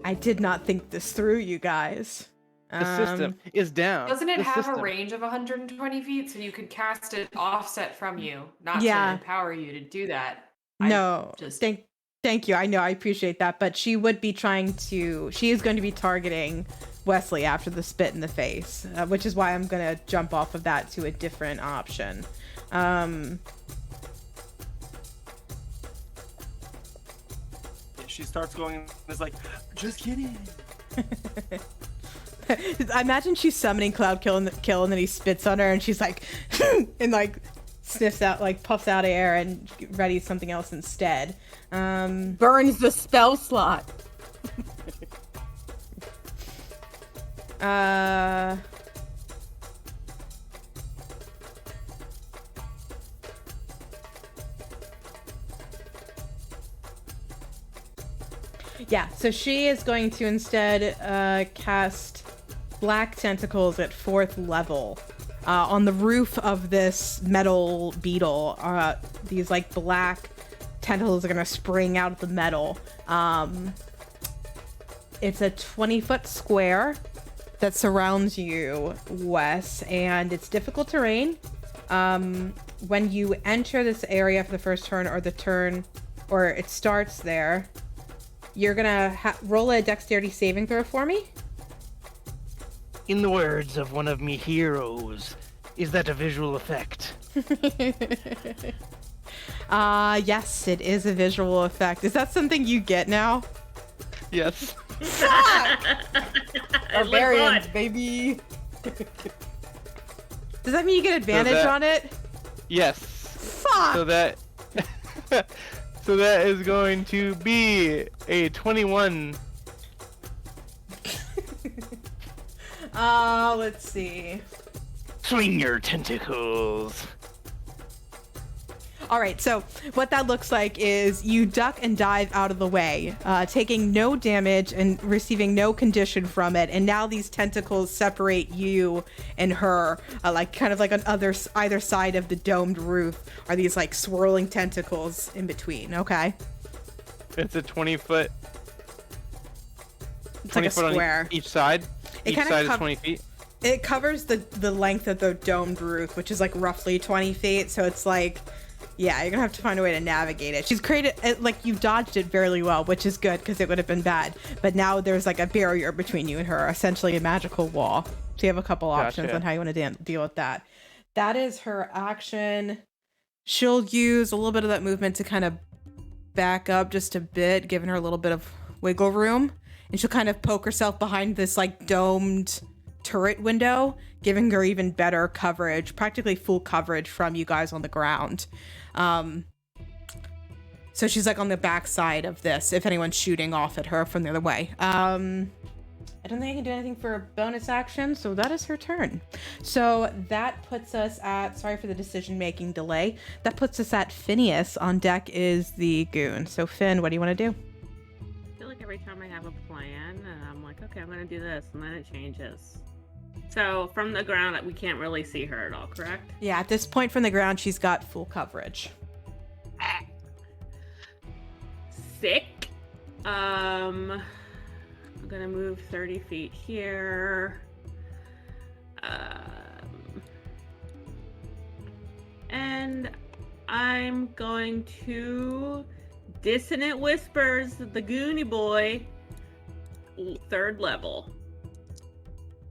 I did not think this through, you guys. The system is down. Doesn't it The have system. a range of 120 feet, so you could cast it offset from you, not Yeah. to empower you to do that? No, just thank you. I know, I appreciate that, but she would be she is going to be targeting Wesley after the spit in the face, which is why I'm going to jump off of that to a different option. She starts going, it's like, just kidding. I imagine she's summoning Cloud Kill and then he spits on her and she's like, and like sniffs out, like puffs out air and readies something else instead. Burns the spell slot. Yeah, so she is going to instead cast Black Tentacles at 4th level on the roof of this metal beetle. These like black tentacles are going to spring out of the metal. It's a 20-foot square that surrounds you, Wes, and it's difficult terrain. When you enter this area for the first turn or it starts there, you're gonna roll a dexterity saving throw for me. In the words of one of me heroes, is that a visual effect? Yes, it is a visual effect. Is that something you get now? Yes. Barbarians, baby. Does that mean you get advantage on it? Yes. Fuck! So that so that is going to be a 21. Let's see. Swing your tentacles. All right, so what that looks like is you duck and dive out of the way, taking no damage and receiving no condition from it. And now these tentacles separate you and her, like kind of like on either side of the domed roof are these like swirling tentacles in between. Okay, It's a 20-foot. it's like a 20 foot square. on each side. It Each kinda side is cov- 20 feet. It covers the length of the domed roof, which is like roughly 20 feet. So it's like, yeah, you're gonna have to find a way to navigate it. She's created it, like you've dodged it fairly well, which is good because it would have been bad. But now there's like a barrier between you and her, essentially a magical wall. So you have a couple options Gotcha. on how you want to deal with that. That is her action. She'll use a little bit of that movement to kind of back up just a bit, giving her a little bit of wiggle room. And she'll kind of poke herself behind this like domed turret window, giving her even better coverage, practically full coverage from you guys on the ground. So she's like on the back side of this if anyone's shooting off at her from the other way. I don't think I can do anything for a bonus action, so that is her turn. So that puts us at, sorry for the decision-making delay, that puts us at Phineas. On deck is the goon. So Finn, what do you want to do? I feel like every time I have a plan, and I'm like, okay, I'm gonna do this, and then it changes. So from the ground, we can't really see her at all, correct? Yeah, at this point from the ground, she's got full coverage. Sick. I'm gonna move 30 feet here. And I'm going to Dissonant Whispers, the Goonie Boy, 3rd level.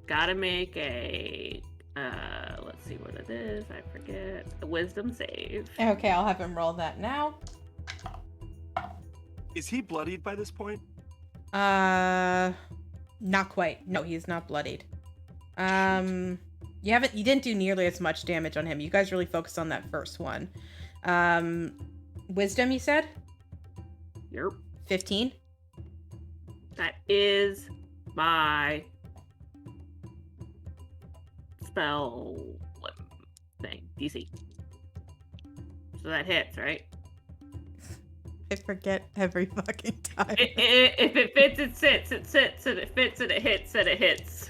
Gotta make a, let's see what it is, I forget, a wisdom save. Okay, I'll have him roll that now. Is he bloodied by this point? Not quite. No, he's not bloodied. You didn't do nearly as much damage on him. You guys really focused on that first one. Wisdom, you said? Yep. 15? That is my spell thing, DC. So that hits, right? I forget every fucking time. If it fits, it sits. It sits, and it fits, and it hits, and it hits.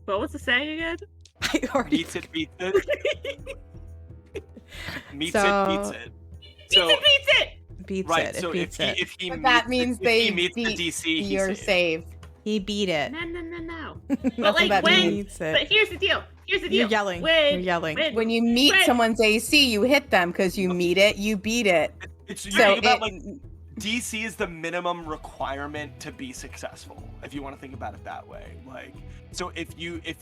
What was the saying again? I already Meets it, beats it. Meets So- it, beats it. Beats it, beats it! beats Right, it. so It beats it. if he But meets that means if they he meets the beat DC, he your saves. save. He beat it. No. That's But like that when, means it. but here's the deal. You're yelling. When, You're yelling. When you meet When- someone's AC, you hit them because you meet it, you beat it. It's you So think about it- like DC is the minimum requirement to be successful. If you want to think about it that way, like so if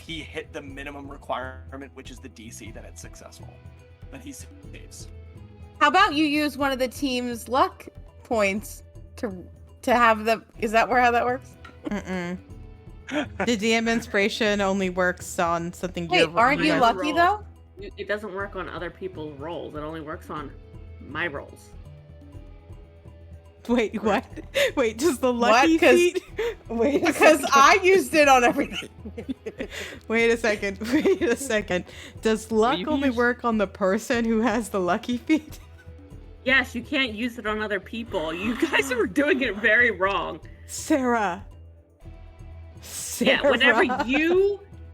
he hit the minimum requirement, which is the DC, then it's successful. Then he saves. How about you use one of the team's luck points to have the? Is that how that works? Mm-mm. The DM inspiration only works on something Wait, you're aren't you my lucky roll. though? It doesn't work on other people's rolls. It only works on my rolls. Wait, what? Wait, does the lucky 'Cause- feat? Wait, a Because second. I used it on everything. Wait a second. Wait a second. Does luck you only use- work on the person who has the lucky feat? Yes, you can't use it on other people. You guys are doing it very wrong. Sarah. Yeah, Sarah.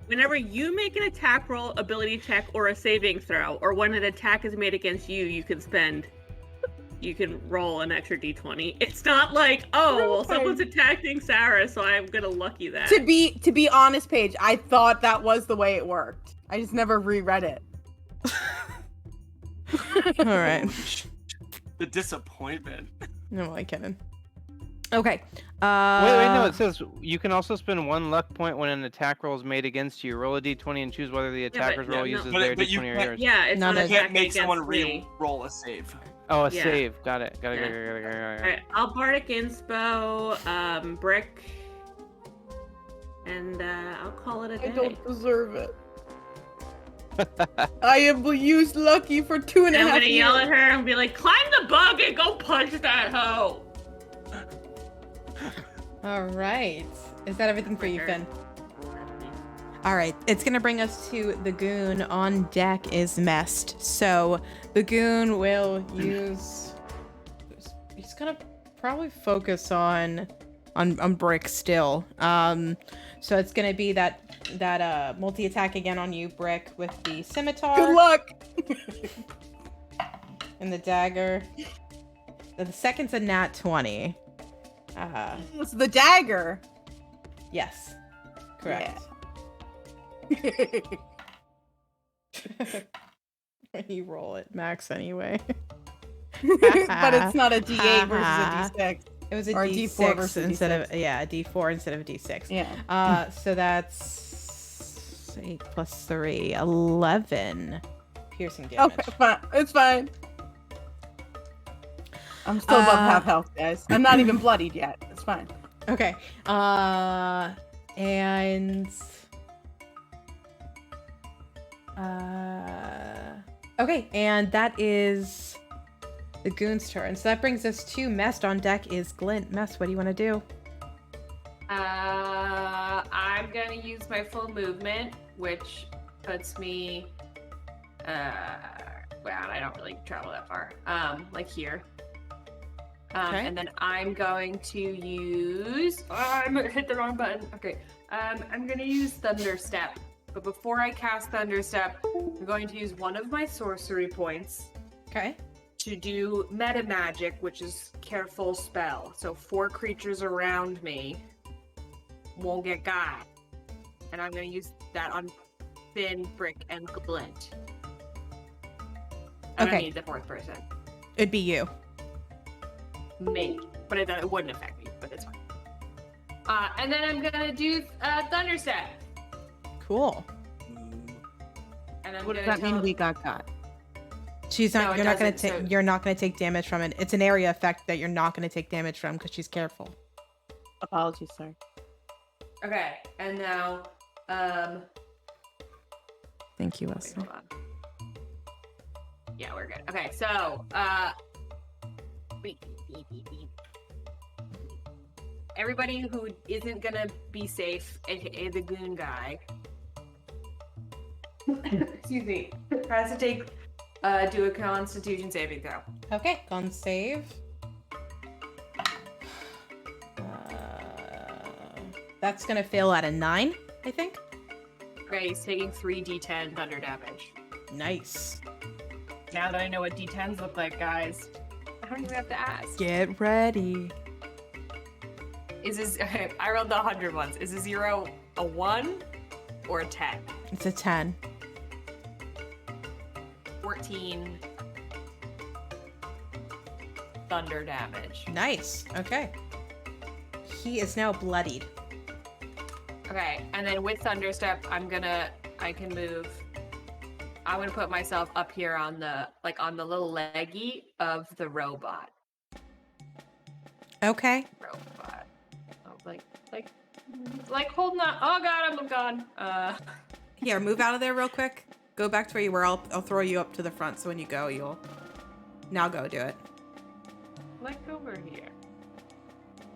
whenever you make an attack roll, ability check, or a saving throw, or when an attack is made against you, you can roll an extra d20. It's not like, oh, well, Okay. someone's attacking Sarah, so I'm gonna lucky that. To be honest, Paige, I thought that was the way it worked. I just never reread it. All right. The disappointment. No, I kidding. Okay. Wait, no. It says you can also spend 1 luck point when an attack roll is made against you. Roll a d20 and choose whether the attacker's roll uses their but you d20 or can't- yours. Yeah, it's No, not there's- You can't attacking make someone against me. re-roll a save. Oh, a Yeah. save. Got it. Yeah. Got it. Alright, I'll Bardic Inspo, Brick, and I'll call it a day. deserve it. I have used lucky for 2.5 And I'm gonna years. yell at her and be like, climb the bug and go punch that hoe! All right. Is that everything for you, Sure. Finn? All right. It's going to bring us to the goon on deck is messed. So the goon will use... He's going to probably focus on Brick still. So it's going to be that multi-attack again on you, Brick, with the scimitar. Good luck. And the dagger. The second's a nat 20. It's the dagger. Yes. Correct. You roll it max anyway. But it's not a D8 versus a D6. It was a Or a D6 D4 versus instead D6. of a D4 instead of a D6. Yeah. So that's 8 plus 3, 11 piercing damage. Okay, fine. It's fine. I'm still above half health, guys. I'm not even bloodied yet. It's fine. Okay. And okay, and that is the goon's turn. So that brings us to Mest on deck is Glint. Mest, what do you want to do? I'm gonna use my full movement, which puts me, well, I don't really travel that far, like here. Okay. And then I'm going to use, I hit the wrong button. Okay. I'm gonna use Thunder Step. But before I cast Thunder Step, I'm going to use one of my sorcery points. Okay. To do meta magic, which is careful spell. So 4 creatures around me won't get got. And I'm going to use that on Finn, Brick, and Glint. I don't Okay. need the 4th person. It'd be you. Me. But it wouldn't affect me, but it's fine. And then I'm going to do Thunder Step. Cool. And I'm What does gonna that mean tell- we got got? She's not. No, it you're not gonna doesn't, take. so- You're not gonna take damage from it. It's an area effect that you're not gonna take damage from because she's careful. Apologies, sir. Okay, and now, Thank you, wait, Wesley. hold on. Yeah, we're good. Okay, so, everybody who isn't gonna be safe, aka the goon guy, excuse me, has to take, do a Constitution saving throw. Okay, con save. That's gonna fail at a 9, I think. Okay, he's taking 3d10 thunder damage. Nice. Now that I know what d10s look like, guys, I don't even have to ask. Get ready. Is this? I rolled the 100 ones. Is a 0 a 1 or a 10? It's a 10. 14 thunder damage. Nice. Okay. He is now bloodied. Okay, and then with thunder step, I can move. I'm gonna put myself up here on the little leggy of the robot. Okay. Robot. Oh, like holding on. Oh god, I'm gone. Here, move out of there real quick. Go back to where you were. I'll throw you up to the front, so when you go, you'll... Now go do it. Like over here.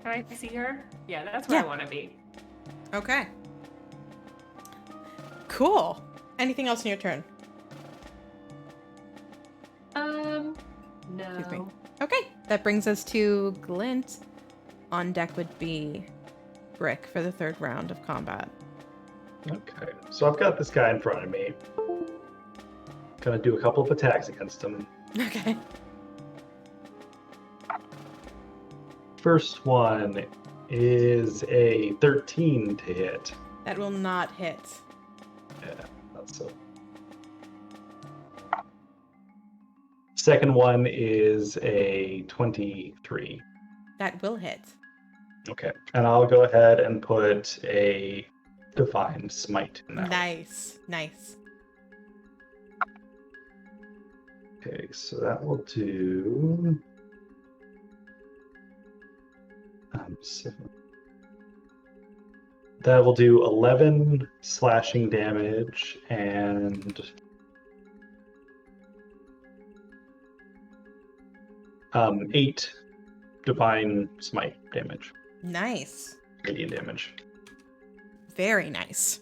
Can I see her? Yeah, that's where Yeah. I want to be. Okay. Cool. Anything else in your turn? Excuse me. No. Okay. That brings us to Glint. On deck would be Brick for the 3rd round of combat. Okay, so I've got this guy in front of me. Gonna do a couple of attacks against him. Okay. First one is a 13 to hit. That will not hit. Yeah, that's so. Second one is a 23. That will hit. Okay, and I'll go ahead and put a divine smite in that. Nice. Nice. Okay, so that will do. 7. That will do 11 slashing damage and 8 divine smite damage. Nice. Radiant damage. Very nice.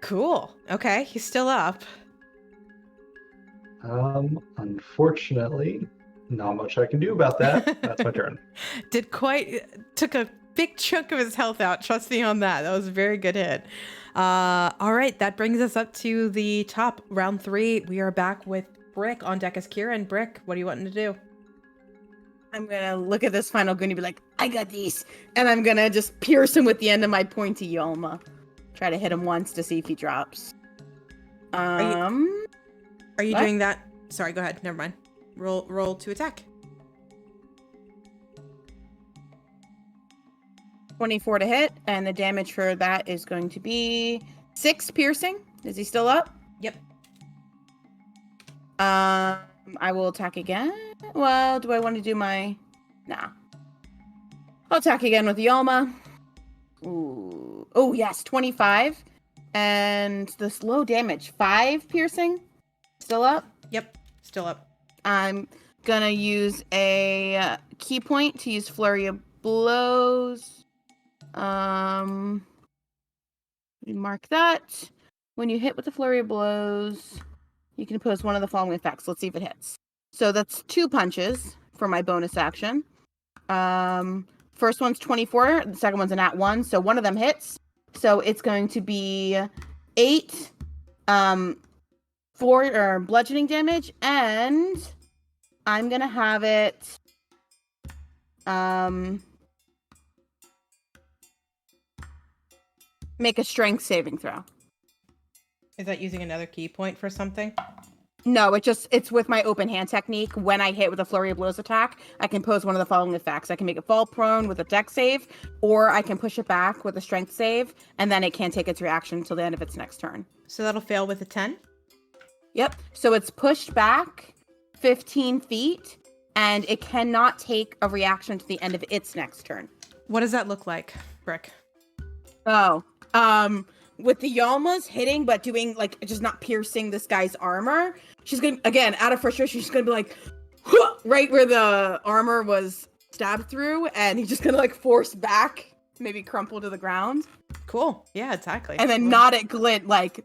Cool. Okay, he's still up. Unfortunately, not much I can do about that. That's my turn. Took a big chunk of his health out. Trust me on that. That was a very good hit. All right, that brings us up to the top. Round 3. We are back with Brick on deck as Kieran. Brick, what are you wanting to do? I'm gonna look at this final goon and be like, I got these. And I'm gonna just pierce him with the end of my pointy Yoma. Try to hit him once to see if he drops. Are you what? doing that? Sorry, go ahead. Never mind. Roll to attack. 24 to hit, and the damage for that is going to be 6 piercing. Is he still up? Yep. I will attack again. Well, do I want to do my... Nah. I'll attack again with Yalma. Ooh. Oh, yes, 25. And this low damage, 5 piercing. Still up? Yep. Still up. I'm gonna use a key point to use Flurry of Blows. We mark that. When you hit with the Flurry of Blows, you can impose one of the following effects. Let's see if it hits. So that's 2 punches for my bonus action. First one's 24. The second one's an @1. So one of them hits. So it's going to be 8 4 bludgeoning damage, and I'm gonna have it make a strength saving throw. Is that using another key point for something? No, it's with my open hand technique. When I hit with a Flurry of Blows attack, I can pose one of the following effects. I can make it fall prone with a dex save, or I can push it back with a strength save, and then it can't take its reaction until the end of its next turn. So that'll fail with a 10? Yep. So it's pushed back 15 feet, and it cannot take a reaction to the end of its next turn. What does that look like, Brick? Oh, with the Yalmas hitting, but doing like just not piercing this guy's armor, she's gonna, again, out of frustration, she's gonna be like, "Huh!" right where the armor was stabbed through, and he's just gonna like force back, maybe crumple to the ground. Cool. Yeah, exactly. And then Cool. nod at Glint like,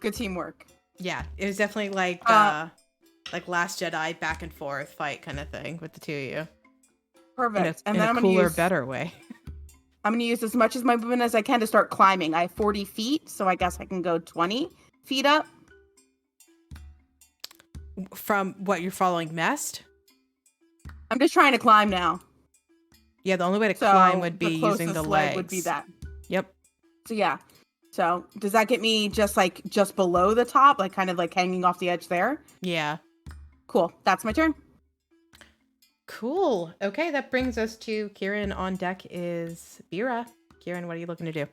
good teamwork. Yeah, it was definitely like Last Jedi back and forth fight kind of thing with the two of you. Perfect. In a cooler, better way. I'm going to use as much of my movement as I can to start climbing. I have 40 feet, so I guess I can go 20 feet up. From what you're following Mest? I'm just trying to climb now. Yeah, the only way to climb would be using the legs. Would be that. Yep. So yeah. So does that get me just below the top, like kind of like hanging off the edge there? Yeah. Cool. That's my turn. Cool. Okay, that brings us to Kieran. On deck is Bira. Kieran, what are you looking to do?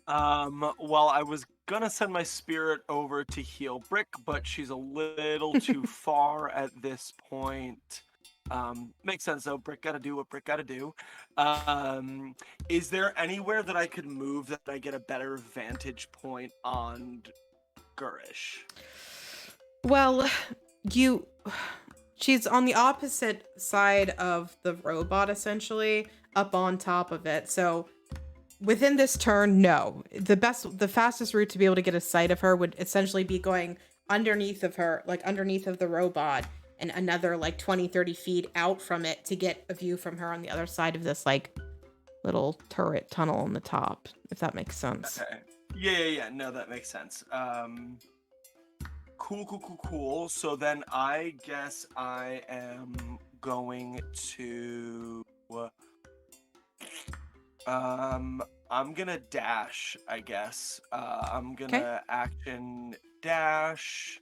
Well, I was gonna send my spirit over to heal Brick, but she's a little too far at this point. Makes sense though. Brick gotta do what Brick gotta do. Is there anywhere that I could move that I get a better vantage point on Gurish? Well, she's on the opposite side of the robot, essentially, up on top of it. So within this turn, no. The fastest route to be able to get a sight of her would essentially be going underneath of her, like underneath of the robot, and another like 20-30 feet out from it to get a view from her on the other side of this like little turret tunnel on the top, if that makes sense. Okay. Yeah. No, that makes sense. Cool. So then I guess I am going to I'm gonna dash, I guess. I'm gonna action dash.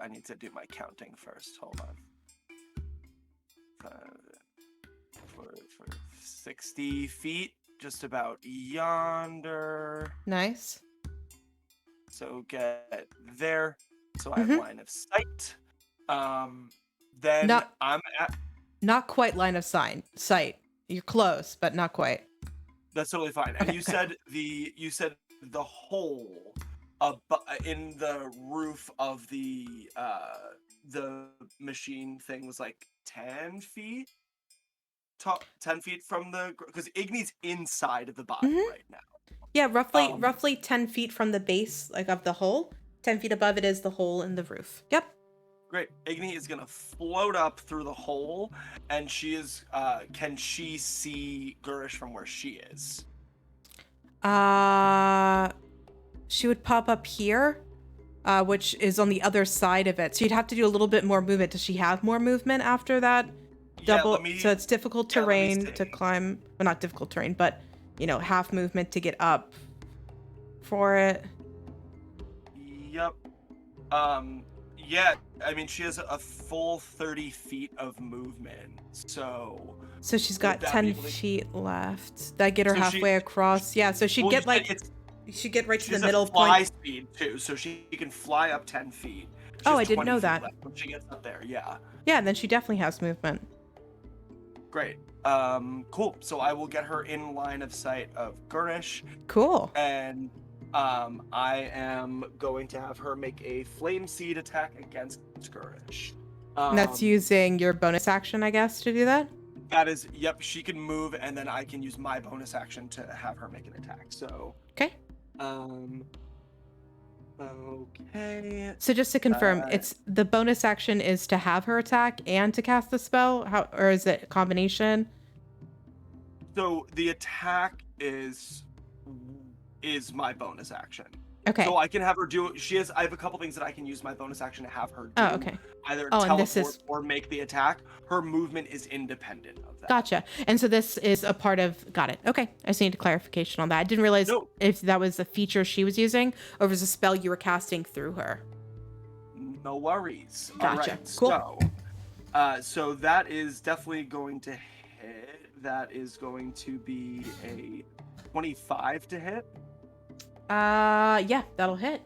I need to do my counting first. Hold on. for 60 feet, just about yonder. Nice. So get there. So I have Mhm. line of sight. Then Not- I'm at. Not quite line of sight. You're close, but not quite. That's totally fine. And Okay, you okay. said the hole in the roof of the machine thing was like 10 feet. 10 feet from the, because Igni's inside of the body Mhm. right now. Yeah, roughly 10 feet from the base, like of the hole. 10 feet above it is the hole in the roof. Yep. Great. Igni is gonna float up through the hole, and she is. Can she see Gurish from where she is? She would pop up here, which is on the other side of it. So you'd have to do a little bit more movement. Does she have more movement after that? So it's difficult terrain to climb. Well, not difficult terrain, but half movement to get up for it. Yep. Yeah. I mean, she has a full 30 feet of movement. So she's got 10 feet left. That get her So halfway across. Yeah. So she'd get she'd get right to the middle fly point. speed too, so she can fly up 10 feet. She Oh, has I didn't 20 know feet that. left when she gets up there. Yeah. Yeah, and then she definitely has movement. Great. Cool. So I will get her in line of sight of Gurnish. Cool. And I am going to have her make a flame seed attack against Gurnish. And that's using your bonus action, I guess, to do that? That is, yep, she can move, and then I can use my bonus action to have her make an attack. So. Okay. Okay. So just to confirm, it's the bonus action is to have her attack and to cast the spell? Or is it a combination? So the attack is my bonus action. Okay. So I can have her do. I have a couple things that I can use my bonus action to have her do. Oh, okay. Either and teleport or make the attack. Her movement is independent of that. Gotcha. And so this is a part of. Got it. Okay. I just needed clarification on that. I didn't realize if that was a feature she was using or if it was a spell you were casting through her. No worries. Gotcha. All right. Cool. So that is definitely going to hit. That is going to be a 25 to hit. Yeah, that'll hit.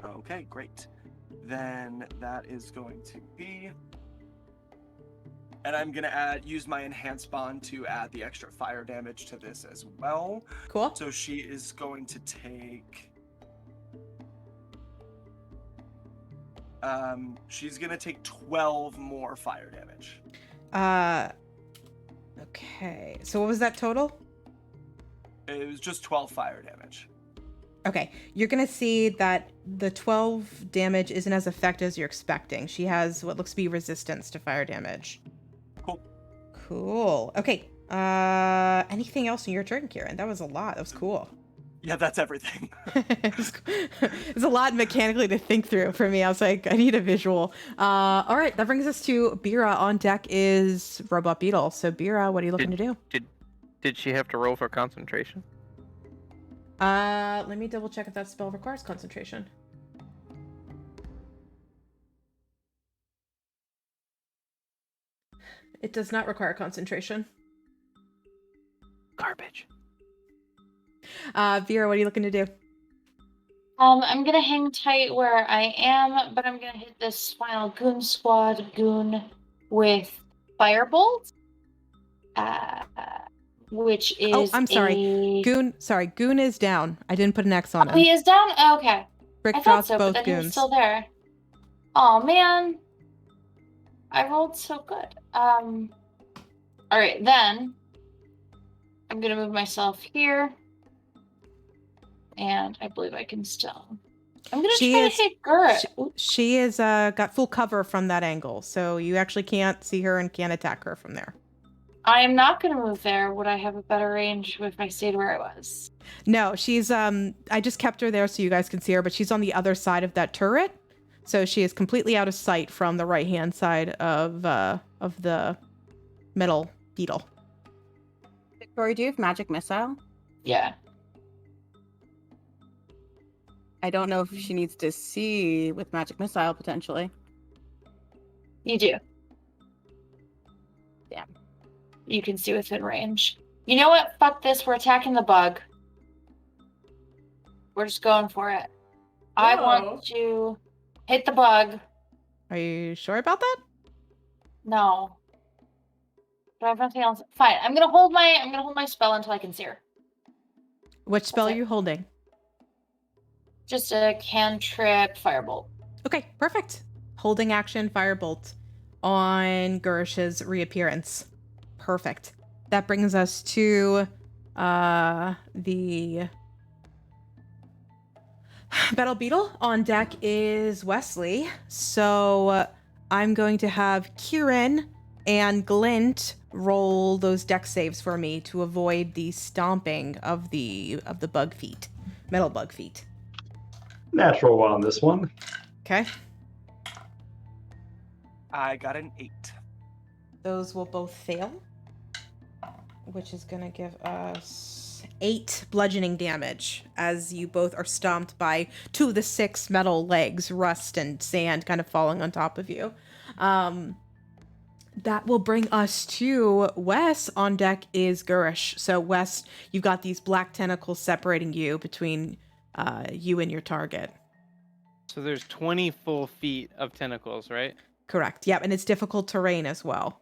Okay, great. Then that is going to be, and I'm gonna use my enhanced bond to add the extra fire damage to this as well. Cool. So she is going to take, she's gonna take 12 more fire damage. Okay. So what was that total? It was just 12 fire damage. Okay, you're gonna see that the 12 damage isn't as effective as you're expecting. She has what looks to be resistance to fire damage. Cool. Okay. Anything else in your turn, Kieran? That was a lot. That was cool. Yeah, that's everything. It's a lot mechanically to think through for me. I was like, I need a visual. All right, that brings us to Bira. On deck is Robot Beetle. So Bira, what are you looking to do? Did she have to roll for concentration? Let me double check if that spell requires concentration. It does not require concentration. Garbage. Vera, what are you looking to do? I'm gonna hang tight where I am, but I'm gonna hit this final goon squad goon with firebolt. Which is Oh, I'm sorry. Goon is down. I didn't put an X on him. He is down? Oh, okay. Rick I thought dropped so, both but then he was goons. still there. Oh man. I rolled so good. Alright, then I'm gonna move myself here. And I believe I can still. I'm gonna try to hit Gurrit. She is got full cover from that angle, so you actually can't see her and can't attack her from there. I am not gonna move there. Would I have a better range if I stayed where I was? No, she's I just kept her there so you guys can see her, but she's on the other side of that turret. So she is completely out of sight from the right-hand side of the metal beetle. Victoria, do you have magic missile? Yeah. I don't know if she needs to see with magic missile potentially. You do. Damn. You can see within range. You know what? Fuck this. We're attacking the bug. We're just going for it. I want to hit the bug. Are you sure about that? No. Do I have nothing else? Fine. I'm gonna hold my spell until I can see her. Which spell are you holding? Just a cantrip firebolt. Okay, perfect. Holding action firebolt on Gersh's reappearance. Perfect. That brings us to the Battle Beetle. On deck is Wesley. So I'm going to have Kieran and Glint roll those deck saves for me to avoid the stomping of the bug feet, metal bug feet. Natural one on this one. Okay. I got an 8. Those will both fail, which is going to give us 8 bludgeoning damage as you both are stomped by 2 of the 6 metal legs, rust and sand kind of falling on top of you. That will bring us to Wes. On deck is Gurish. So Wes, you've got these black tentacles separating you between you and your target. So there's 20 full feet of tentacles, right? Correct. Yep, and it's difficult terrain as well.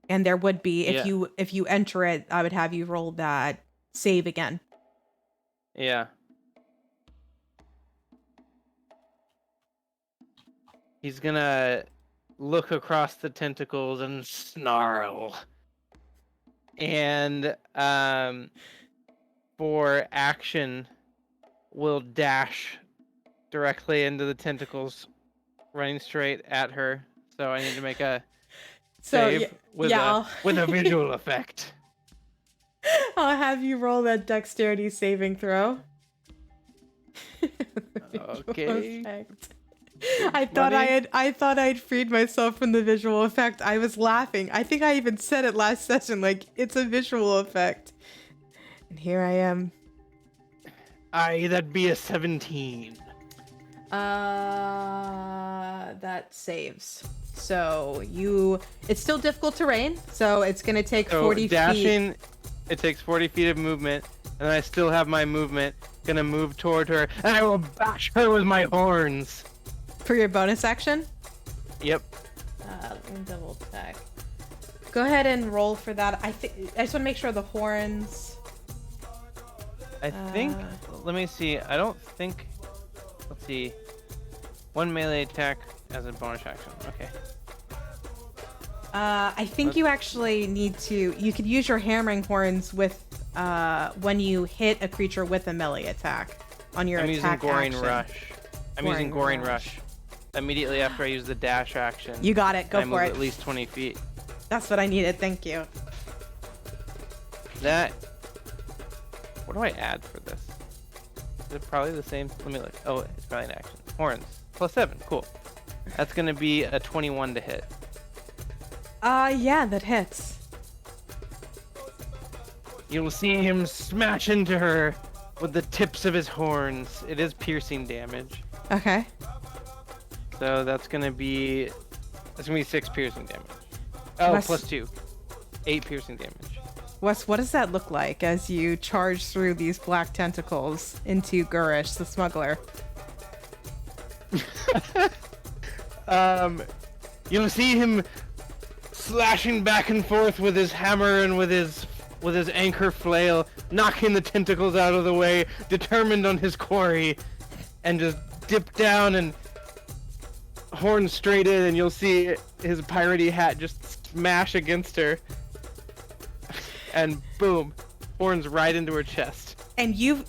And there would be, if you enter it, I would have you roll that save again. Yeah. He's gonna look across the tentacles and snarl. And for action, will dash directly into the tentacles, running straight at her. So I need to make a save with a visual effect. I'll have you roll that dexterity saving throw. Okay. I thought I'd freed myself from the visual effect. I was laughing. I think I even said it last session, like, it's a visual effect. And here I am. That'd be a 17. That saves. So it's still difficult terrain, so it's gonna take 40 dashing, feet. It takes 40 feet of movement, and I still have my movement. Gonna move toward her, and I will bash her with my horns. For your bonus action? Yep. Let me double check. Go ahead and roll for that. I just want to make sure the horns. I think. Let me see. I don't think. Let's see. 1 melee attack as a bonus action. Okay. I think you actually need to. You could use your hammering horns with when you hit a creature with a melee attack on your attack action. I'm using Goring Rush. Immediately after I use the dash action. You got it. Go for it. At least 20 feet. That's what I needed. Thank you. What do I add for this? Is it probably the same? Let me look. Oh, it's probably an action. Horns. +7. Cool. That's going to be a 21 to hit. Yeah, that hits. You'll see him smash into her with the tips of his horns. It is piercing damage. Okay. So that's gonna be 6 piercing damage. Oh, +2. 8 piercing damage. Wes, what does that look like as you charge through these black tentacles into Gurish, the smuggler? You'll see him slashing back and forth with his hammer and with his anchor flail, knocking the tentacles out of the way, determined on his quarry, and just dip down and horn straight in, and you'll see his piratey hat just smash against her, and boom, horns right into her chest. And you've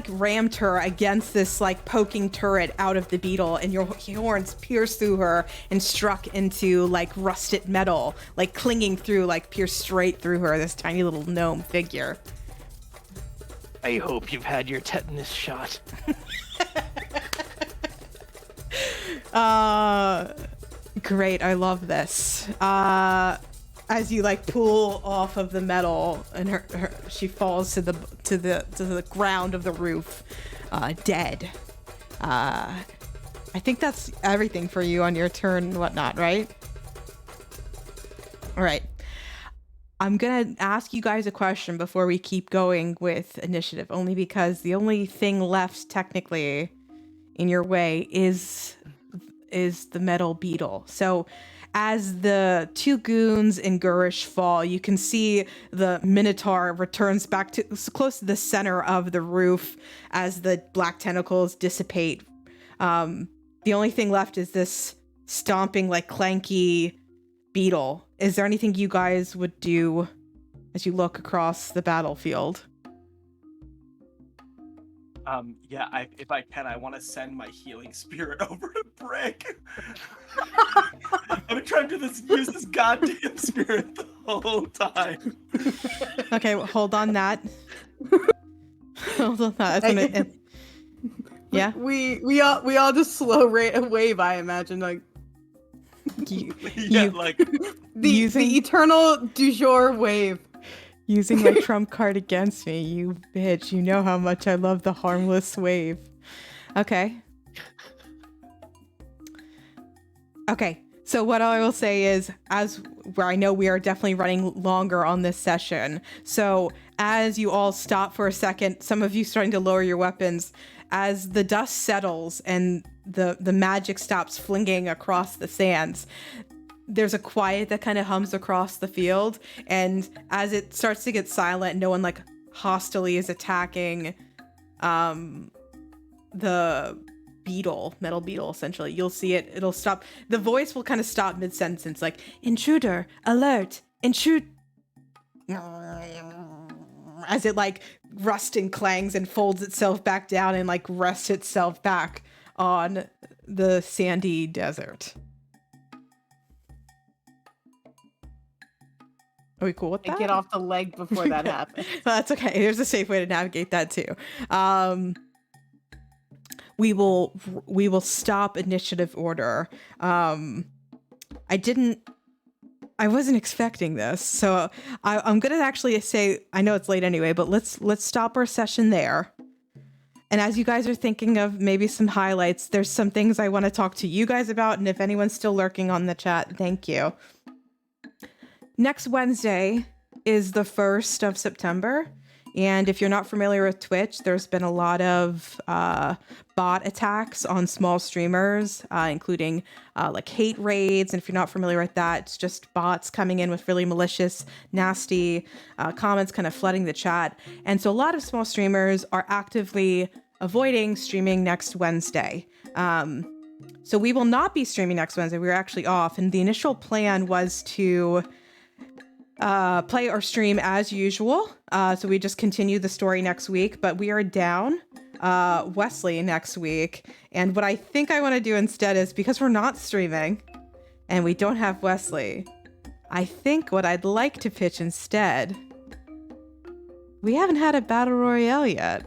rammed her against this like poking turret out of the beetle, and your horns pierced through her and struck into like rusted metal, like clinging through, like pierced straight through her, this tiny little gnome figure. I hope you've had your tetanus shot. Great, I love this. As you like pull off of the metal, and she falls to the ground of the roof, dead. I think that's everything for you on your turn and whatnot, right? All right. I'm going to ask you guys a question before we keep going with initiative, only because the only thing left technically in your way is the metal beetle. So as the two goons in Gurish fall, you can see the Minotaur returns back to close to the center of the roof as the black tentacles dissipate. The only thing left is this stomping, like, clanky beetle. Is there anything you guys would do as you look across the battlefield? If I can, I want to send my healing spirit over to Brick. I've been trying to use this goddamn spirit the whole time. Okay, well, hold on that. Hold on that. That's gonna, yeah. We all just slow wave. I imagine like like the eternal du jour wave. Using my trump card against me, you bitch. You know how much I love the harmless wave. Okay. Okay. So what I will say is, where I know we are definitely running longer on this session. So as you all stop for a second, some of you starting to lower your weapons, as the dust settles and the magic stops flinging across the sands, there's a quiet that kind of hums across the field. And as it starts to get silent, no one like hostilely is attacking the metal beetle, essentially. You'll see it'll stop. The voice will kind of stop mid-sentence, like, intruder, alert, intrude. As it like rusts and clangs and folds itself back down and like rests itself back on the sandy desert. Are we cool with that? Get off the leg before that happens. That's okay. There's a safe way to navigate that too. We will stop initiative order. I wasn't expecting this, so I'm gonna actually say, I know it's late anyway, but let's stop our session there. And as you guys are thinking of maybe some highlights, there's some things I want to talk to you guys about, and if anyone's still lurking on the chat, thank you. Next Wednesday is the 1st of September. And if you're not familiar with Twitch, there's been a lot of bot attacks on small streamers, including like hate raids. And if you're not familiar with that, it's just bots coming in with really malicious, nasty comments, kind of flooding the chat. And so a lot of small streamers are actively avoiding streaming next Wednesday. So we will not be streaming next Wednesday. We're actually off. And the initial plan was to play or stream as usual. So we just continue the story next week, but we are down Wesley next week. And what I think I want to do instead is, because we're not streaming and we don't have Wesley, I think what I'd like to pitch instead, we haven't had a battle royale yet.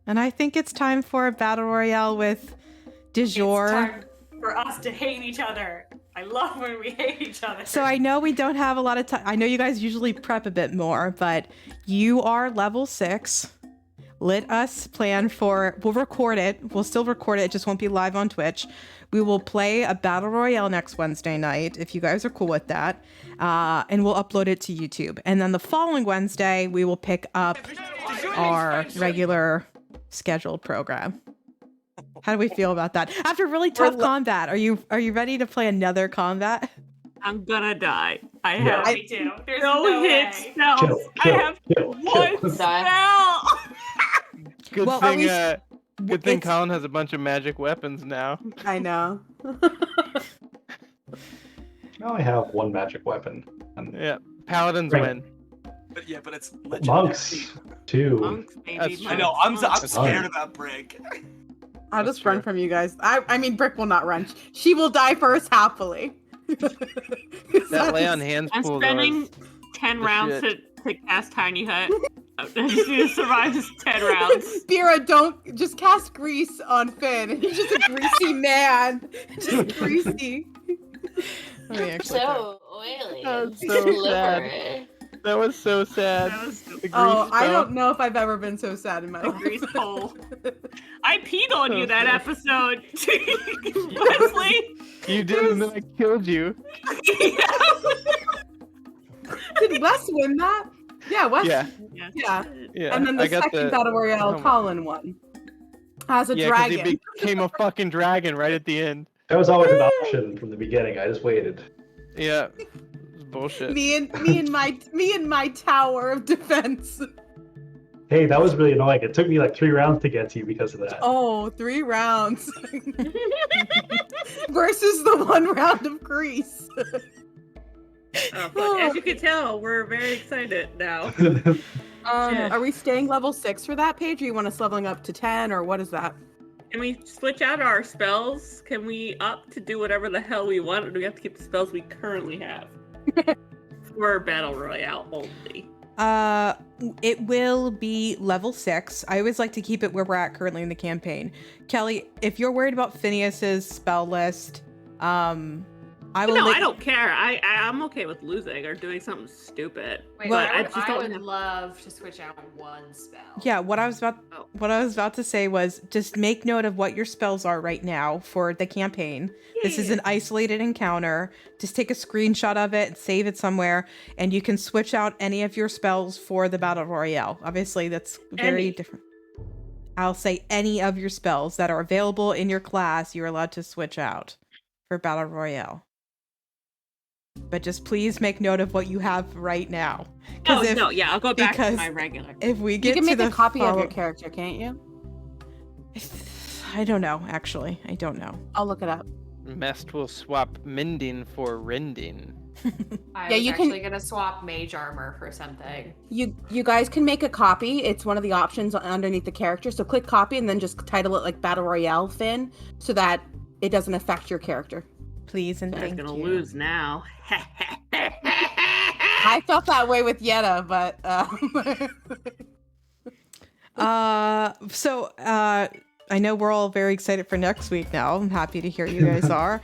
And I think it's time for a battle royale with du jour. It's time for us to hate each other. I love when we hate each other. So I know we don't have a lot of time. I know you guys usually prep a bit more, but you are level 6. Let us plan for, we'll record it. We'll still record it. It just won't be live on Twitch. We will play a battle royale next Wednesday night, if you guys are cool with that. And we'll upload it to YouTube. And then the following Wednesday, we will pick up our regular scheduled program. How do we feel about that? After really tough combat, are you ready to play another combat? I'm gonna die. I No, have me too. There's no hit way. spells. I have one spell. Good Well, thing. at Good thing Colin has a bunch of magic weapons now. I know. I only have one magic weapon. Yeah, paladins Right. win. But yeah, but it's legendary. Monks, too. Monks, baby. That's true. I know. I'm Monks. scared about Brick. I'll That's just run true. from you guys. I mean, Brick will not run. She will die first, happily. That lay on hands I'm pool. spending 10 the rounds shit. to cast Tiny Hut. I just need to survive this 10 rounds. Spira, don't just cast grease on Finn. He's just a greasy man. Just greasy. Let me actually So oily. That's and so slippery. That was so sad. That was The Oh, grease I spell. don't know if I've ever been so sad in my the life. grease pole. I peed on you that episode. Wesley. You did, and then I killed you. Did Wes win that? Yeah, Wes. Yeah. Yeah. Yeah. And then the I got second Battle Royale, oh my- Colin won. As a Yeah, because dragon. he became a fucking dragon right at the end. That was always an option from the beginning. I just waited. Yeah. It was bullshit. me and my tower of defense. Hey, that was really annoying. It took me like 3 rounds to get to you because of that. Oh, 3 rounds. Versus the 1 round of Grease. But as you can tell, we're very excited now. Are we staying level 6 for that page, or you want us leveling up to 10, or what is that? Can we switch out our spells? Can we up to do whatever the hell we want, or do we have to keep the spells we currently have? For Battle Royale only. It will be level 6. I always like to keep it where we're at currently in the campaign. Kelly, if you're worried about Phineas's spell list, I don't care. I'm okay with losing or doing something stupid. Wait, but I would love to switch out one spell. Yeah, what I was about to say was just make note of what your spells are right now for the campaign. This is an isolated encounter. Just take a screenshot of it, save it somewhere, and you can switch out any of your spells for the Battle Royale. Obviously, that's very different. I'll say any of your spells that are available in your class, you're allowed to switch out for Battle Royale. But just please make note of what you have right now. I'll go back to my regular. If we get you can to make the a copy of your character, can't you? I don't know, actually. I don't know. I'll look it up. Mest will swap mending for rending. I was actually gonna swap mage armor for something. You guys can make a copy. It's one of the options underneath the character. So click copy and then just title it like Battle Royale Finn, so that it doesn't affect your character. Please and thank you. I'm gonna lose now. I felt that way with Yetta, but I know we're all very excited for next week now. I'm happy to hear you guys are.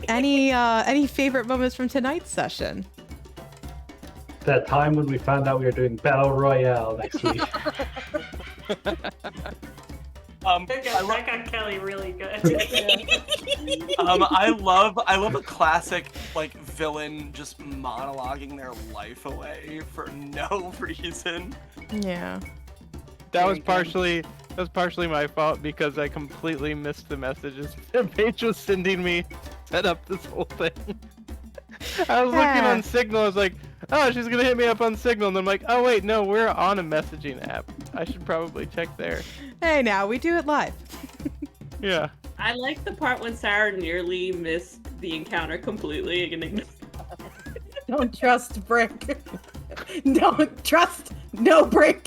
Any favorite moments from tonight's session? That time when we found out we were doing Battle Royale next week. That got Kelly really good. I love a classic like villain just monologuing their life away for no reason. Yeah. That was partially my fault because I completely missed the messages that Paige was sending me. Set up this whole thing. I was looking on Signal. I was like, oh, she's gonna hit me up on Signal, and I'm like, oh wait, no, we're on a messaging app. I should probably check there. Hey, now we do it live. Yeah. I like the part when Sarah nearly missed the encounter completely. don't trust Brick. Don't trust no Brick.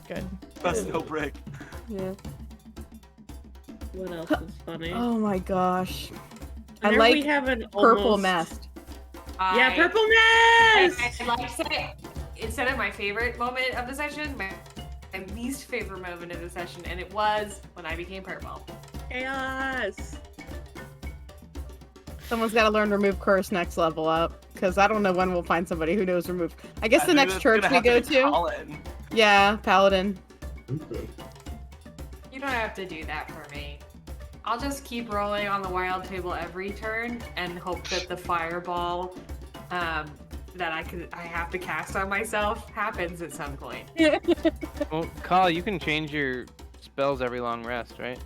Good. Trust no Brick. Yeah. What else is funny? Oh my gosh. Whenever I like we have an purple almost... mist. Yeah, purple mist! I like to say, instead of my favorite moment of the session, my least favorite moment of the session, and it was when I became purple. Chaos! Someone's got to learn remove curse next level up, because I don't know when we'll find somebody who knows remove. I guess the next church we go to. Colin. Yeah, Paladin. You don't have to do that for me. I'll just keep rolling on the wild table every turn and hope that the fireball that I have to cast on myself happens at some point. Well, Kyle, you can change your spells every long rest, right?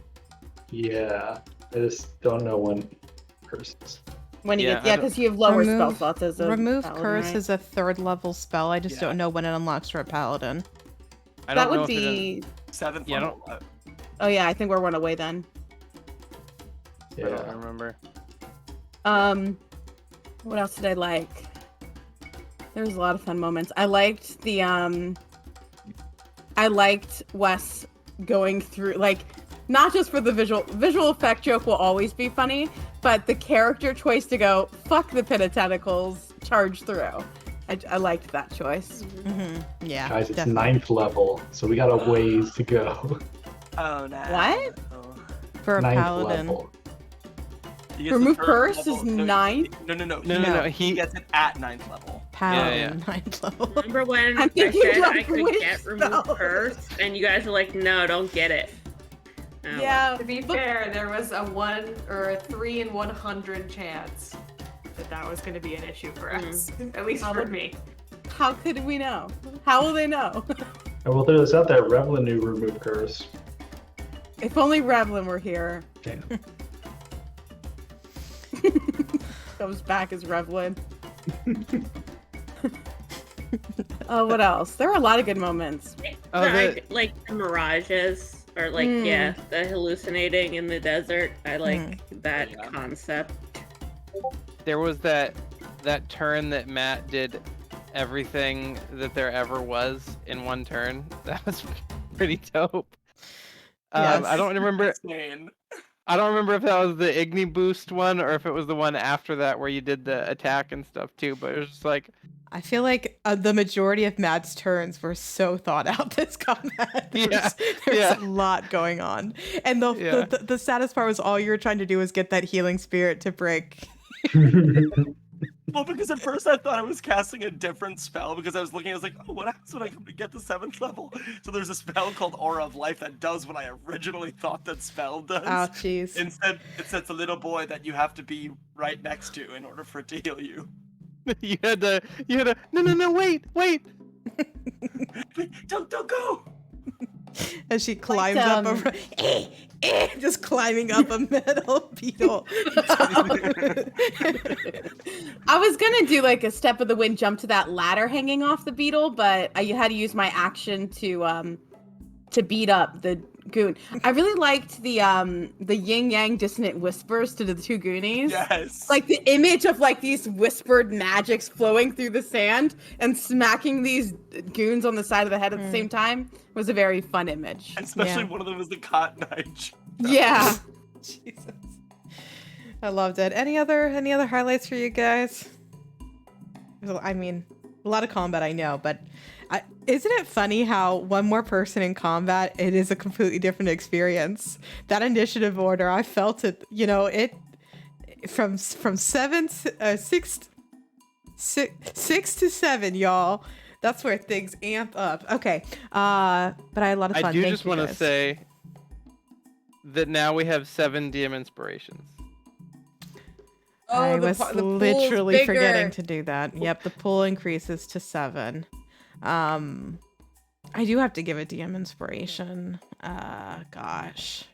Yeah, I just don't know when curses. When you get, because you have lower spell slots as a remove paladin, curse right? is a 3rd level spell. I just don't know when it unlocks for a paladin. That would be 7th Yeah, level. Oh yeah, I think we're one away then. I don't remember. What else did I like? There was a lot of fun moments. I liked the I liked Wes going through, like, not just for the visual effect joke will always be funny, but the character choice to go fuck the pit of tentacles, charge through. I liked that choice. Mm-hmm. Yeah. Guys, it's 9th level, so we got a ways to go. Oh no. What? For a 9th paladin. level. Remove curse is 9th? No. He gets it at 9th level. Paladin, 9th level. Remember when I I'm thinking said I like could witch get remove spell. curse, and you guys were like, no, don't get it. Oh, Yeah. To be fair, there was a 1 or a 3 in 100 chance that was going to be an issue for us, at least for me. How could we know? How will they know? I will throw this out there. Revlin knew remove curse. If only Revlin were here. Damn. Comes back as Revlin. Oh, what else? There are a lot of good moments. Like the mirages, or like the hallucinating in the desert. I like that concept. There was that turn that Matt did everything that there ever was in one turn. That was pretty dope. Yes. I don't remember. Insane. I don't remember if that was the Igni boost one or if it was the one after that where you did the attack and stuff too. But it was just like, I feel like the majority of Matt's turns were so thought out this combat. There's a lot going on. And the saddest part was all you were trying to do was get that healing spirit to break. Well, because at first I thought I was casting a different spell because I was looking, I was like, oh, what happens when I get to 7th level? So there's a spell called Aura of Life that does what I originally thought that spell does. Oh, jeez. Instead, it sets a little boy that you have to be right next to in order for it to heal you. you had to, no, wait. Don't go! As she climbs up over, just climbing up a metal beetle. I was gonna do like a step of the wind jump to that ladder hanging off the beetle, but I had to use my action to beat up the goon. I really liked the yin yang dissonant whispers to the two goonies. Yes. Like the image of like these whispered magics flowing through the sand and smacking these goons on the side of the head at the same time was a very fun image. Especially one of them was the Cotton Eye. Yeah. Jesus. I loved it. Any other highlights for you guys? I mean, a lot of combat I know, but isn't it funny how one more person in combat, it is a completely different experience. That initiative order, I felt it, it from 6 to 7, y'all. That's where things amp up. Okay. But I had a lot of fun. I do just want to say that now we have 7 DM inspirations. I was literally forgetting to do that. Yep, the pool increases to 7. I do have to give a DM inspiration. Gosh.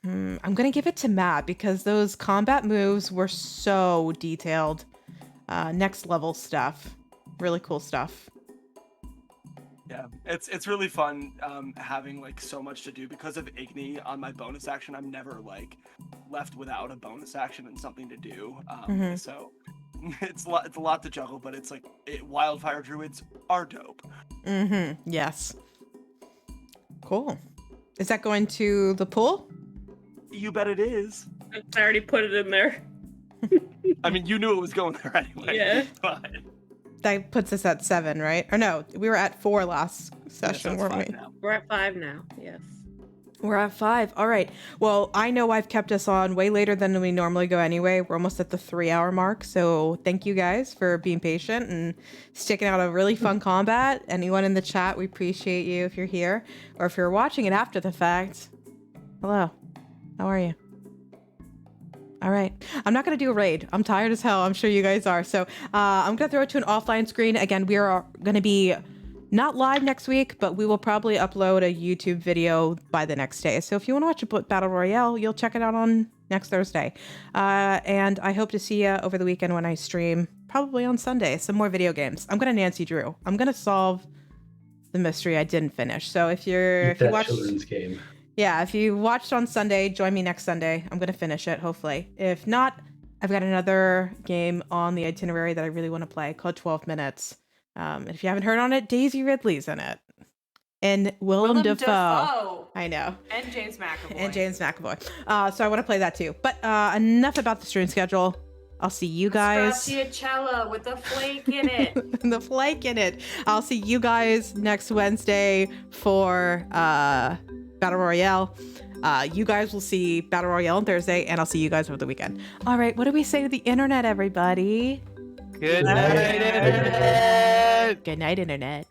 I'm gonna give it to Matt because those combat moves were so detailed. Next level stuff. Really cool stuff. Yeah, it's really fun having like so much to do because of Igni on my bonus action. I'm never like left without a bonus action and something to do. So it's a lot to juggle, but it's like wildfire druids are dope. Yes. Cool. Is that going to the pool? You bet it is. I already put it in there. I mean, you knew it was going there anyway. Yeah. But... That puts us at 7, right? Or no, we were at 4 last session, weren't we? Now. We're at 5 now. Yes. We're at 5. All right. Well, I know I've kept us on way later than we normally go anyway. We're almost at the 3-hour mark. So thank you guys for being patient and sticking out a really fun combat. Anyone in the chat, we appreciate you if you're here. Or if you're watching it after the fact. Hello. How are you? All right. I'm not going to do a raid. I'm tired as hell. I'm sure you guys are. So I'm going to throw it to an offline screen. Again, we are going to be not live next week, but we will probably upload a YouTube video by the next day. So if you want to watch a Battle Royale, you'll check it out on next Thursday. And I hope to see you over the weekend when I stream, probably on Sunday, some more video games. I'm going to Nancy Drew. I'm going to solve the mystery I didn't finish. So if you watch children's game. Yeah, if you watched on Sunday, join me next Sunday. I'm going to finish it, hopefully. If not, I've got another game on the itinerary that I really want to play called 12 Minutes. If you haven't heard on it, Daisy Ridley's in it. And Willem Dafoe. I know. And James McAvoy. So I want to play that too. But enough about the stream schedule. I'll see you guys. Stracciatella with the flake in it. The flake in it. I'll see you guys next Wednesday for Battle Royale. You guys will see Battle Royale on Thursday, and I'll see you guys over the weekend. All right, what do we say to the internet, everybody? Good night, Internet. Good night, Internet.